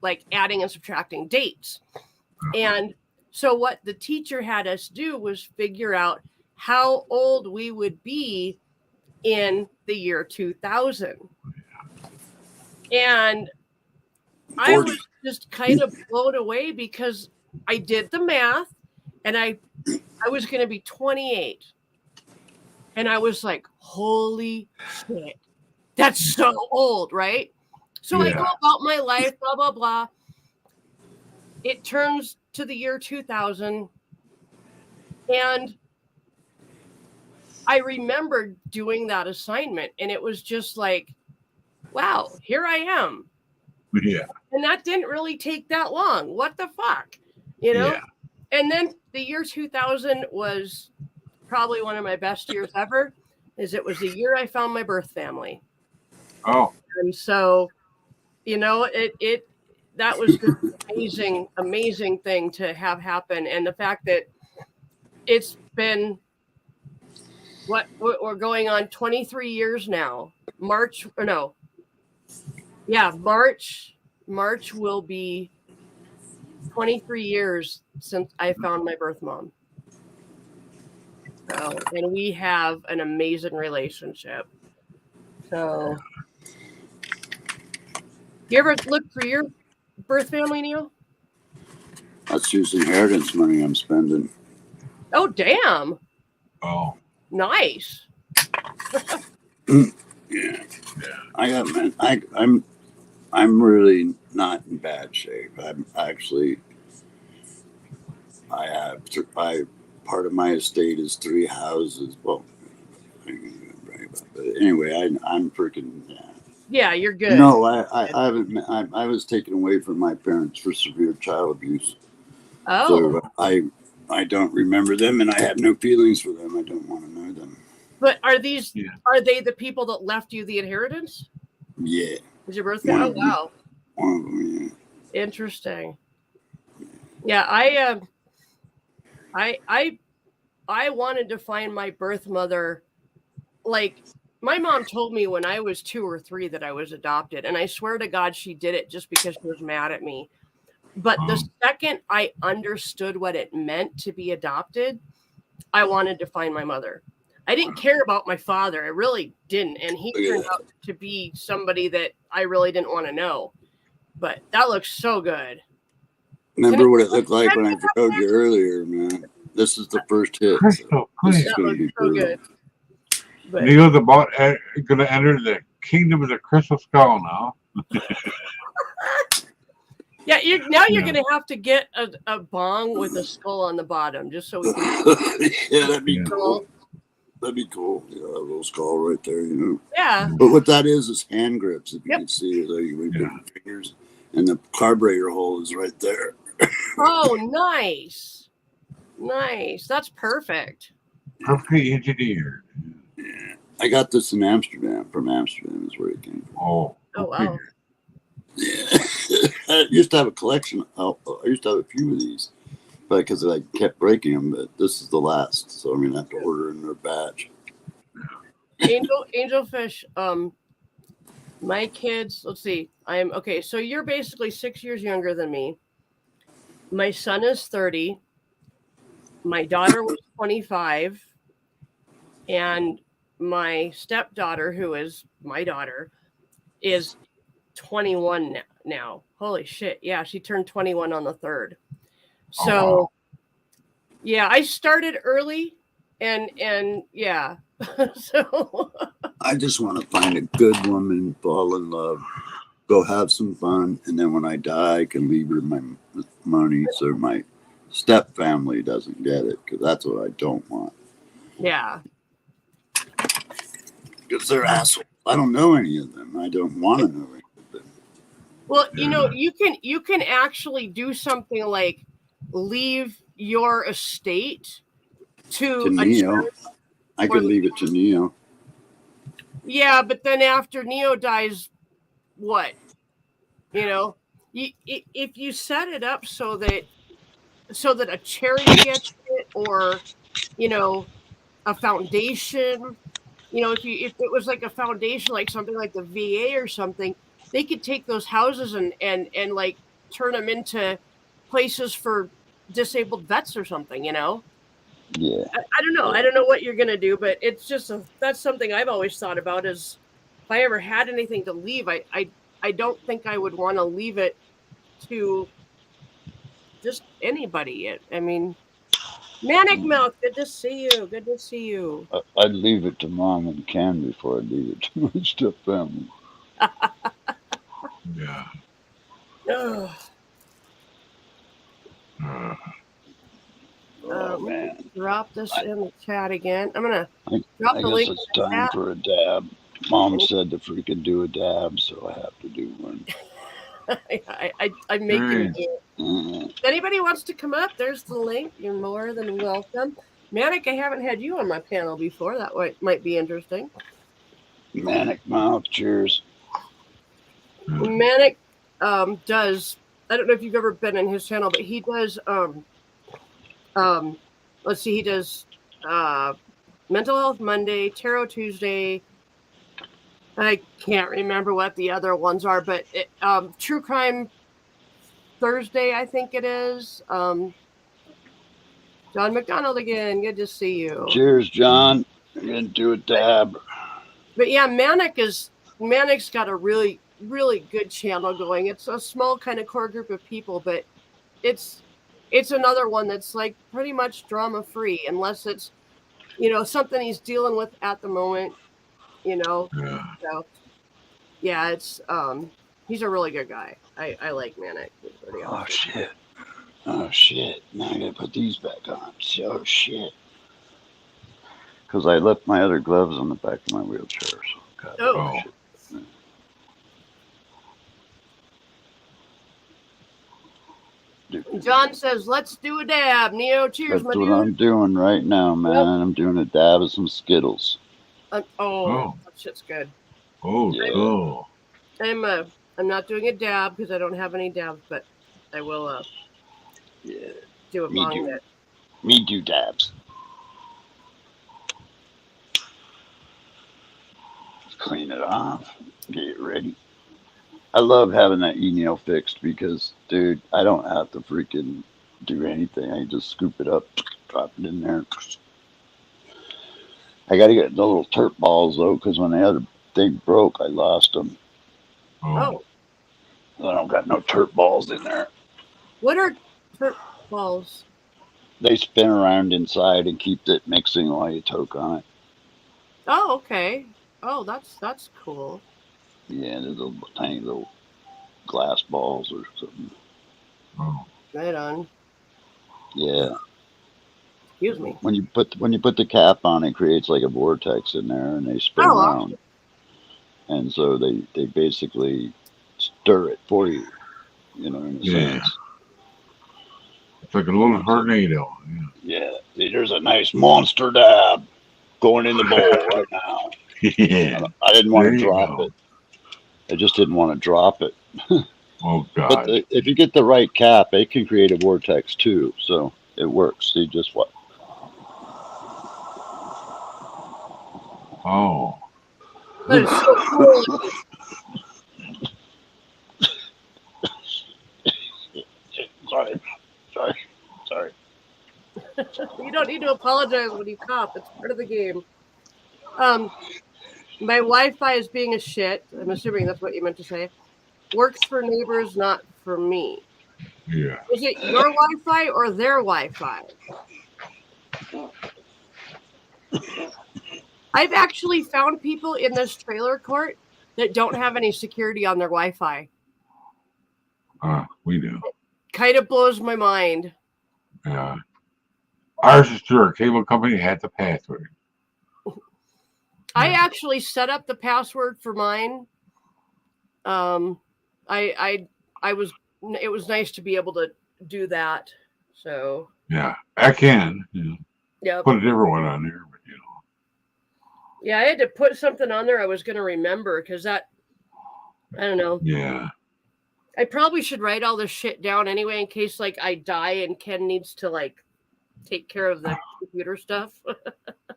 like adding and subtracting dates. And so what the teacher had us do was figure out how old we would be in the year 2000. And I
40.
was just kind of blown away because I did the math and I was going to be 28. And I was like, holy shit, that's so old, right? So I go
Yeah.
about my life, blah, blah, blah. It turns to the year 2000. And I remember doing that assignment. And it was just like, wow, here I am.
Yeah.
And that didn't really take that long. What the fuck? You know?
Yeah.
And then the year 2000 was probably one of my best years ever, is it was the year I found my birth family.
Oh.
And so, that was just an amazing thing to have happen. And the fact that it's been we're going on 23 years now. March will be 23 years since I found my birth mom. So, and we have an amazing relationship. So, you ever look for your birth family, Neil?
That's just inheritance money I'm spending.
Oh, damn.
Oh.
Nice.
Yeah. I'm really not in bad shape. Part of my estate is 3 houses. Well, but anyway, I'm freaking.
Yeah, you're good.
No, I haven't. I was taken away from my parents for severe child abuse.
Oh,
So I don't remember them, and I have no feelings for them. I don't want to know them.
but are
Yeah.
they the people that left you the inheritance?
Yeah,
Was your birth
One
family?
of
Oh,
them.
wow.
one of them. Yeah.
Interesting. Yeah, I wanted to find my birth mother like My mom told me when I was 2 or 3 that I was adopted, and I swear to God she did it just because she was mad at me. But the second I understood what it meant to be adopted, I wanted to find my mother. I didn't care about my father. I really didn't. And he turned out to be somebody that I really didn't want to know. But that looks so good.
Remember what it looked like when I showed you earlier, man. This is the first hit.
Crystal,
This
please.
is going to be
So
brutal.
good. But
Neo's about going to enter the kingdom of the crystal skull now.
yeah, now you're
Yeah.
going to have to get a bong with a skull on the bottom just so we can.
Yeah, that'd be
Yeah.
cool. That'd be cool. You know, a little skull right there, you know.
Yeah.
But what that is hand grips, if you
Yep.
can see, so you put
Yeah.
your fingers, and the carburetor hole is right there.
Oh, nice. Nice. That's perfect.
Perfectly engineered.
I got this in Amsterdam. From Amsterdam is where it came from.
Oh,
Oh, wow.
Yeah. I used to have a collection. I used to have a few of these, but because I kept breaking them. But this is the last, so I'm gonna have to order another batch.
Angelfish, my kids, let's see. Okay, so you're basically 6 years younger than me. My son is 30. My daughter was 25. And my stepdaughter, who is my daughter, is 21 now. Holy shit. Yeah, she turned 21 on the 3rd. So
Oh, wow.
yeah, I started early and yeah. So
I just want to find a good woman, fall in love, go have some fun, and then when I die, I can leave her my money so my step family doesn't get it, because that's what I don't want.
yeah.
Because they're assholes. I don't know any of them. I don't want to know any of them.
Well, you can actually do something like leave your estate to
To
a
Neo,
church.
I could leave it to Neo.
Yeah, but then after Neo dies, what? You know, if you set it up so that a charity gets it, or a foundation. If it was like a foundation, like something like the VA or something, they could take those houses and like turn them into places for disabled vets or something.
Yeah.
I don't know. I don't know what you're gonna do, but it's just that's something I've always thought about. Is if I ever had anything to leave, I don't think I would want to leave it to just anybody. I mean, Manic Mouth, good to see you. Good to see you.
I'd leave it to Mom and Ken before I'd leave it to my step family.
Yeah.
Ugh.
Oh, man.
Drop this in the chat again. I'm gonna
I
drop the
guess
link.
it's
in the
time
chat.
for a dab. Mom said to freaking do a dab, so I have to do one.
I'm making
Nice.
it.
Uh,
If anybody wants to come up, there's the link. You're more than welcome. Manic, I haven't had you on my panel before. That might be interesting.
Manic Mouth, cheers.
Manic does. I don't know if you've ever been in his channel, but he does. Let's see. He does Mental Health Monday, Tarot Tuesday. I can't remember what the other ones are, but True Crime Thursday, I think it is. John McDonald again. Good to see you.
Cheers, John. I'm gonna do a dab.
But yeah, Manic's got a really, really good channel going. It's a small kind of core group of people, but it's another one that's like pretty much drama free, unless it's something he's dealing with at the moment.
Yeah.
So yeah, it's he's a really good guy. I like Manic. He's pretty
Oh
awesome.
shit. Oh shit. Now I gotta put these back on. Oh shit. Because I left my other gloves on the back of my wheelchair. So God,
Oh.
shit.
John says, "Let's do a dab." Neo, cheers,
That's
my
what
dude.
I'm doing right now, man.
Yep.
I'm doing a dab of some Skittles.
Oh.
That shit's good.
Oh,
Yeah.
cool.
I'm not doing a dab because I don't have any dabs, but I will
Yeah.
do a
Me
bong
too.
hit.
Me do dabs.
clean it off, get it ready. I love having that e-nail fixed because, dude, I don't have to freaking do anything. I just scoop it up, drop it in there. I got to get the little turp balls though, because when the other thing broke, I lost them.
Oh,
Oh,
I don't got no turp balls in there.
what are turp balls?
They spin around inside and keep it mixing while you toke on it.
Oh, okay. Oh, that's cool.
Yeah, there's little tiny little glass balls or something.
oh,
Right on.
Yeah,
Excuse me.
when you put the cap on, it creates like a vortex in there, and they spin
Oh,
around, and so they basically stir it for you. You know, in a
yeah.
sense.
It's like a little tornado.
Yeah, see, there's a nice monster dab going in the bowl right now.
Yeah.
I didn't want
There
to
you
drop
go.
it. I just didn't want to drop it.
Oh
But
God.
if you get the right cap, it can create a vortex too. So it works. See, just what?
Oh.
but it's so cool.
Sorry.
You don't need to apologize when you cop. It's part of the game. My Wi-Fi is being a shit. I'm assuming that's what you meant to say. Works for neighbors, not for me.
Yeah.
Is it your Wi-Fi or their Wi-Fi? I've actually found people in this trailer court that don't have any security on their Wi-Fi.
We do.
Kind of blows my mind.
Yeah. Ours is through our cable company. Had the password.
I actually set up the password for mine. I was. It was nice to be able to do that. So
Yeah, I can.
yeah.
Put a different one on there, but
Yeah, I had to put something on there I was going to remember because that. I don't know.
Yeah.
I probably should write all this shit down anyway in case like I die and Ken needs to like take care of the computer stuff.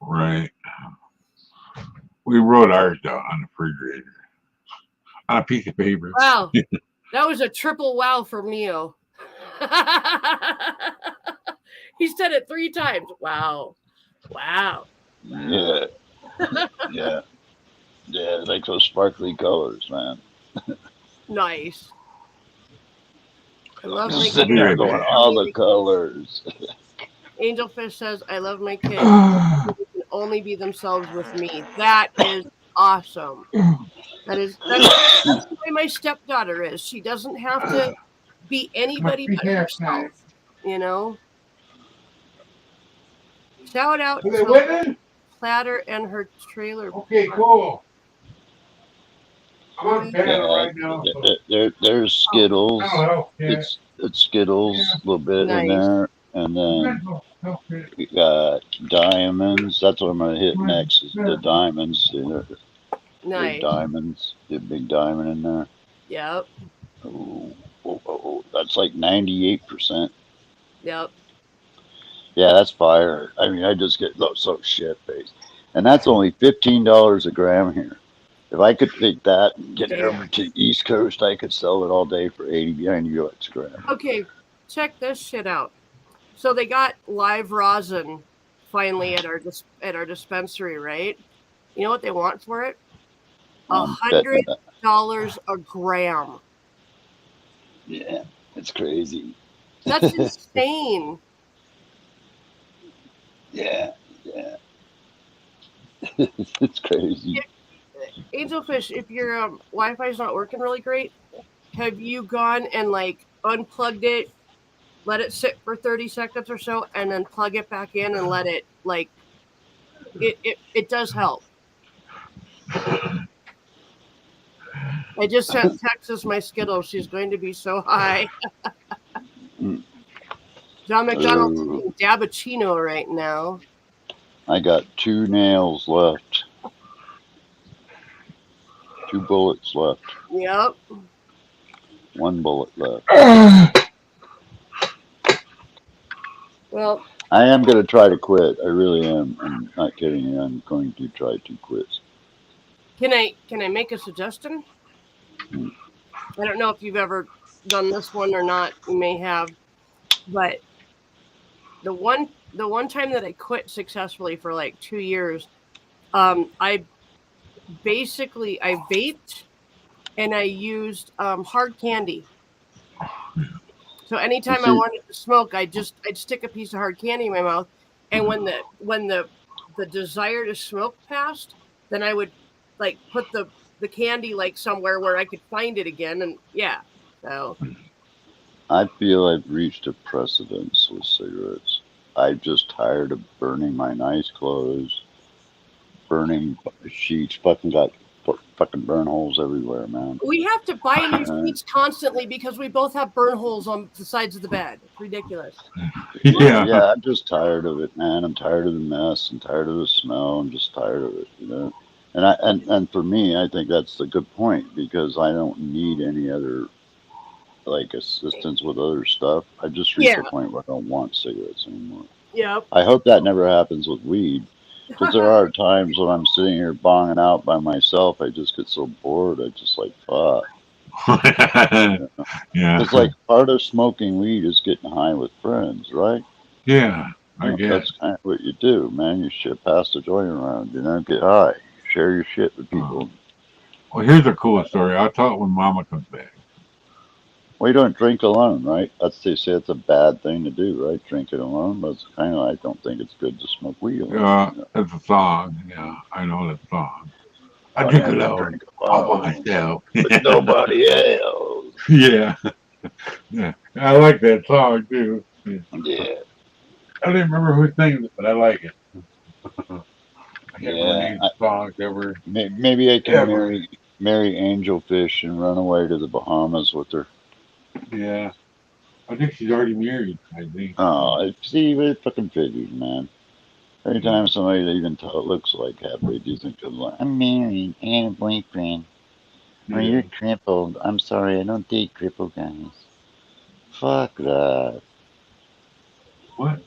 Right. We wrote ours down on the refrigerator on a piece of paper.
Wow. That was a triple wow from Neo. He said it 3 times. Wow. Wow.
Yeah. Yeah. Yeah, like those sparkly colors, man.
Nice. I love my
Sitting there going, all the colors.
Angelfish says, I love my kids. They can only be themselves with me. That is awesome. That's the way my stepdaughter is. She doesn't have to be anybody but herself. You know? Shout out to Platter and her trailer.
Okay, cool. I'm on bed right now.
There's Skittles.
Oh, yeah.
It's Skittles a little bit in
Nice.
there, and then we got diamonds. That's what I'm gonna hit next. Is the diamonds.
Nice.
Big diamonds. Get a big diamond in there.
Yep.
Oh, that's like 98%.
Yep.
Yeah, that's fire. I mean, I just get so shit faced, and that's only $15 a gram here. If I could take that and get it over to the East Coast, I could sell it all day for 89 US a gram.
Okay, check this shit out. So they got live rosin finally at our dispensary, right? You know what they want for it? $100 a gram.
Yeah, it's crazy.
That's insane.
Yeah. It's crazy.
Angelfish, if your Wi-Fi is not working really great, have you gone and like unplugged it, let it sit for 30 seconds or so, and then plug it back in and let it like it does help. I just sent Texas my Skittles. She's going to be so high. John McDonald's eating Dabbuccino right now.
I got 2 nails left. 2 bullets left.
Yep.
1 bullet left.
Well,
I am going to try to quit. I really am. I'm not kidding you. I'm going to try to quit.
Can I make a suggestion? I don't know if you've ever done this one or not. You may have, but the one time that I quit successfully for like 2 years, I vaped and I used hard candy. So anytime I
See,
wanted to smoke, I'd stick a piece of hard candy in my mouth, and when the desire to smoke passed, then I would like put the candy like somewhere where I could find it again, and yeah. So
I feel I've reached a precedence with cigarettes. I'm just tired of burning my nice clothes, burning sheets, fucking burn holes everywhere, man.
we have to buy new
Uh,
sheets constantly because we both have burn holes on the sides of the bed. It's ridiculous.
Yeah.
yeah, I'm just tired of it, man. I'm tired of the mess. I'm tired of the smell. I'm just tired of it, you know. And for me, I think that's the good point because I don't need any other like assistance with other stuff. I just reached
Yeah.
a point where I don't want cigarettes anymore.
Yep.
I hope that never happens with weed because there are times when I'm sitting here bonging out by myself. I just get so bored. I just like fuck.
Yeah.
It's like part of smoking weed is getting high with friends, right?
Yeah, I
You know,
guess.
that's kind of what you do, man. You shit pass the joint around, you know, get high, share your shit with people.
Well, here's a cool story. I'll tell it when Mama comes back.
Well, you don't drink alone, right? They say it's a bad thing to do, right? Drinking alone, but it's kind of I don't think it's good to smoke weed alone. You know?
It's a song. Yeah, I know that song. I
I
drink
never
alone
drink
all
alone
by myself.
with nobody else.
Yeah. Yeah. I like that song too. Yeah.
Yeah,
I don't even remember who sings it, but I like it. I can't remember
yeah.
any songs ever.
Maybe I can
Ever.
marry Angelfish and run away to the Bahamas with her.
Yeah. I think she's already married, I think.
Oh, see, it fucking figures, man. Every time somebody that even looks like halfway decent comes like, I'm married and a boyfriend. Or
Yeah.
you're crippled. I'm sorry, I don't date crippled guys. Fuck that.
What?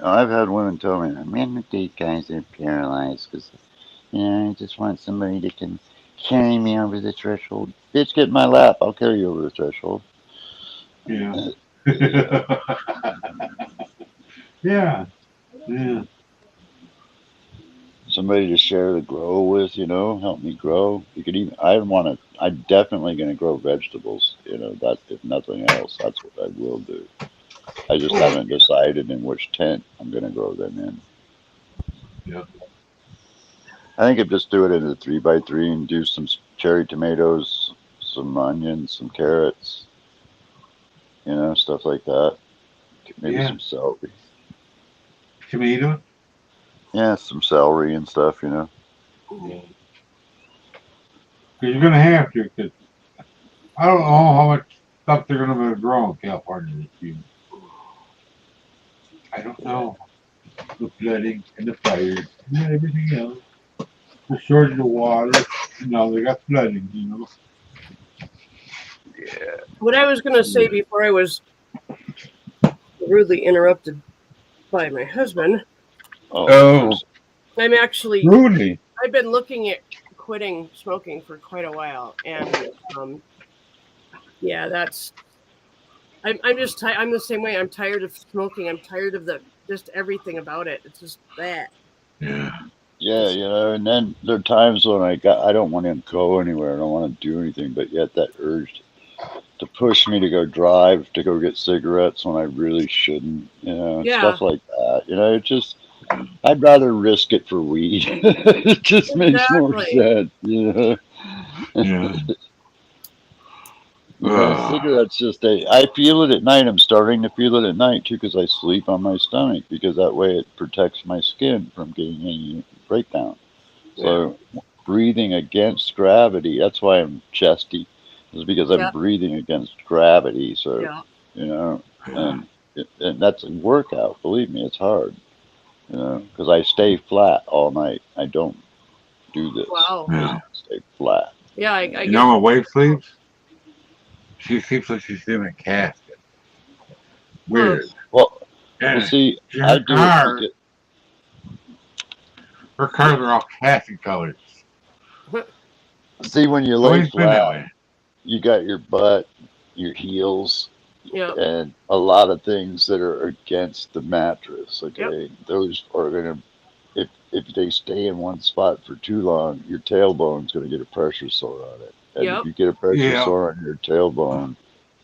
I've had women tell me, I'm going to date guys that are paralyzed because, you know, I just want somebody that can carry me over the threshold. Bitch, get in my lap. I'll carry you over the threshold.
Yeah. Yeah. Yeah.
Somebody to share the grow with, you know, help me grow. You could even, I'm definitely going to grow vegetables, you know, that if nothing else, that's what I will do. I just haven't decided in which tent I'm going to grow them in.
Yeah.
I think I'd just do it in a 3x3 and do some cherry tomatoes, some onions, some carrots, you know, stuff like that. Maybe
Yeah.
some celery.
Tomato?
Yeah, some celery and stuff, you know.
Yeah. Because you're going to have to, because I don't know how much stuff they're going to grow in California this year. I don't know. The flooding and the fires and everything else. The shortage of water. You know, they got flooding, you know.
Yeah.
What I was going to say before I was rudely interrupted by my husband,
Oh.
I'm actually
Rudely.
I've been looking at quitting smoking for quite a while, and yeah, that's I'm just I'm the same way. I'm tired of smoking. I'm tired of just everything about it. It's just that.
Yeah.
Yeah, you know, and then there are times when I don't want to go anywhere. I don't want to do anything, but yet that urge to push me to go drive, to go get cigarettes when I really shouldn't, you know, and
Yeah.
stuff like that. You know, it just, I'd rather risk it for weed. It just makes more
Exactly.
sense, you know.
Yeah.
Yeah, cigarettes just, I feel it at night. I'm starting to feel it at night too because I sleep on my stomach because that way it protects my skin from getting any breakdown. So breathing against gravity, that's why I'm chesty, is because I'm
Yeah.
breathing against gravity. So,
Yeah.
you know, and that's a workout. Believe me, it's hard, you know, because I stay flat all night. I don't do this.
Wow.
Yeah.
Stay flat.
Yeah, I
You
guess.
know how my wife sleeps? She sleeps like she's in a casket. Weird.
Well,
And
see,
her
I do it
car,
because,
her cars are all casket colors.
See, when you lay
Always been that
flat,
way.
you got your butt, your heels,
Yep.
and a lot of things that are against the mattress. Okay, those are gonna, if they stay in one spot for too long, your tailbone's gonna get a pressure sore on it. And
Yep.
if you get a pressure
Yeah.
sore on your tailbone,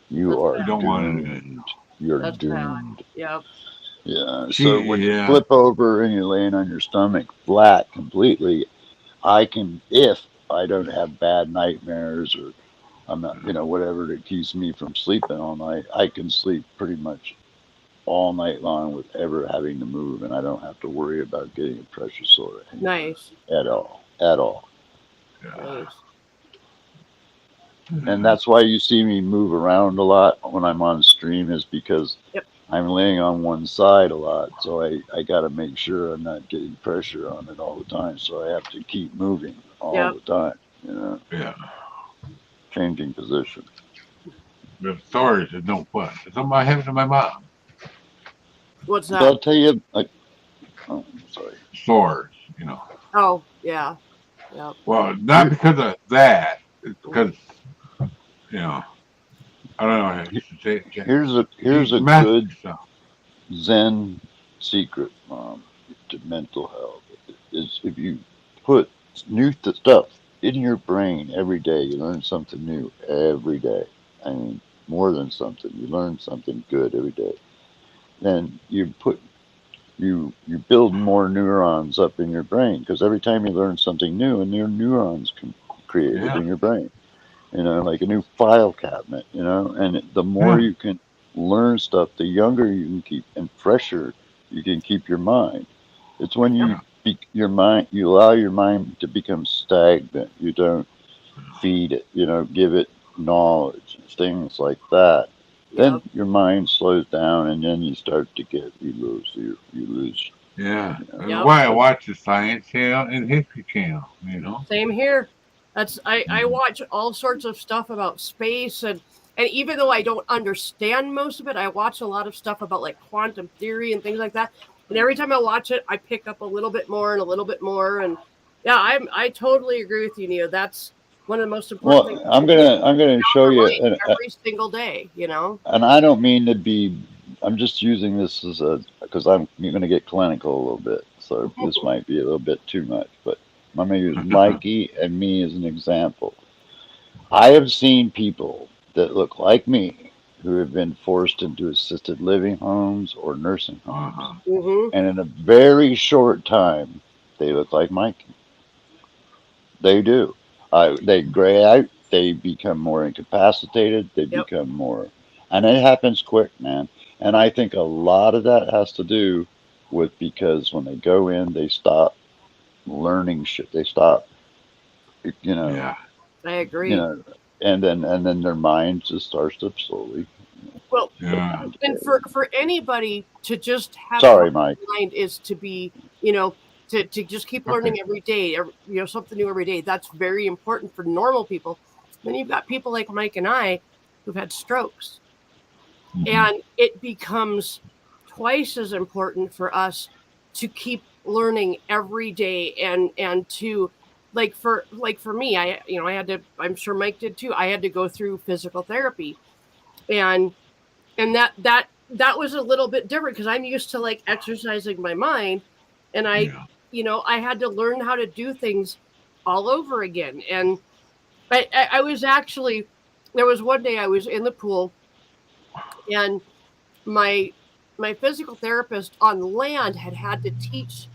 you
That's
are
You don't want to do it.
doomed. You're
That's bad.
doomed.
Yep.
Yeah.
She,
So when you
yeah.
flip over and you're laying on your stomach flat completely, I can, if I don't have bad nightmares or I'm not, whatever that keeps me from sleeping all night, I can sleep pretty much all night long with ever having to move, and I don't have to worry about getting a pressure sore
Nice.
at all, at all.
Nice.
And that's why you see me move around a lot when I'm on stream, is because
Yep.
I'm laying on one side a lot, so I got to make sure I'm not getting pressure on it all the time. So I have to keep moving all
Yep.
the time,
Yeah.
changing position.
The stories is no fun. Something happened to my mom.
What's
So I'll
that?
tell you, oh, sorry.
Sores,
Oh, yeah. Yep.
Well, not because of that. It's because, I don't know how you should say it.
Here's a
Messed
good
stuff.
Zen secret, to mental health is if you put new stuff in your brain every day, you learn something new every day. I mean, more than something, you learn something good every day. Then you build more neurons up in your brain, because every time you learn something new, a new neurons can created
Yeah.
in your brain. Like a new file cabinet. And the more
Yeah.
you can learn stuff, the younger you can keep and fresher you can keep your mind. It's when you you allow your mind to become stagnant. You don't feed it, give it knowledge and things like that. Then
Yep.
your mind slows down, and then you start to you lose.
Yeah. That's
Yep.
why I watch the Science Channel and History Channel,
Same here. I
Mhm.
watch all sorts of stuff about space, and even though I don't understand most of it, I watch a lot of stuff about like quantum theory and things like that. And every time I watch it, I pick up a little bit more and a little bit more. And yeah, I totally agree with you, Neo. That's one of the most important things.
Well, I'm gonna show you,
Every single day,
and I don't mean to be. I'm just using this as because I'm going to get clinical a little bit, so this might be a little bit too much. But I'm going to use Mikey and me as an example. I have seen people that look like me who have been forced into assisted living homes or nursing homes,
Uh-huh.
Mm-hmm.
and in a very short time, they look like Mikey. They do. They gray out. They become more incapacitated. They
Yep.
become more, and it happens quick, man. And I think a lot of that has to do with because when they go in, they stop learning shit. They stop, you know,
Yeah.
I agree.
and then their mind just starts to slowly.
Well,
Yeah.
and for anybody to just have
Sorry,
a
Mike.
mind is to be, to just keep learning every day, something new every day. That's very important for normal people. Then you've got people like Mike and I who've had strokes, and it becomes twice as important for us to keep learning every day and to for me, I had to, I'm sure Mike did too, I had to go through physical therapy, and that was a little bit different because I'm used to like exercising my mind, and I had to learn how to do things all over again. And I was actually, there was one day I was in the pool, and my physical therapist on land had to teach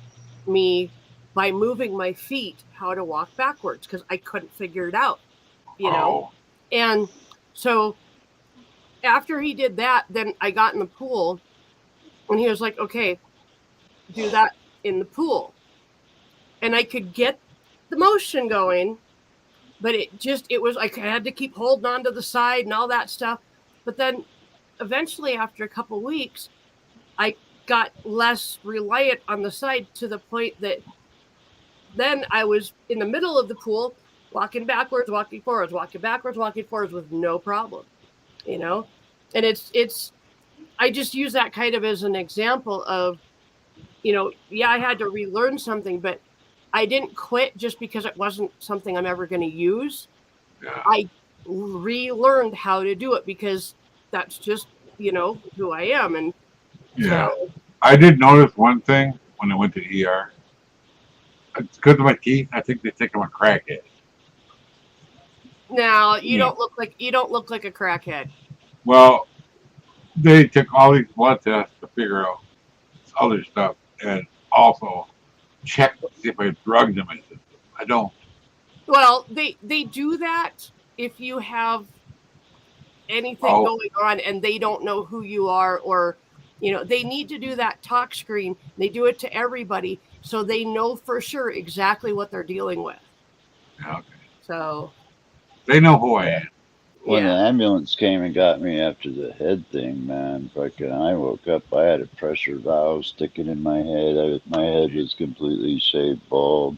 me by moving my feet how to walk backwards because I couldn't figure it out,
Oh.
And so after he did that, then I got in the pool, and he was like, okay, do that in the pool. And I could get the motion going, but it was like I had to keep holding on to the side and all that stuff. But then eventually, after a couple weeks, I got less reliant on the side to the point that then I was in the middle of the pool, walking backwards, walking forwards, walking backwards, walking forwards with no problem, And it's I just use that kind of as an example of, I had to relearn something, but I didn't quit just because it wasn't something I'm ever going to use.
Yeah.
I relearned how to do it because that's just, who I am. And
Yeah.
so,
I did notice one thing when I went to ER. It's because of my teeth. I think they think I'm a crackhead.
now you
Yeah.
don't look like a crackhead.
Well, they took all these blood tests to figure out other stuff and also check to see if I had drugs in my system. I don't.
Well, they do that if you have anything
Oh.
going on and they don't know who you are, or they need to do that talk screen. They do it to everybody so they know for sure exactly what they're dealing with.
Okay.
So
They know who I am.
When the
yeah.
ambulance came and got me after the head thing, man, fucking, I woke up. I had a pressure valve sticking in my head. My head was completely shaved bald.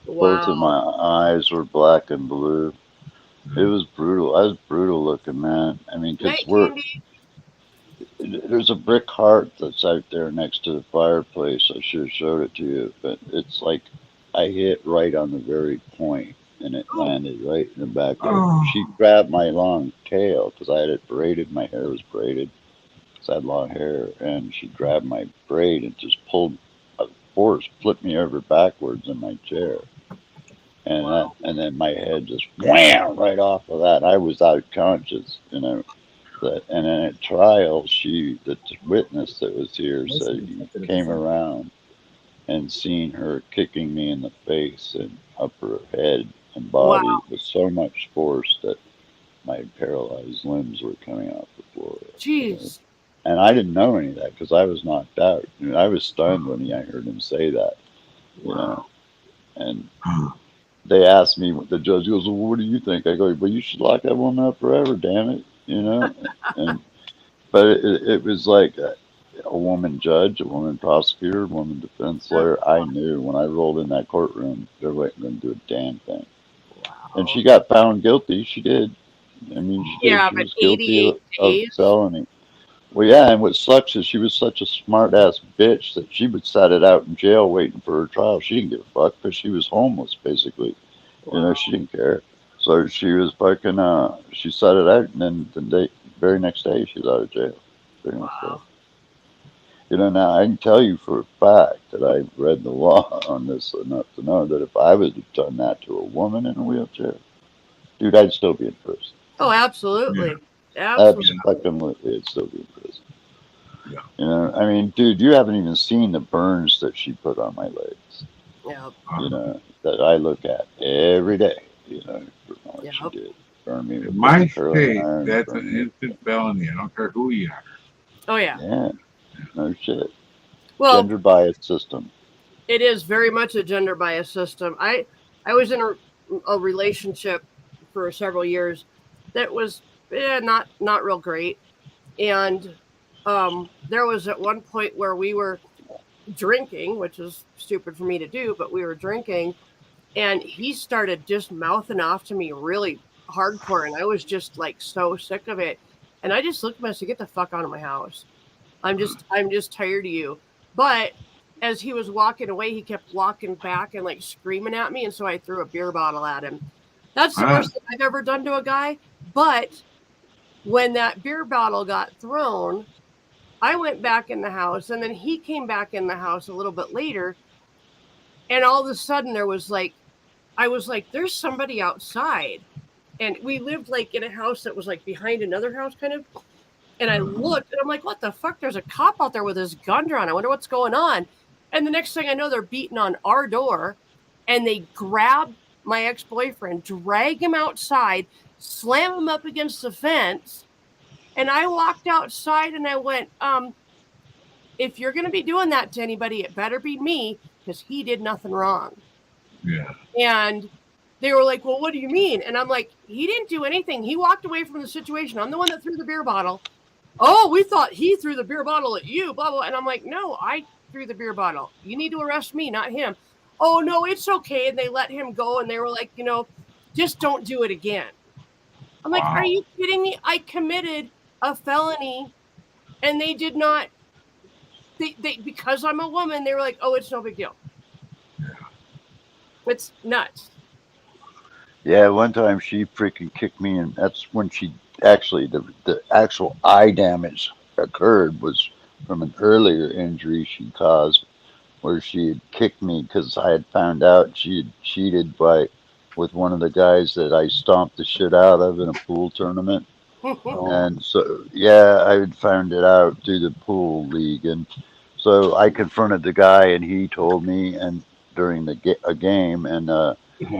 Both of
Wow.
my eyes were black and blue. It was brutal. I was brutal looking, man. I mean,
Night
because
candy.
there's a brick heart that's out there next to the fireplace. I should have showed it to you, but it's like I hit right on the very point, and it landed right in the back of it. She grabbed my long tail because I had it braided. My hair was braided because I had long hair, and she grabbed my braid and just pulled a force, flipped me over backwards in my chair. And then my head just wham right off of that. I was out conscious, and then at trial, the witness that was here said he came around and seen her kicking me in the face and up her head and body
Wow.
with so much force that my paralyzed limbs were coming off the floor.
Jeez.
And I didn't know any of that because I was knocked out. I was stunned when I heard him say that, And they asked me, the judge goes, well, what do you think? I go, well, you should lock that woman up forever, damn it, But it was like a woman judge, a woman prosecutor, a woman defense lawyer. I knew when I rolled in that courtroom, they weren't going to do a damn thing. And she got found guilty. She did. I mean, she did.
Yeah,
She
but
was guilty
88
of
days.
felony. Well, yeah, and what sucks is she was such a smart ass bitch that she would sat it out in jail waiting for her trial. She didn't give a fuck because she was homeless, basically. She didn't care. So she was fucking, she sat it out, and then the very next day, she was out of jail. Very next day. Now I can tell you for a fact that I've read the law on this enough to know that if I would have done that to a woman in a wheelchair, dude, I'd still be in prison.
Oh, absolutely. Absolutely.
Absolutely, I'd still be in prison.
Yeah.
I mean, dude, you haven't even seen the burns that she put on my legs.
Yeah.
That I look at every day. For what she did. Burn me with
In my
curling
state,
iron,
that's
burn
an
me.
instant felony. I don't care who you are.
Oh yeah.
Yeah, no shit.
Well,
Gender biased system.
it is very much a gender bias system. I was in a relationship for several years that was not real great, and there was at one point where we were drinking, which is stupid for me to do, but we were drinking, and he started just mouthing off to me really hardcore, and I was just like so sick of it, and I just looked at him and said, "Get the fuck out of my house. I'm just tired of you." But as he was walking away, he kept walking back and like screaming at me, and so I threw a beer bottle at him. That's the worst thing I've ever done to a guy. But when that beer bottle got thrown, I went back in the house, and then he came back in the house a little bit later, and all of a sudden I was like, there's somebody outside. And we lived like in a house that was like behind another house kind of. And I looked and I'm like, what the fuck? There's a cop out there with his gun drawn. I wonder what's going on. And the next thing I know, they're beating on our door, and they grab my ex-boyfriend, drag him outside, slam him up against the fence. And I walked outside and I went, if you're going to be doing that to anybody, it better be me, because he did nothing wrong.
Yeah.
And they were like, well, what do you mean? And I'm like, he didn't do anything. He walked away from the situation. I'm the one that threw the beer bottle. Oh, we thought he threw the beer bottle at you, blah, blah. And I'm like, no, I threw the beer bottle. You need to arrest me, not him. Oh, no, it's okay. And they let him go. And they were like, just don't do it again. I'm like, are you kidding me? I committed a felony, and they did not. They because I'm a woman, they were like, oh, it's no big deal. It's nuts.
Yeah, one time she freaking kicked me, and that's when she actually the actual eye damage occurred was from an earlier injury she caused, where she had kicked me because I had found out she had cheated by with one of the guys that I stomped the shit out of in a pool tournament.
Oh,
And so, yeah, I had found it out through the pool league, and so I confronted the guy, and he told me, and during a game, and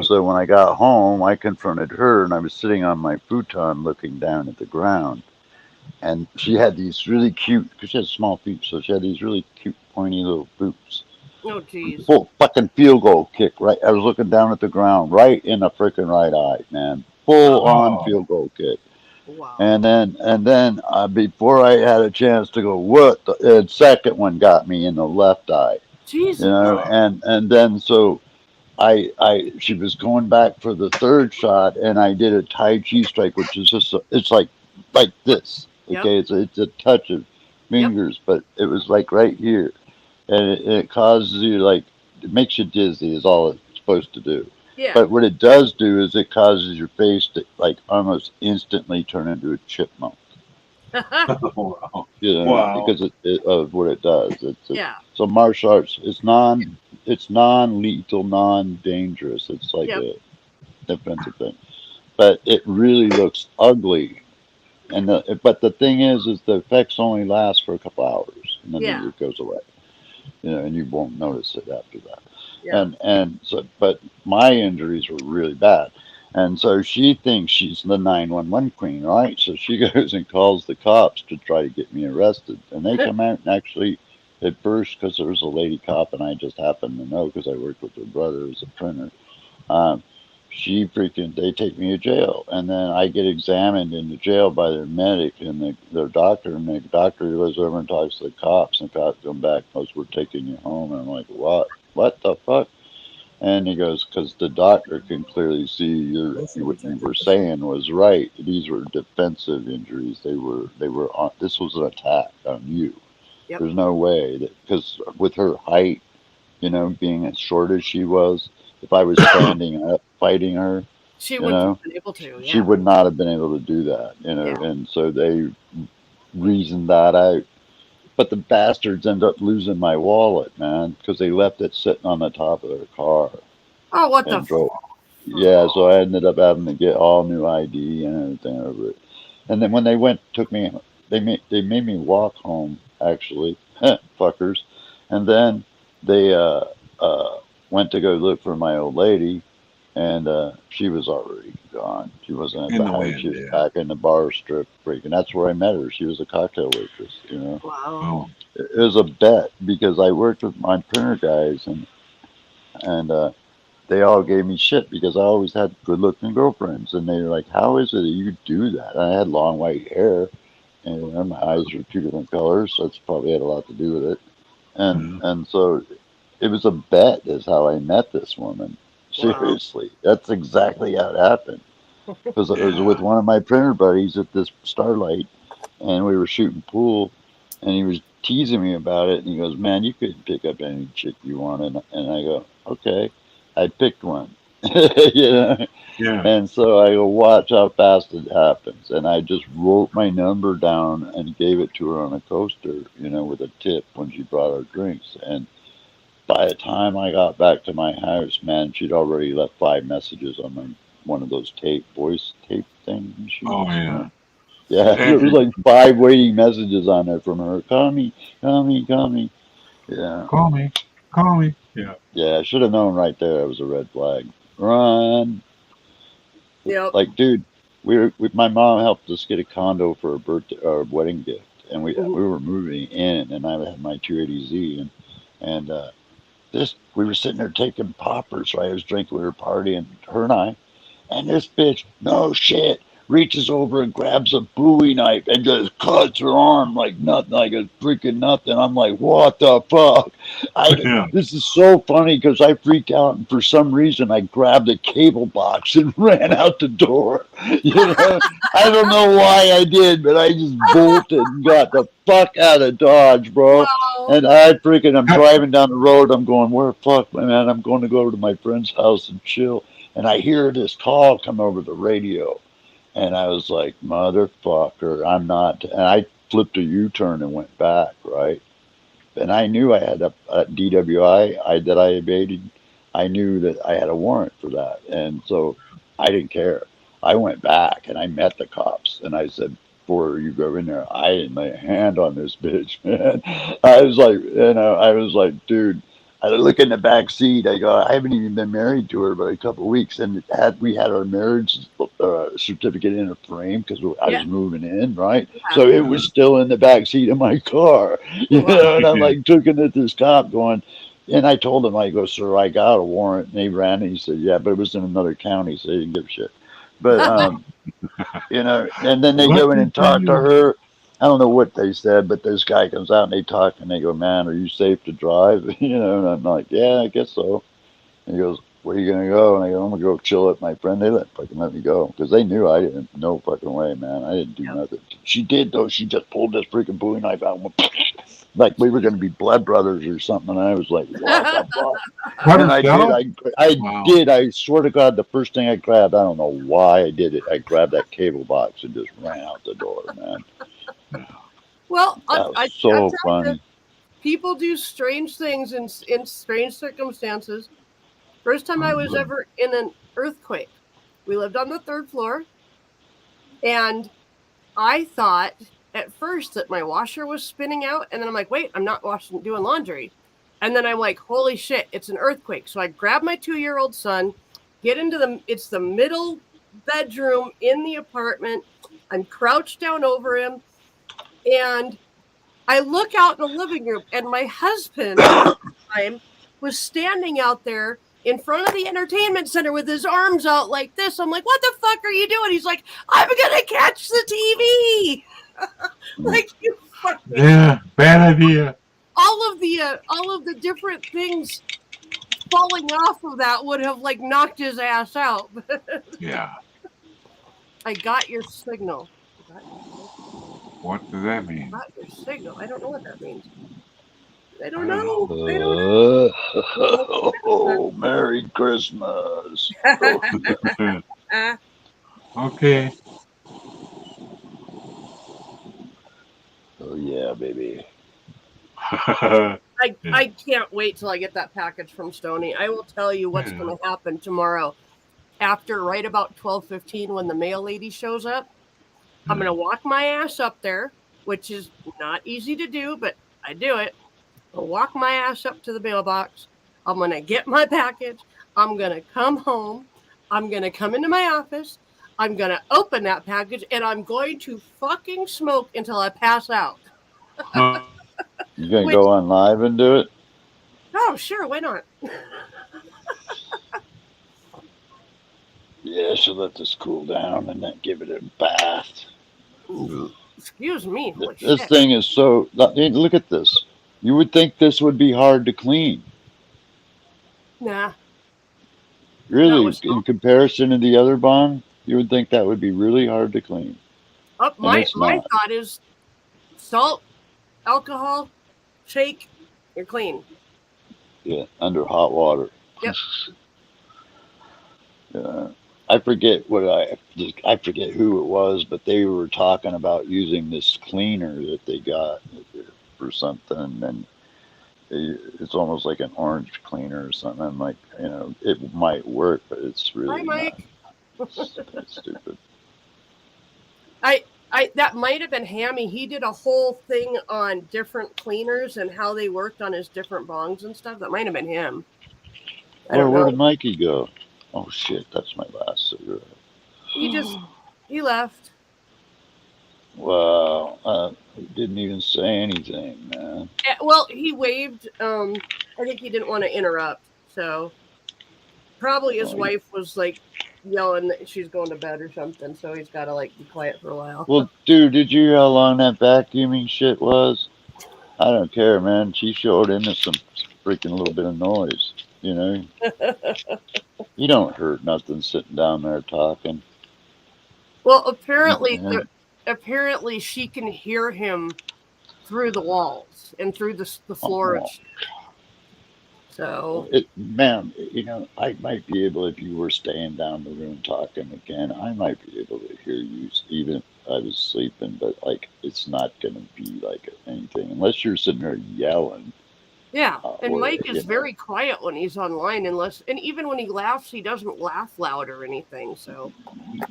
so when I got home, I confronted her, and I was sitting on my futon looking down at the ground, and she had these really cute, because she has small feet, so she had these really cute, pointy little boots.
Oh, geez.
Full fucking field goal kick, right? I was looking down at the ground, right in the freaking right eye, man. Full on
oh,
field goal kick.
Wow.
And then before I had a chance to go, what the second one got me in the left eye,
Jesus.
and then so she was going back for the third shot, and I did a Tai Chi strike, which is just it's like this,
Yep.
okay? It's a touch of fingers, but it was like right here, and it causes you like it makes you dizzy, is all it's supposed to do.
Yeah.
But what it does do is it causes your face to like almost instantly turn into a chipmunk,
wow. Wow.
because of what it does.
Yeah.
So martial arts, it's non-lethal, non-dangerous. It's like
Yep.
a defensive thing, but it really looks ugly. But the thing is the effects only last for a couple hours, and then
Yeah.
it goes away. And you won't notice it after that.
Yeah.
And so, but my injuries were really bad. And so she thinks she's the 911 queen, right? So she goes and calls the cops to try to get me arrested. And they come out and actually, at first, because there was a lady cop and I just happened to know because I worked with her brother as a printer, um, they take me to jail. And then I get examined in the jail by their medic and their doctor. And the doctor goes over and talks to the cops. And the cops come back and goes, "We're taking you home." And I'm like, "What? What the fuck?" And he goes, "Because the doctor can clearly see what you were saying was right. These were defensive injuries. They were on. This was an attack on you.
Yep.
There's no way that because with her height, being as short as she was, if I was standing up fighting her,
She
you
wouldn't
know,
have been able to.
she
Yeah.
would not have been able to do that.
Yeah.
And so they reasoned that out. But the bastards end up losing my wallet, man, because they left it sitting on the top of their car
Oh, what the
and drove. Yeah, so I ended up having to get all new ID and everything over it. And then when they made me walk home, actually, fuckers. And then they went to go look for my old lady, and she was already gone. She wasn't at
In
the
the
house.
wind,
She was
yeah.
back in the bar strip freaking. That's where I met her. She was a cocktail waitress.
Wow.
Oh,
It was a bet because I worked with my printer guys, and they all gave me shit because I always had good looking girlfriends, and they were like, "How is it that you do that?" And I had long white hair, and my eyes were two different colors, so that's probably had a lot to do with it. And so it was a bet, is how I met this woman.
Wow.
Seriously, that's exactly how it happened. Because I was with
yeah.
one of my printer buddies at this Starlight, and we were shooting pool, and he was teasing me about it, and he goes, "Man, you could pick up any chick you wanted," and I go, "Okay." I picked one, you know,
Yeah.
and so I go, "Watch how fast it happens," and I just wrote my number down and gave it to her on a coaster, with a tip when she brought her drinks, and by the time I got back to my house, man, she'd already left 5 messages on one of those voice tape thing machines.
Oh, yeah.
Yeah, there was like 5 waiting messages on there from her. Call me, call me, call me. Yeah,
Call me. Call me. Yeah.
yeah, I should have known right there it was a red flag. Run.
Yep.
Like, dude, my mom helped us get a condo for a birthday or wedding gift, and we were moving in, and I had my 280Z, and we were sitting there taking poppers, right? I was drinking, we were partying, her and I, and this bitch, no shit, reaches over and grabs a Bowie knife and just cuts her arm like nothing, like a freaking nothing. I'm like, what the fuck?
Yeah.
This is so funny because I freaked out, and for some reason I grabbed a cable box and ran out the door. You know, I don't know why I did, but I just bolted and got the fuck out of Dodge, bro.
Wow.
And I'm driving down the road. I'm going, where the fuck, man? I'm going to go to my friend's house and chill. And I hear this call come over the radio. And I was like, motherfucker, I'm not. And I flipped a U-turn and went back, right? And I knew I had a DWI that I evaded. I knew that I had a warrant for that. And so I didn't care. I went back and I met the cops. And I said, before you go in there, I didn't lay a hand on this bitch, man. I was like, dude. I look in the back seat. I go, I haven't even been married to her but a couple of weeks, and we had our marriage certificate in a frame because I was moving in, right? So it was still in the back seat of my car, you know. And I'm like looking at this cop going, and I told him, I go, sir, I got a warrant. And he ran, and he said, yeah, but it was in another county, so he didn't give a shit. But you know, and then they go in and talk to her. I don't know what they said, but this guy comes out and they talk and they go, man, are you safe to drive? You know, and I'm like, yeah, I guess so. And he goes, where are you going to go? And I go, I'm going to go chill at my friend. They fucking let me go because they knew I didn't, no fucking way, man. I didn't do nothing. She did, though. She just pulled this freaking Bowie knife out and went, like we were going to be blood brothers or something. And I was like, what the fuck? And I did. I swear to God, the first thing I grabbed, I don't know why I did it. I grabbed that cable box and just ran out the door, man.
Well,
so funny.
People do strange things in strange circumstances. First time I was ever in an earthquake, we lived on the 3rd floor, and I thought at first that my washer was spinning out, and then I'm like, wait, I'm not doing laundry. And then I'm like, holy shit, it's an earthquake. So I grab my 2-year-old son, get into it's the middle bedroom in the apartment. I'm crouched down over him. And I look out in the living room, and my husband at the time was standing out there in front of the entertainment center with his arms out like this. I'm like, what the fuck are you doing? He's like, I'm going to catch the TV. Like, you fucking...
Yeah, bad idea.
All of the different things falling off of that would have, like, knocked his ass out.
Yeah.
I got your signal.
What does that mean?
Got your signal. I don't know what that means. I don't know.
Oh, Merry Christmas.
Okay.
Oh, yeah, baby.
I can't wait till I get that package from Stoney. I will tell you what's going to happen tomorrow. After right about 12:15 when the mail lady shows up, I'm going to walk my ass up there, which is not easy to do, but I do it. I'll walk my ass up to the mailbox. I'm going to get my package. I'm going to come home. I'm going to come into my office. I'm going to open that package, and I'm going to fucking smoke until I pass out.
You going to go on live and do it?
Oh, sure. Why not?
Yeah, so let this cool down and then give it a bath.
Excuse me.
This thing is so... Look at this. You would think this would be hard to clean.
Nah.
Really, in comparison to the other bong, you would think that would be really hard to clean.
My thought is salt, alcohol, shake, you're clean.
Yeah, under hot water.
Yep.
I forget I forget who it was, but they were talking about using this cleaner that they got for something, and it's almost like an orange cleaner or something. I'm like, it might work, but it's really not. It's stupid.
That might have been Hammy. He did a whole thing on different cleaners and how they worked on his different bongs and stuff. That might have been him.
Where did Mikey go? Oh shit, that's my last cigarette.
He left.
Wow, he didn't even say anything, man.
Well, he waved. I think he didn't want to interrupt, so probably his wife was like yelling that she's going to bed or something, so he's got to like be quiet for a while.
Well, dude, did you hear how long that vacuuming shit was? I don't care, man. She showed into some freaking little bit of noise, you know? You don't hurt nothing sitting down there talking.
Well, apparently,
Yeah.
apparently she can hear him through the walls and through the floor.
Oh.
So,
Man, you know, I might be able, if you were staying down the room talking again, I might be able to hear you even if I was sleeping, but like, it's not going to be like anything unless you're sitting there yelling.
yeah. And
or,
Mike
you
is
know.
very quiet when he's online, and even when he laughs, he doesn't laugh loud or anything. So,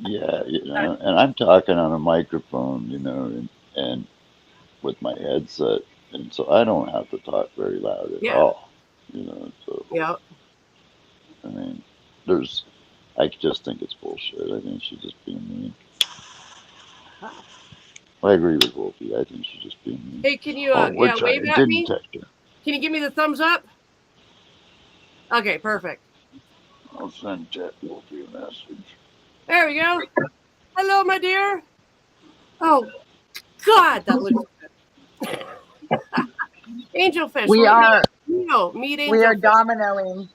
Yeah, you know, and I'm talking on a microphone, you know, and with my headset, and so I don't have to talk very loud at
Yeah.
all, you know. So
yeah.
I mean, I just think it's bullshit. I think she's just being mean. I agree with Wolfie. I think she's just being mean.
Hey, can you
Which I
wave at
didn't
me?
text her.
Can you give me the thumbs up? Okay, perfect.
I'll send Wolfie a message.
There we go. Hello, my dear. Oh, God, that looks good. Angelfish.
We are
meet Angelfish.
we are dominoing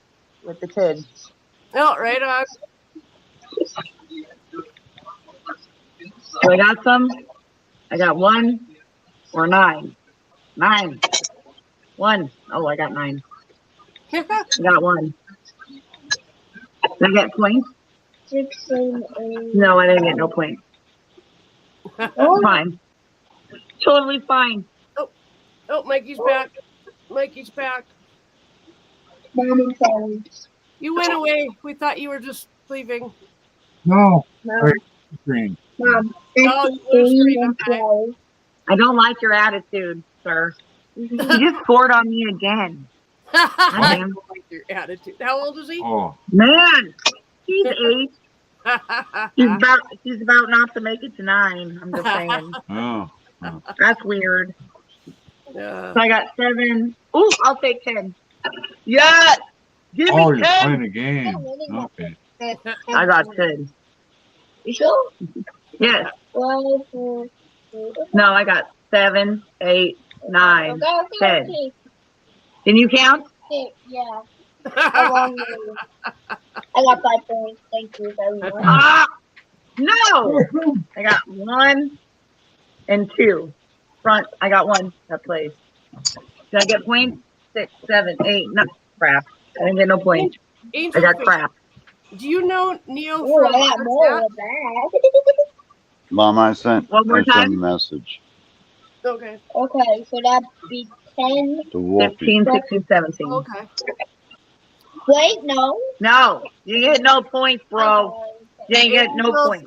with the kids.
Oh, right on.
So I got some. I got 1 or 9. 9. 1. Oh, I got 9. I got 1. Did I get points?
6, 7, 8.
No, I didn't get no points. Fine. Totally fine.
Oh, Mikey's back. Mikey's back.
Mom and Sally.
You went away. We thought you were just leaving.
No.
Mom,
Green.
Mom.
Oh, blue screen, okay.
I don't like your attitude, sir. You just scored on me again.
I
Man,
don't like your attitude. How old is he?
Oh,
man, he's 8. He's about not to make it to 9. I'm just saying.
oh.
That's weird.
Yeah.
So I got 7. Ooh, I'll take 10. Yes! Give
Oh,
me
you're
10!
playing a game. Okay.
I got 10.
You sure?
Yes.
12, 4, 3.
No, I got 7, 8, 9,
Okay,
10.
okay.
Can you count?
6, yeah. Along with you. I got 5 points. Thank you very much.
Ah! No! I got 1 and 2. Front, I got 1 that plays. Did I get points? 6, 7, 8, 9. Crap. I didn't get no points. I got
Angelfish,
crap.
do you know Neo
Oh,
from
I got more
Chat?
of that.
Mom, I sent
One more
a
time?
message
Okay.
Okay, so that'd be 10.
to Wolfie.
15, 16, 17.
Okay.
Wait, no.
No, you get no points, bro. You ain't get no points.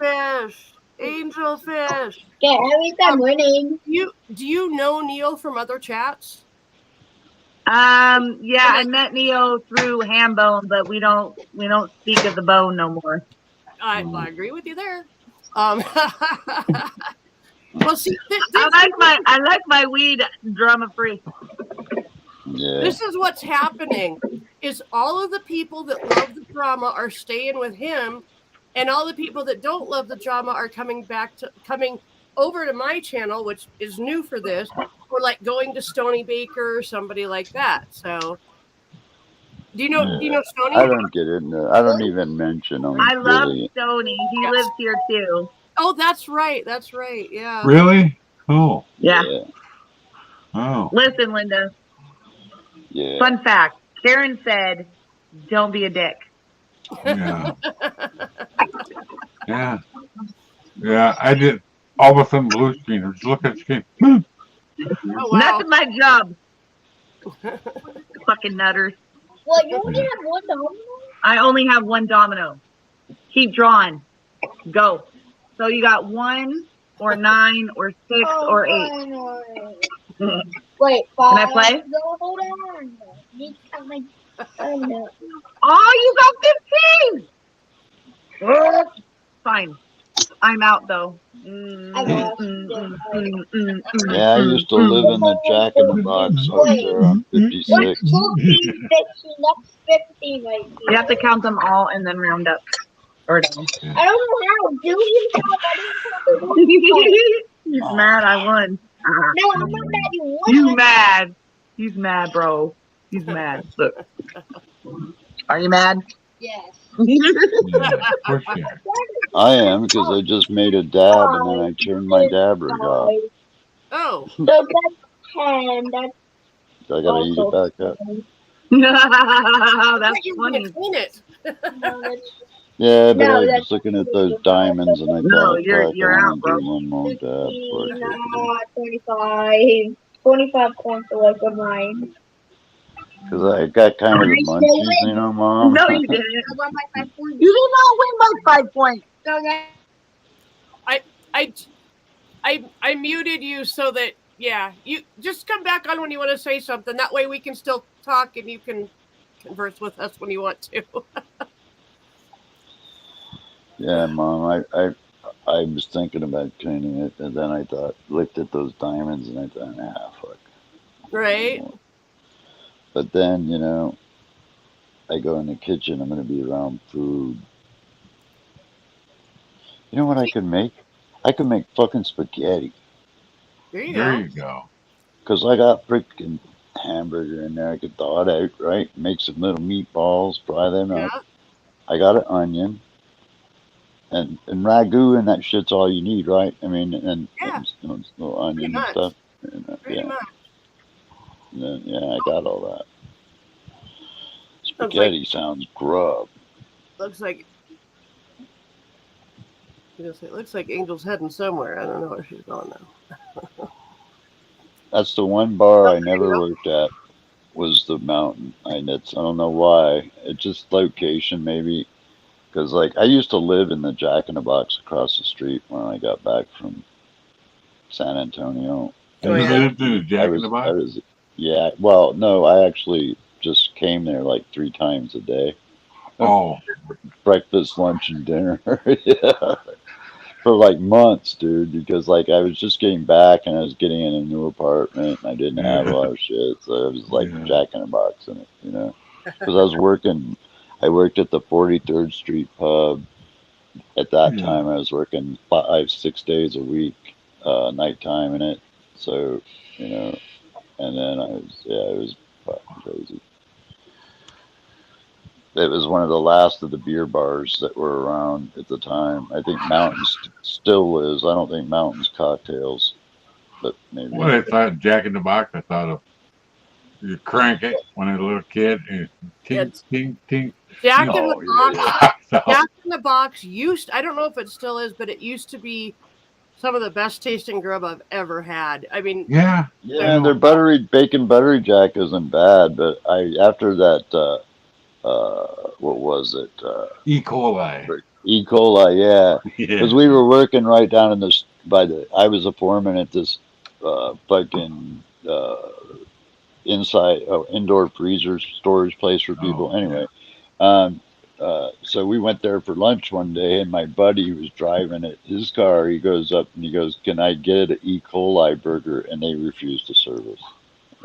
Angelfish.
Okay, at least I'm winning.
Do you know Neo from other chats?
Yeah, I met Neo through Hambone, but we don't speak of the bone no more.
I agree with you there. Well, see,
I like my weed drama free.
Yeah.
this is what's happening. Is all of the people that love the drama are staying with him, and all the people that don't love the drama are coming over to my channel, which is new for this, or like going to Stony Baker or somebody like that. So, do you know Stony?
I don't get into. I don't even mention him.
I love
really.
Stoney. He
Yes.
lives here too.
Oh, that's right. That's right. Yeah.
Really? Cool.
Yeah.
Yeah.
Oh.
Listen, Linda.
Yeah.
Fun fact. Karen said, "Don't be a dick."
Yeah. Yeah. Yeah. I did all of a sudden blue screen. Or just look at the screen.
Oh, wow.
That's my job. Fucking nutters.
Well, you only have one domino?
I only have 1 domino. Keep drawing. Go. So you got 1 or 9 or 6 or 8.
Wait, 5.
Can I play?
No, hold on. Need to count my domino.
Oh, you got 15! Fine. I'm out though.
I lost.
Yeah, I used to live in the Jack in the Box up there on 56.
What's 14, 15? That's 15 right
You have to count them all and then round up. Or no.
I don't know how. Do you talk? I didn't
He's mad I won.
No, I'm not mad you won.
He's mad. He's mad, bro. He's mad. Look. Are you mad?
Yes.
Yeah, of course you are.
I am because I just made a dab and then I turned my dab rig off.
Oh,
So that's 10. That's
So I gotta eat it
also
back up.
I
That's
thought you were
funny.
gonna clean it.
no, that's
Yeah, but
No,
I was
that's
looking at those diamonds and I
No,
thought,
you're
fuck, I
you're out,
want to
bro.
do one more dab before I
15,
take it.
25. 25 points away from mine.
Because I got kind of the
I still
munchies,
win.
you know, Mom.
No, you didn't.
I won by 5 points.
You did not win by 5 points.
Okay.
I muted you so that you just come back on when you want to say something. That way we can still talk and you can converse with us when you want to.
Yeah, Mom, I was thinking about cleaning it, and then I looked at those diamonds, and I thought, fuck.
Right?
But then, you know, I go in the kitchen, I'm going to be around food. You know what I could make? I could make fucking spaghetti.
There you
There
go.
you go.
Because I got freaking hamburger in there. I could thaw it out, right? Make some little meatballs, fry them
Yeah.
up. I got an onion. And ragu and that shit's all you need, right? I mean, and little onion and
much.
stuff. And,
Pretty much.
And then, I got all that.
Sounds
Spaghetti sounds grub.
Looks like it looks like Angel's heading somewhere. I don't know where she's going now.
That's the one bar I never worked at, was the mountain. I don't know why. It's just location maybe. Because, like, I used to live in the Jack in the Box across the street when I got back from San Antonio.
You lived in a Jack in the Box?
Yeah, well, no, I actually just came there like 3 times a day.
Oh.
Breakfast, lunch, and dinner. Yeah. For like months, dude, because like I was just getting back and I was getting in a new apartment and I didn't have a lot of shit. So it was like Jack in the Box in it, you know? Because I worked at the 43rd Street pub. At that time, I was working 5-6 days a week, nighttime in it. So, you know, and then it was fucking crazy. It was one of the last of the beer bars that were around at the time. I think Mountains still is. I don't think Mountains Cocktails, but maybe.
When I thought Jack in the Box, I thought of you crank it when I was a little kid and tink, tink, tink.
Jack in the Box.
So,
Jack in the Box I don't know if it still is, but it used to be some of the best tasting grub I've ever had. I mean,
yeah,
their bacon buttery Jack isn't bad, but after that. What was it?
E. coli.
E. coli, yeah. Because we were working right down in this I was a foreman at this fucking indoor freezer storage place for people. Anyway, so we went there for lunch one day, and my buddy was driving his car. He goes up and he goes, "Can I get an E. coli burger?" And they refused to serve us.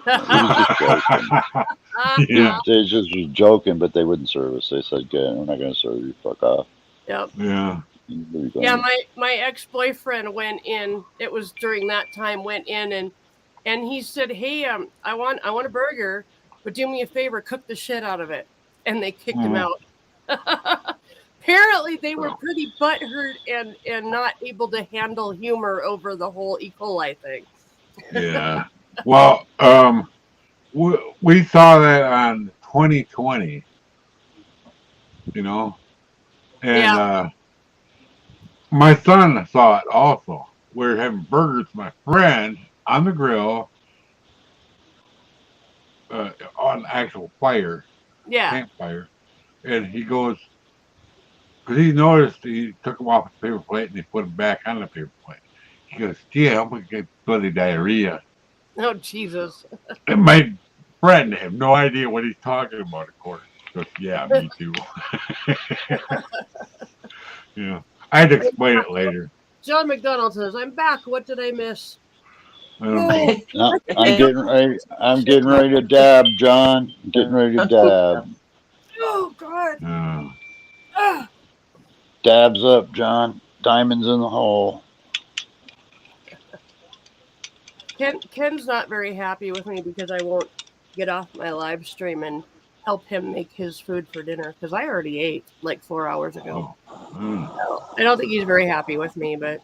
He was just joking. They just was joking, but they wouldn't serve us. They said, "We're not going to serve you. Fuck off."
Yep.
Yeah.
Yeah, my ex-boyfriend went in. It was during that time. Went in and he said, "Hey, I want a burger, but do me a favor, cook the shit out of it." And they kicked him out. Apparently, they were pretty butthurt and not able to handle humor over the whole E. coli thing.
Yeah. Well, we saw that on 2020, you know, and my son saw it also. We were having burgers, my friend, on the grill, on actual fire, campfire, and he goes, because he noticed he took them off the paper plate and he put them back on the paper plate. He goes, "Gee, I'm gonna get bloody diarrhea."
Oh, Jesus.
And my friend had no idea what he's talking about, of course. He goes, "Yeah, me too." Yeah. I had to explain it later.
John McDonald says, "I'm back. What did I miss?"
I don't know.
I'm getting ready to dab, John. I'm getting ready to dab.
Oh, God.
Dabs up, John. Diamonds in the hole.
Ken's not very happy with me because I won't get off my live stream and help him make his food for dinner because I already ate like 4 hours ago. So, I don't think he's very happy with me, but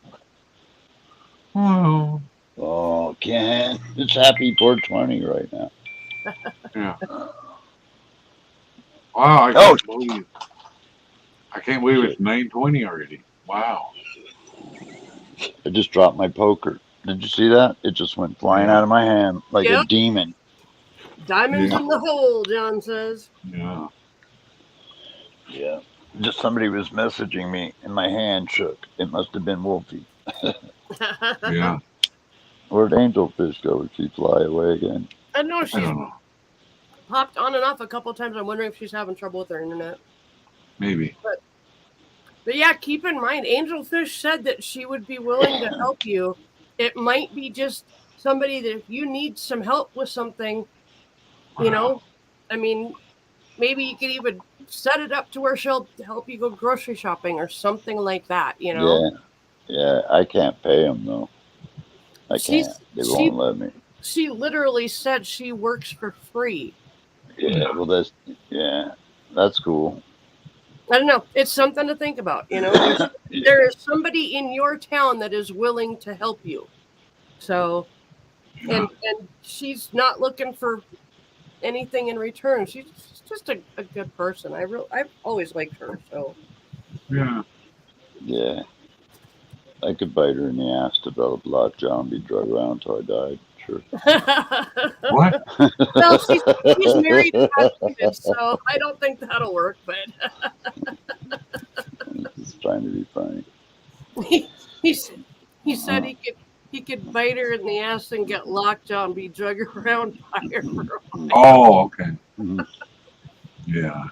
Oh,
Oh, Ken. It's happy 420 right now.
yeah. Wow, I can't believe it's 9:20 already. Wow.
I just dropped my poker. Did you see that? It just went flying out of my hand like a
Yep.
demon.
diamonds
Yeah.
in the hole, John says.
Yeah.
Yeah. Just somebody was messaging me and my hand shook. It must have been Wolfie.
Yeah.
Where'd Angelfish go? Did she fly away again?
I know
I
she's
don't know.
popped on and off a couple times. I'm wondering if she's having trouble with her internet.
Maybe.
But yeah, keep in mind, Angelfish said that she would be willing to help you. It might be just somebody that if you need some help with something, you know, I mean, maybe you could even set it up to where she'll help you go grocery shopping or something like that, you know?
Yeah. I can't pay them though. I
She's-
can't. They
she-
won't let me.
She literally said she works for free.
Yeah. Well, that's cool.
I don't know. It's something to think about, you know? There is somebody in your town that is willing to help you. So, and she's not looking for anything in return. She's just a good person. I've always liked her. So,
Yeah.
Yeah. I could bite her in the ass, develop lockjaw, and be drug around until I died. Sure.
What?
well, she's married and got kids, so I don't think that'll work. But
Just trying to be funny.
he said he could bite her in the ass and get lockjaw and be drugged around by her for a while.
Oh, okay.
Mhm.
Yeah.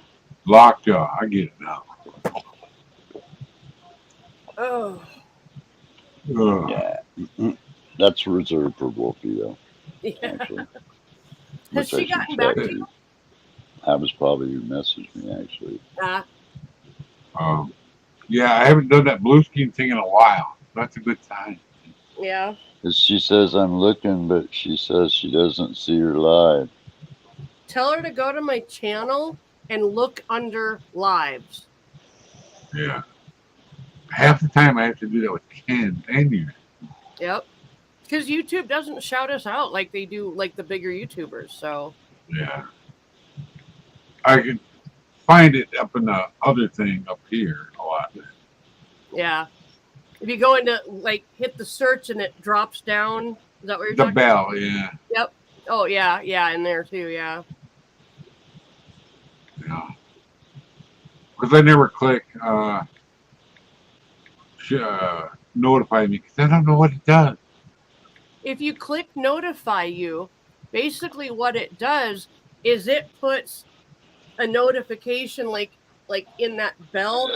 Lockjaw. I get it now.
Oh,
Ugh.
Yeah. That's reserved for Wolfie, though,
yeah.
actually.
Has she
Which I should
gotten back
say.
to you?
That was probably who messaged me, actually.
Yeah, I haven't done that blue screen thing in a while. That's a good sign.
Yeah.
'Cause she says I'm looking, but she says she doesn't see her live.
Tell her to go to my channel and look under lives.
Yeah. Half the time I have to do that with Ken and you.
Yep. Because YouTube doesn't shout us out like they do, like the bigger YouTubers. So
Yeah. I can find it up in the other thing up here a lot.
yeah, if you go into like hit the search and it drops down, is that what you're
The
talking
bell, yeah.
Yep. Oh yeah, in there too. Yeah.
Yeah. Because I never click notify me because I don't know what it does.
If you click notify you, basically what it does is it puts a notification like in that bell.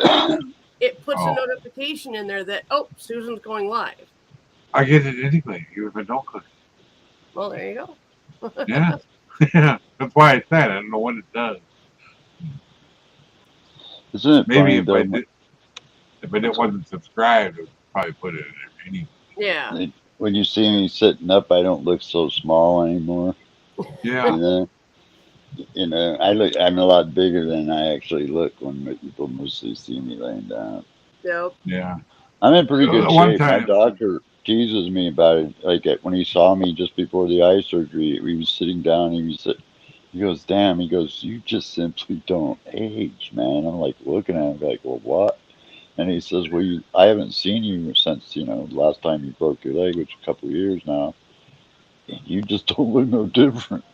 It puts a notification in there that Susan's going live.
I get it anyway, even if I don't click.
Well, there you go.
Yeah. Yeah. That's why I said I don't know what it does.
Isn't it
Maybe
funny,
if I wasn't subscribed, it would probably put it in there anyway.
Yeah.
when you see me sitting up, I don't look so small anymore.
Yeah.
I'm a lot bigger than I actually look when people mostly see me laying down.
Yep.
Yeah.
I'm in pretty good
One
shape. My
time-
doctor teases me about it. Like when he saw me just before the eye surgery, we was sitting down. He goes, "Damn!" He goes, "You just simply don't age, man." I'm like looking at him like, "Well, what?" And he says, "Well, I haven't seen you since the last time you broke your leg, which is a couple of years now, and you just don't look no different."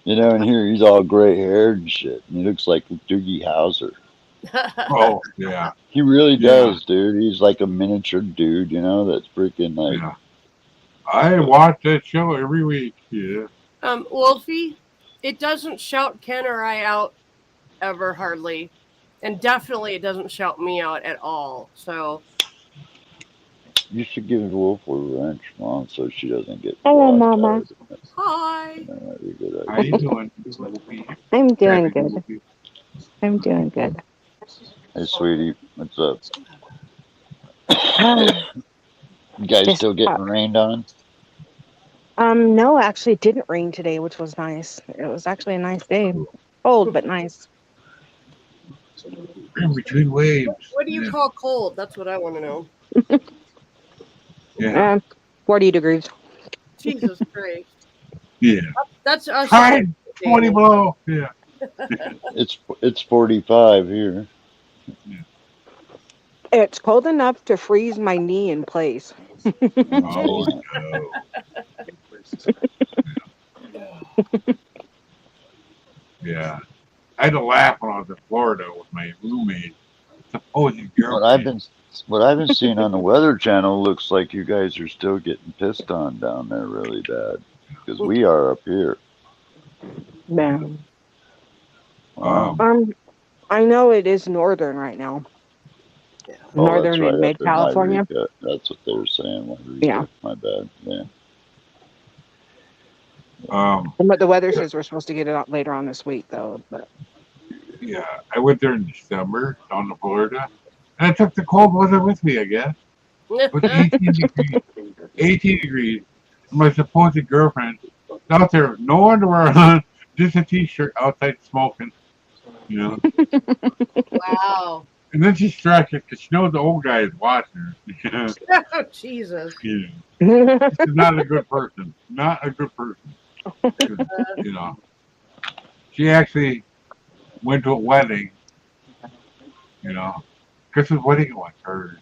And here he's all gray haired and shit. And he looks like Doogie Howser.
Oh, yeah.
He really
Yeah.
does, dude. He's like a miniature dude, that's freaking like.
Yeah. I watch that show every week. Yeah.
Wolfie, it doesn't shout Ken or I out ever hardly, and definitely it doesn't shout me out at all. So
You should give Wolf a wrench, Mom, so she doesn't get.
Hello,
blocked
Mama.
out.
hi.
That might be a good
How
idea.
you doing?
I'm doing good. I'm doing good.
Hey, sweetie, what's up? You guys
Just
still getting rained on?
no, actually, it didn't rain today, which was nice. It was actually a nice day. Cold, but nice.
In between waves.
What do you
Yeah.
call cold? That's what I want to know.
Yeah.
40 degrees.
Jesus Christ.
Yeah.
That's us.
Hi, 20 below. Yeah.
It's 45 here.
It's cold enough to freeze my knee in place.
Oh, no. Yeah. I had to laugh when I was in Florida with my roommate. Supposed girl.
What I've been seeing on the Weather Channel looks like you guys are still getting pissed on down there really bad, because we are up here.
Man. I know it is northern right now.
Yeah.
Oh,
Northern
that's right,
and mid
up in
California.
Wairika. That's what they were saying. Wairika.
Yeah.
My bad. Yeah.
But the weather says we're supposed to get it out later on this week, though. But
Yeah, I went there in December down to Florida, and I took the cold weather with me, I guess. It was 18 degrees. 18 degrees. My supposed girlfriend out there, no underwear on, just a t-shirt outside smoking, you know.
Wow.
And then she stretched it because she knows the old guy is watching her.
Oh, Jesus.
You know. She's not a good person. Not a good person. You know. She actually went to a wedding, you know. Chris's wedding was hers.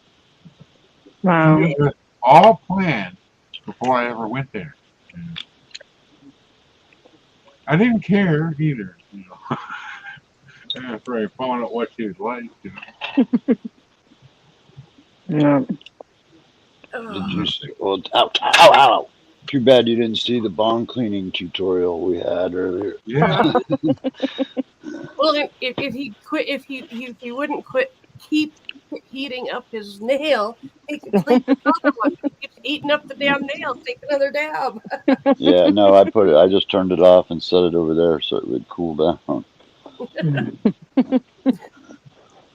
Wow.
It was all planned before I ever went there. You know. I didn't care either, you know. After I found out what she was like, you know.
Yeah.
Did you see? Well, ow. Too bad you didn't see the bong cleaning tutorial we had earlier.
Yeah.
Well, if he quit, if he wouldn't keep heating up his nail, he could clean another one. He keeps eating up the damn nail. Take another dab.
Yeah, no, I just turned it off and set it over there so it would cool down.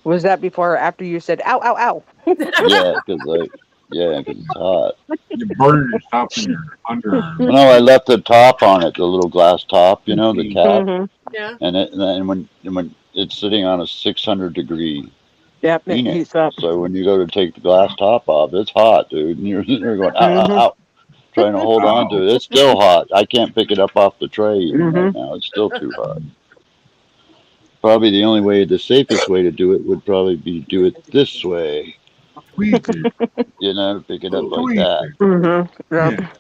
Was that before or after you said, ow, ow, ow?
Yeah, because it's hot.
You burned yourself in your underarm.
No, I left the top on it, the little glass top, you know, the cap.
Mhm.
Yeah.
And when it's sitting on a 600-degree
Yep, it
unit,
heats up.
so when you go to take the glass top off, it's hot, dude. And you're going, ow, trying to hold on to it. It's still hot. I can't pick it up off the tray even right now. It's still too hot. Probably the safest way to do it would probably be do it this way. You know, pick it up like that.
Mm-hmm. Yep.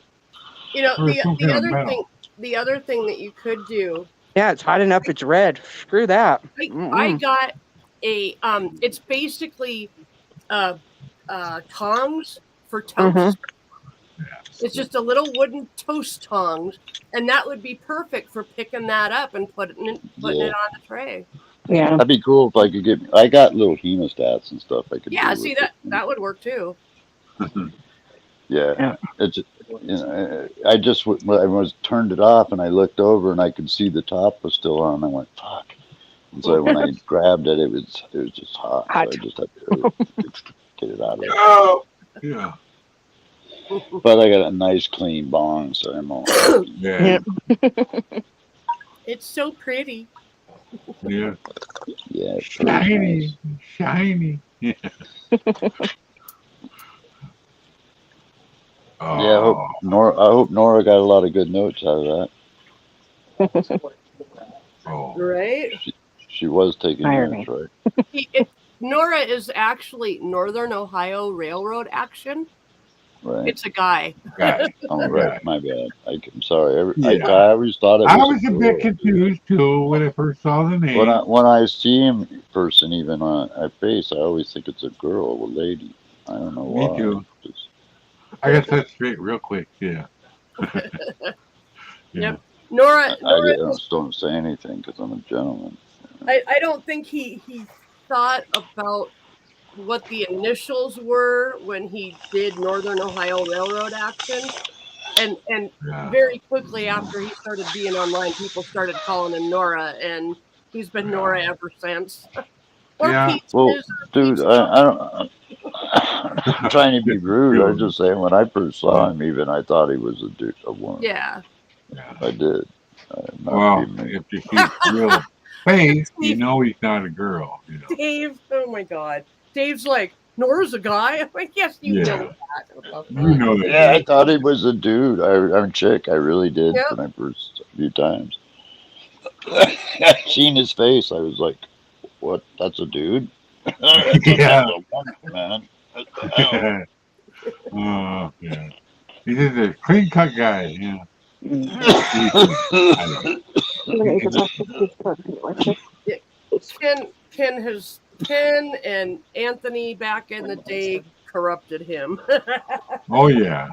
You know,
Or some kind of metal.
the other thing that you could do.
Yeah, it's hot enough. It's red. Screw that.
I got a it's basically tongs for toast. It's just a little wooden toast tongs, and that would be perfect for picking that up and putting it on the tray.
Yeah.
That'd be cool if I could get. I got little hemostats and stuff I could.
Yeah,
do
see
with
that would work too.
Yeah, it's I was turned it off and I looked over and I could see the top was still on. I went fuck, and so when I grabbed it, it was just hot. So I just had to get it out of there.
Oh, yeah.
But I got a nice clean bong, so I'm all right.
Yeah.
It's so pretty.
Yeah.
Yeah, it's pretty nice.
Shiny. Yeah.
Yeah, I hope Nora got a lot of good notes out of that.
Right?
She was taking notes, right?
Nora is actually Northern Ohio Railroad Action.
Right.
It's a guy.
Oh, right. My bad. I'm sorry.
Yeah.
I always thought it was.
I was a bit confused too when I first saw the name.
When I see him in person, even on face, I always think it's a girl, a lady. I don't know why.
Me too. I got that straight real quick. Yeah.
Yep. Nora.
I don't say anything because I'm a gentleman.
I don't think he thought about what the initials were when he did Northern Ohio Railroad Action, and very quickly after he started being online, people started calling him Nora, and he's been Nora ever since. Or
Yeah.
peaches.
Well,
or
dude,
pizza.
I don't. I'm trying to be rude. I'm just saying, when I first saw him, even I thought he was a dude, a woman.
Yeah.
Yeah.
I did. I'm not
Well,
being mean.
if you see his real face, you
Steve.
know he's not a girl. You know.
Dave, oh my God. Dave's like, Nora's a guy? I'm like, yes, you
Yeah.
know that. What the
You
fuck?
know that.
Yeah, I
Dave.
thought he was a dude. I'm a chick. I really did
Yep.
when I first a few times. I seen his face. I was like, "What? That's a dude? I thought
Yeah.
that's a woman, man. What the hell?"
Oh, yeah. He's just a clean cut guy. Yeah. I don't know.
Ken and Anthony back in the day corrupted him.
Oh yeah.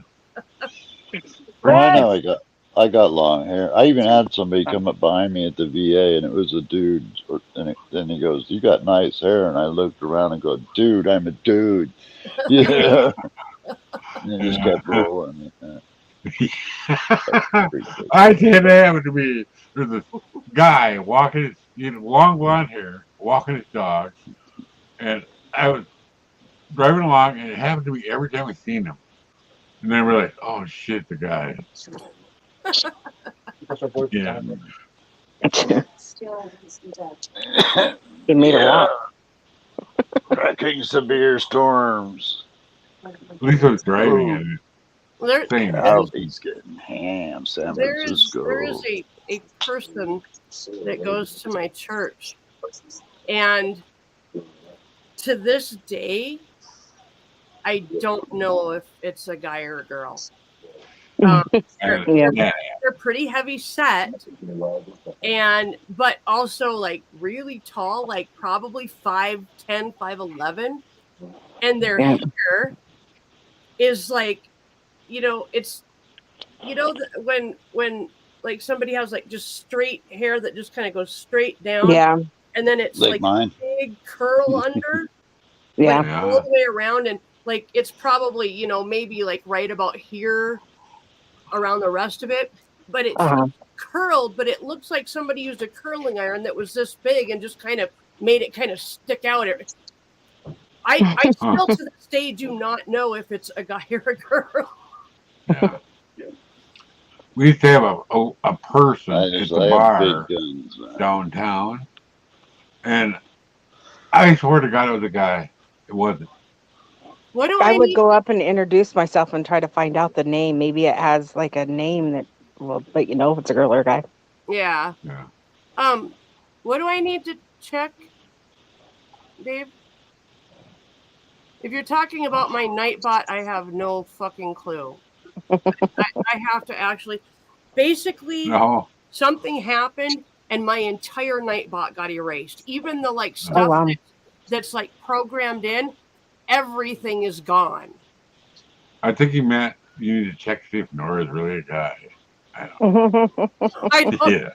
Well, I know I got long hair. I even had somebody come up behind me at the VA, and it was a dude. And then he goes, "You got nice hair." And I looked around and go, "Dude, I'm a dude." Yeah. And it just kept rolling.
I did happen to be there's a guy walking his long blonde hair, walking his dog, and I was driving along, and it happened to be every time we seen him, and then we're like, "Oh shit, the guy." Yeah.
He made a
Yeah.
walk.
Tracking severe storms.
At least I was driving
Oh.
and
There,
same.
Albie's getting ham. San
there
Francisco.
is a person that goes to my church, and to this day, I don't know if it's a guy or a girl. They're,
Yeah.
they're pretty heavy set, but also like really tall, like probably 5'10", 5'11", and their
Yeah.
hair is like, it's, when like somebody has like just straight hair that just kind of goes straight down,
Yeah.
and then it's
Like
like
mine.
a big curl under,
Yeah.
like all the way around, and like it's probably maybe like right about here around the rest of it, but it's curled, but it looks like somebody used a curling iron that was this big and just kind of made it kind of stick out. I still to this day do not know if it's a guy or a girl.
Yeah. We used to have a person at the bar downtown, and I swear to God it was a guy. It wasn't.
What do
I would
need?
go up and introduce myself and try to find out the name. Maybe it has like a name that will let you know if it's a girl or a guy.
Yeah.
Yeah.
What do I need to check, Dave? If you're talking about my Nightbot, I have no fucking clue. I have to actually, basically, something happened and my entire Nightbot got erased. Even the like stuff that's like programmed in, everything is gone.
I think he meant you need to check to see if Nora is really a guy. I don't. Yeah.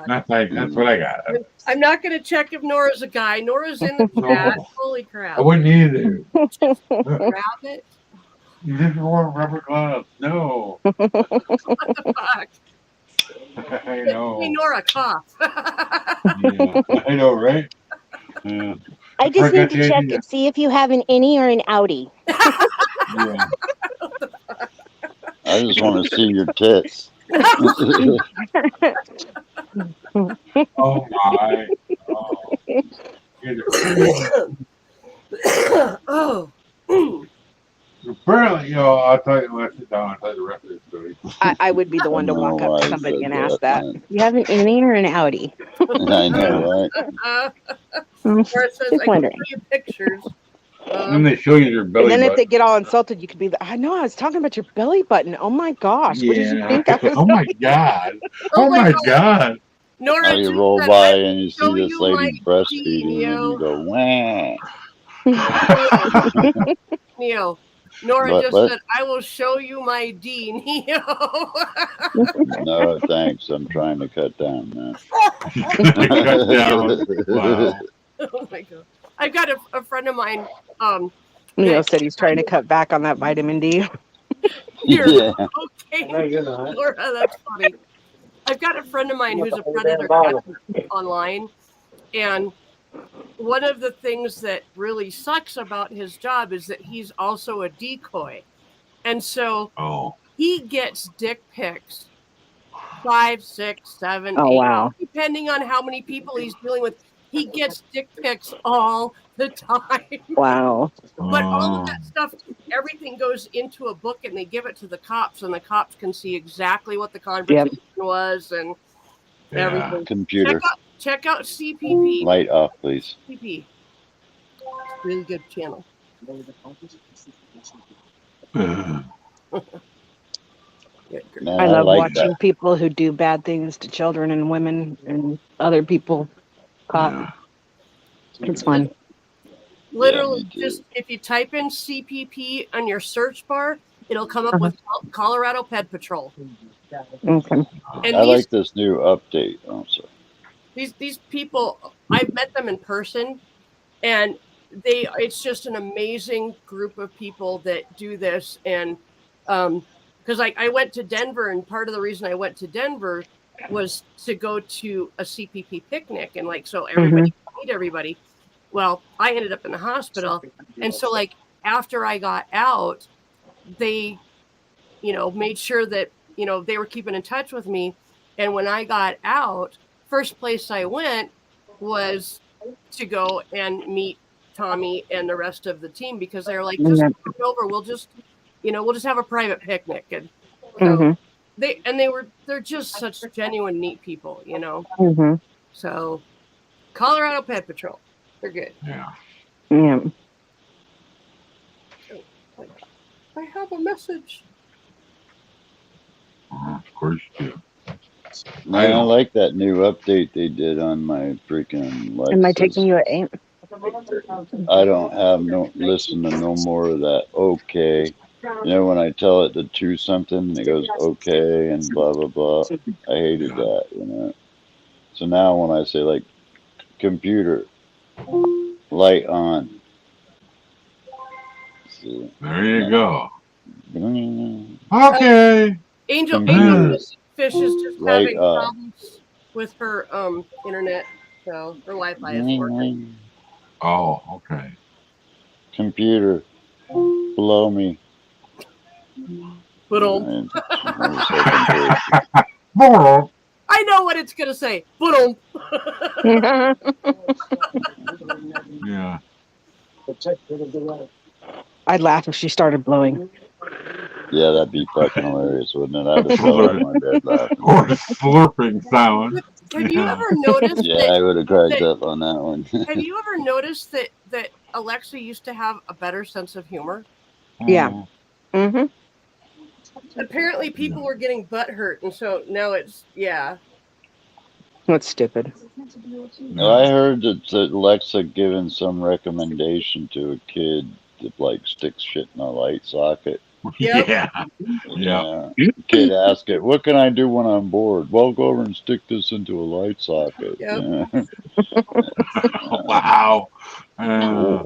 That's what I got.
I'm not going to check if Nora's a guy. Nora's in the chat. Holy crap.
I wouldn't either.
Grab it.
You just wore rubber gloves. No.
What the fuck?
I know.
Hey, Nora, cough.
Yeah, I know, right? Yeah.
I just need to check and see if you have an innie or an outie.
Yeah.
I just want to see your tits.
Oh my.
Oh.
Apparently, I'll tell you when I sit down. I'll tell you the rest of the story.
I would be the one to walk up to somebody and ask that. You have an innie or an outie?
I know, right?
Or it says, I can show you pictures.
And then they show you their belly
And then
button.
if they get all insulted, you could be I know, I was talking about your belly button. Oh my gosh. What did you think I was
Oh my God. Oh my God.
Nora,
you roll by and you see this lady breastfeeding and you go, wah.
Neo. Nora
What,
just
what?
said, I will show you my D, Neo.
No, thanks. I'm trying to cut down, man.
Cut down. Wow.
Oh my God. I've got a friend of mine.
Neo said he's trying to cut back on that vitamin D.
You're okay. Nora, that's funny. I've got a friend of mine who's a predator catcher online, and one of the things that really sucks about his job is that he's also a decoy. And so
Oh,
he gets dick pics 5, 6, 7, 8,
Oh, wow.
depending on how many people he's dealing with. He gets dick pics all the time.
Wow.
But all of that stuff, everything goes into a book and they give it to the cops, and the cops can see exactly what the conversation was and everything.
Computer.
Check out CPP.
Light off, please.
CPP. Really good channel.
Man,
I love
like
watching
that.
people who do bad things to children and women and other people caught. It's fun.
Literally, just if you type in CPP on your search bar, it'll come up with Colorado Pet Patrol.
Okay.
And
I
these
like this new update also.
these people, I've met them in person, and it's just an amazing group of people that do this. And because I went to Denver, and part of the reason I went to Denver was to go to a CPP picnic, and so everybody could meet everybody. Well, I ended up in the hospital, and so after I got out, they made sure that they were keeping in touch with me. And when I got out, first place I went was to go and meet Tommy and the rest of the team, because they're like, just come over, we'll just have a private picnic. And so they're just such genuine, neat people, So Colorado Pet Patrol, they're good.
Yeah.
I have a message.
Of course you do.
Man, I like that new update they did on my freaking Lexus.
Am I taking you at 8?
I don't have listen to no more of that. Okay. When I tell it to choose something, it goes okay and blah blah blah. I hated that, So now when I say computer, light on. See.
There you go.
Okay.
Angel Fish is just having problems with her internet, so her Wi-Fi is working.
Oh, okay.
Computer, blow me.
But I know what it's gonna say. But
yeah.
I'd laugh if she started blowing.
Yeah, that'd be fucking hilarious, wouldn't it? I'd have fell out of my bed laughing.
Or slurping sound.
Have you ever noticed?
Yeah, I would have cracked up on that one.
Have you ever noticed that Alexa used to have a better sense of humor?
Yeah. Mm-hmm.
Apparently, people were getting butthurt, and so now it's
That's stupid.
I heard that Alexa giving some recommendation to a kid that sticks shit in a light socket.
Yeah.
Kid asked it, "What can I do when I'm bored?" "Well, go over and stick this into a light socket."
Yep.
Wow.
Yeah.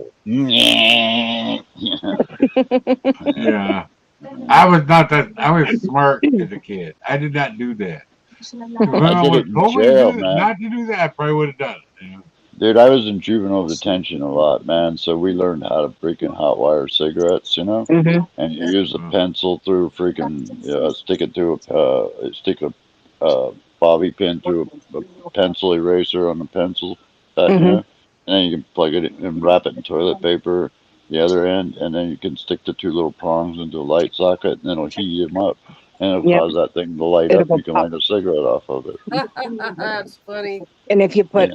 I was smart as a kid. I did not do that. When
I did it in jail, man.
not to do that, I probably would have done it.
Dude, I was in juvenile detention a lot, man. So we learned how to freaking hot wire cigarettes,
Mm-hmm.
And you use a pencil through freaking, stick a bobby pin through a pencil eraser on the pencil, and then you can plug it in and wrap it in toilet paper, the other end, and then you can stick the 2 little prongs into a light socket, and then it'll heat them up, and it'll cause that thing to light up. You can light a cigarette off of it.
That's funny.
And if you put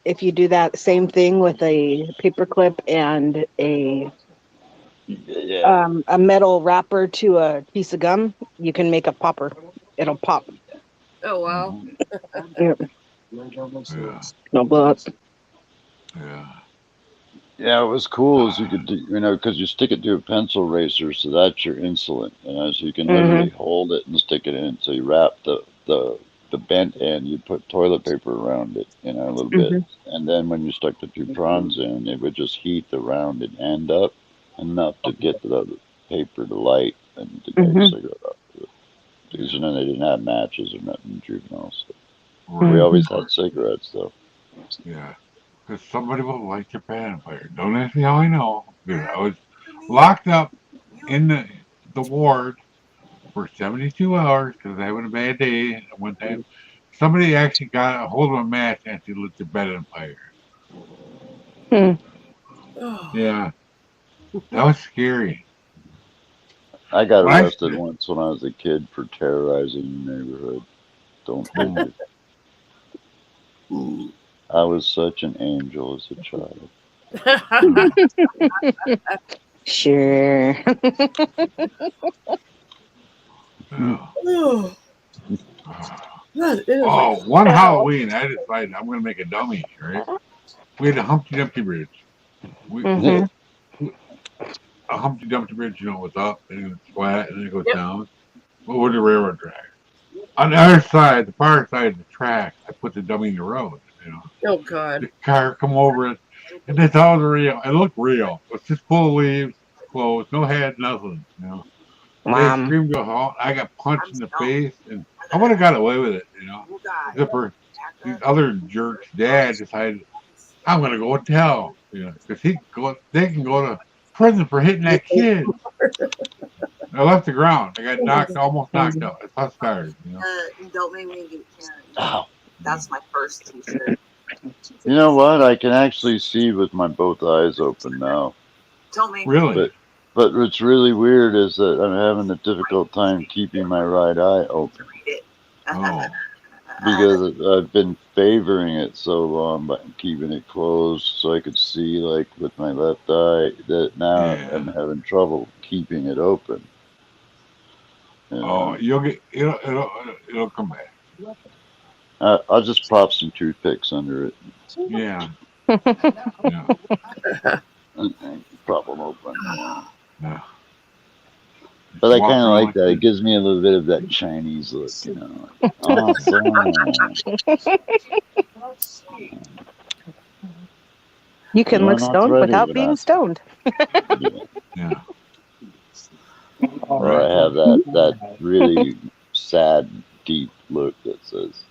if you do that same thing with a paper clip and a metal wrapper to a piece of gum, you can make a popper. It'll pop.
Oh wow.
No blow up.
Yeah, it was cool as you could do, because you stick it to a pencil eraser, so that's your insulin, so you can literally hold it and stick it in. So you wrap the bent end, you put toilet paper around it, a little bit, and then when you stuck the 2 prongs in, it would just heat the rounded end up enough to get the paper to light and to get a cigarette off of it. Because they didn't have matches or nothing in juvenile, so we always had cigarettes though.
Yeah. because somebody will light your pan fire. Don't ask me how I know. Because I was locked up in the ward for 72 hours because I was having a bad day. One time, somebody actually got a hold of a match and actually lit the bed on fire.
Hmm.
Yeah, that was scary.
I got
But I
arrested once when I was a kid for terrorizing the neighborhood. Don't think it. I was such an angel as a child.
Sure.
Oh, that is
Oh,
a-
one Halloween, I decided I'm going to make a dummy, right? We had a Humpty Dumpty Bridge.
Mhm.
A Humpty Dumpty Bridge, you know, was up, and it was flat, and then it goes
Yep.
down. But with the railroad track. On the other side, the far side of the track, I put the dummy in the road, you know.
Oh God.
The car come over it, and that's all real. It looked real. It was just full of leaves, clothes, no head, nothing, you know. They
Wow.
screamed go halt. I got punched in the face, and I would have got away with it, you know. Except for these other jerks' dad decided, I'm going to go and tell, you know, because they can go to prison for hitting that kid. I left the ground. I got almost knocked out. I saw scars, you know.
Don't make me get Karen.
Ow.
That's my first T-shirt.
You know what? I can actually see with my both eyes open now.
Don't make
Really?
But what's really weird is that I'm having a difficult time keeping my right eye open
me read it.
Oh,
because I've been favoring it so long by keeping it closed so I could see like with my left eye that now
Yeah.
I'm having trouble keeping it open. You
oh,
know?
you'll get it'll come back.
I'll just pop some toothpicks under it
Yeah, yeah,
and prop them open.
yeah.
But I
Walk
kind of
around
like that. It gives me a little bit of that Chinese look, you know. Like, awesome.
You can
You
look
are not
stoned
ready,
without being
Vanessa.
stoned.
Yeah.
Or I have that really sad, deep look that says,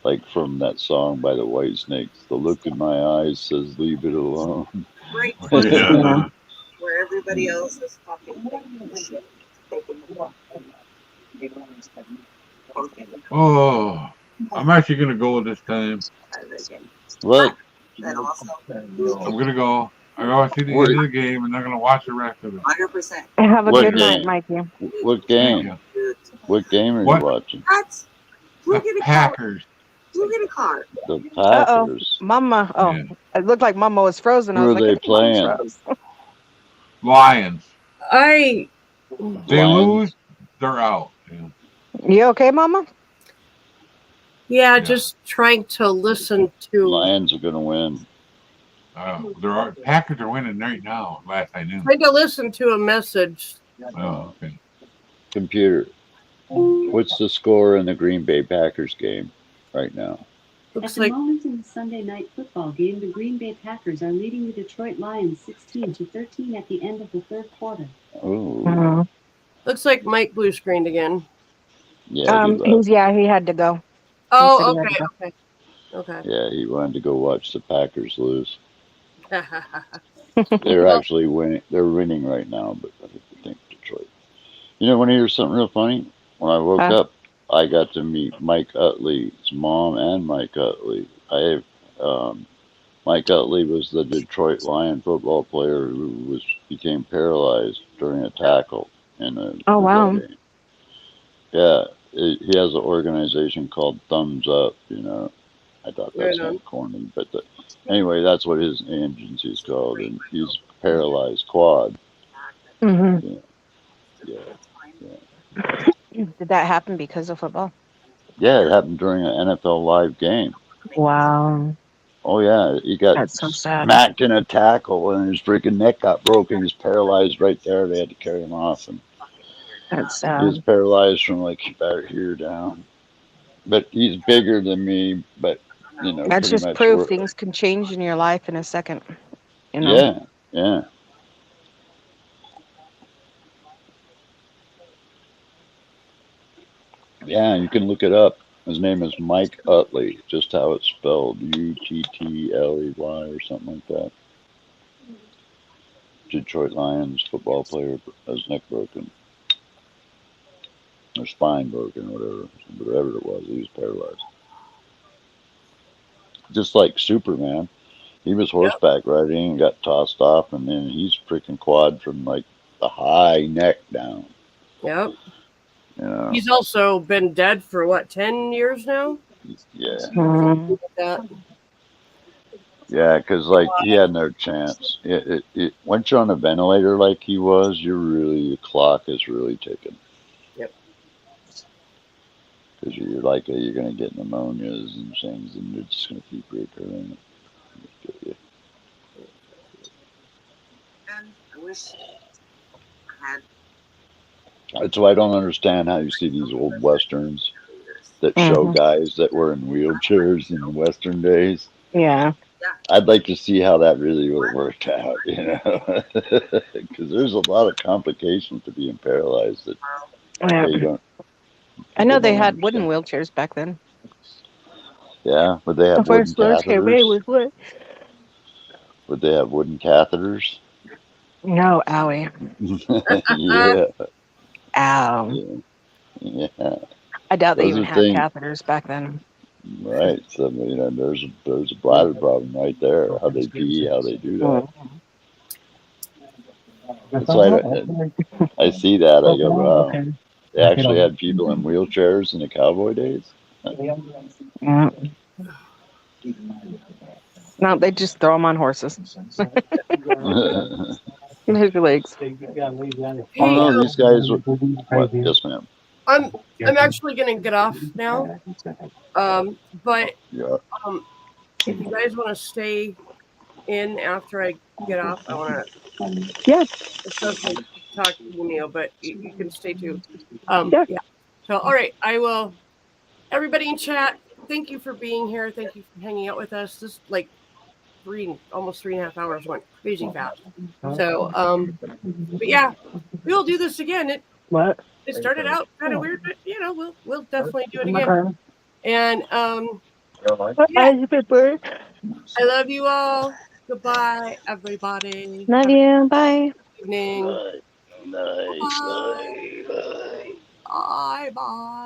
like from that song by the White Snakes, the look in my eyes says, leave it alone.
Right
Yeah.
where everybody else is fucking taking shit.
Oh, I'm actually gonna go this time.
What?
And also,
I'm gonna go. I gotta see the
Where-
end of the game, and I'm gonna watch the rest of it.
100%.
Have a
What
good night,
game?
Mikey.
What
Thank
game?
you.
What game are
What?
you watching?
What? Who
The
get a car?
Packers.
Who get a car?
The
Uh-oh.
Packers.
Mama. Oh,
Yeah.
it looked like Mama was frozen. I
Who
was
are
like,
they
I think Mama's
playing?
froze.
Lions.
I
They
Lions?
lose, they're out. Yeah.
You okay, Mama?
yeah,
Yeah.
just trying to listen to
Lions are going to win.
Packers are winning right now. Last I knew.
a message.
Oh, okay.
Computer, what's the score in the Green Bay Packers game right now?
At
Looks
the
like
moment in the Sunday night football game, the Green Bay Packers are leading the Detroit Lions 16-13 at the end of the third quarter.
Oh,
looks like Mike blue screened again.
yeah, he left.
He had to go.
Oh,
He said he
okay,
had
okay.
Yeah, he wanted to go watch the Packers lose.
Okay.
They're
Well-
actually winning. They're winning right now, but I think Detroit. You know, want to hear something real funny? When I woke up, I got to meet Mike Utley's mom and Mike Utley. Mike Utley was the Detroit Lion football player who became paralyzed during a tackle in a
Oh,
football
wow.
game. Yeah, he has an organization called Thumbs Up. You know, I thought that's
Right on.
kind of corny, but anyway, that's what his agency is called, and he's paralyzed quad.
Mm-hmm.
Yeah.
Did that happen because of football?
Yeah, it happened during an NFL live game.
Wow.
Oh yeah, he got
That's so sad.
smacked in a tackle and his freaking neck got broken. He was paralyzed right there. They had to carry him off, and
That's
he was
sad.
paralyzed from like about here down. But he's bigger than me. But you know,
That's
pretty
just
much.
proof things can change in your life in a second. You know?
Yeah, yeah. Yeah, you can look it up. His name is Mike Utley, just how it's spelled, Uttley or something like that. Detroit Lions football player, has neck broken, or spine broken, whatever it was. He was paralyzed, just like Superman. He was horseback riding and got tossed off, and then he's freaking quad from like the high neck down.
Yep.
Yeah.
He's also been dead for what, 10 years now?
Yeah.
Something like that.
Yeah, because like he had no chance. Once you're on a ventilator like he was, the clock is really ticking.
Yep.
Because you're gonna get pneumonias and things, and they're just gonna keep recurring.
And I wish I had.
That's why I don't understand how you see these old westerns that show guys that were in wheelchairs in the Western days.
Yeah.
I'd like to see how that really would have worked out, because there's a lot of complications to being paralyzed that
Yeah.
you don't.
I know
people
they
don't
had wooden
understand.
wheelchairs back then.
Yeah, would they have
The
wooden
first wheelchair made
catheters?
was wood.
Would they have wooden catheters?
No, owie.
Yeah,
Ow.
yeah.
I doubt they
Those
even
are
had
things,
catheters back then.
right? So there's a bladder problem right there. How they pee, how they do that. That's why I see that. I go, wow. They actually had people in wheelchairs in the cowboy days.
Yeah. No, they just throw them on horses. Here's your legs.
Hey,
Oh no, these guys. What? Yes, ma'am.
I'm actually gonna get off now. But
Yeah.
if you guys want to stay in after I get off, I want to.
Yeah.
Especially talk to you, Neil, but you can stay too.
Yeah.
Yeah. So, all right, I will. Everybody in chat, thank you for being here. Thank you for hanging out with us. This like almost 3.5 hours went crazy fast. So, but yeah, we'll do this again. It started out kind of weird, but we'll definitely do it again. And yeah, I love you all. Goodbye, everybody.
Love you. Bye.
Good evening.
Nice.
Bye. Bye. Bye.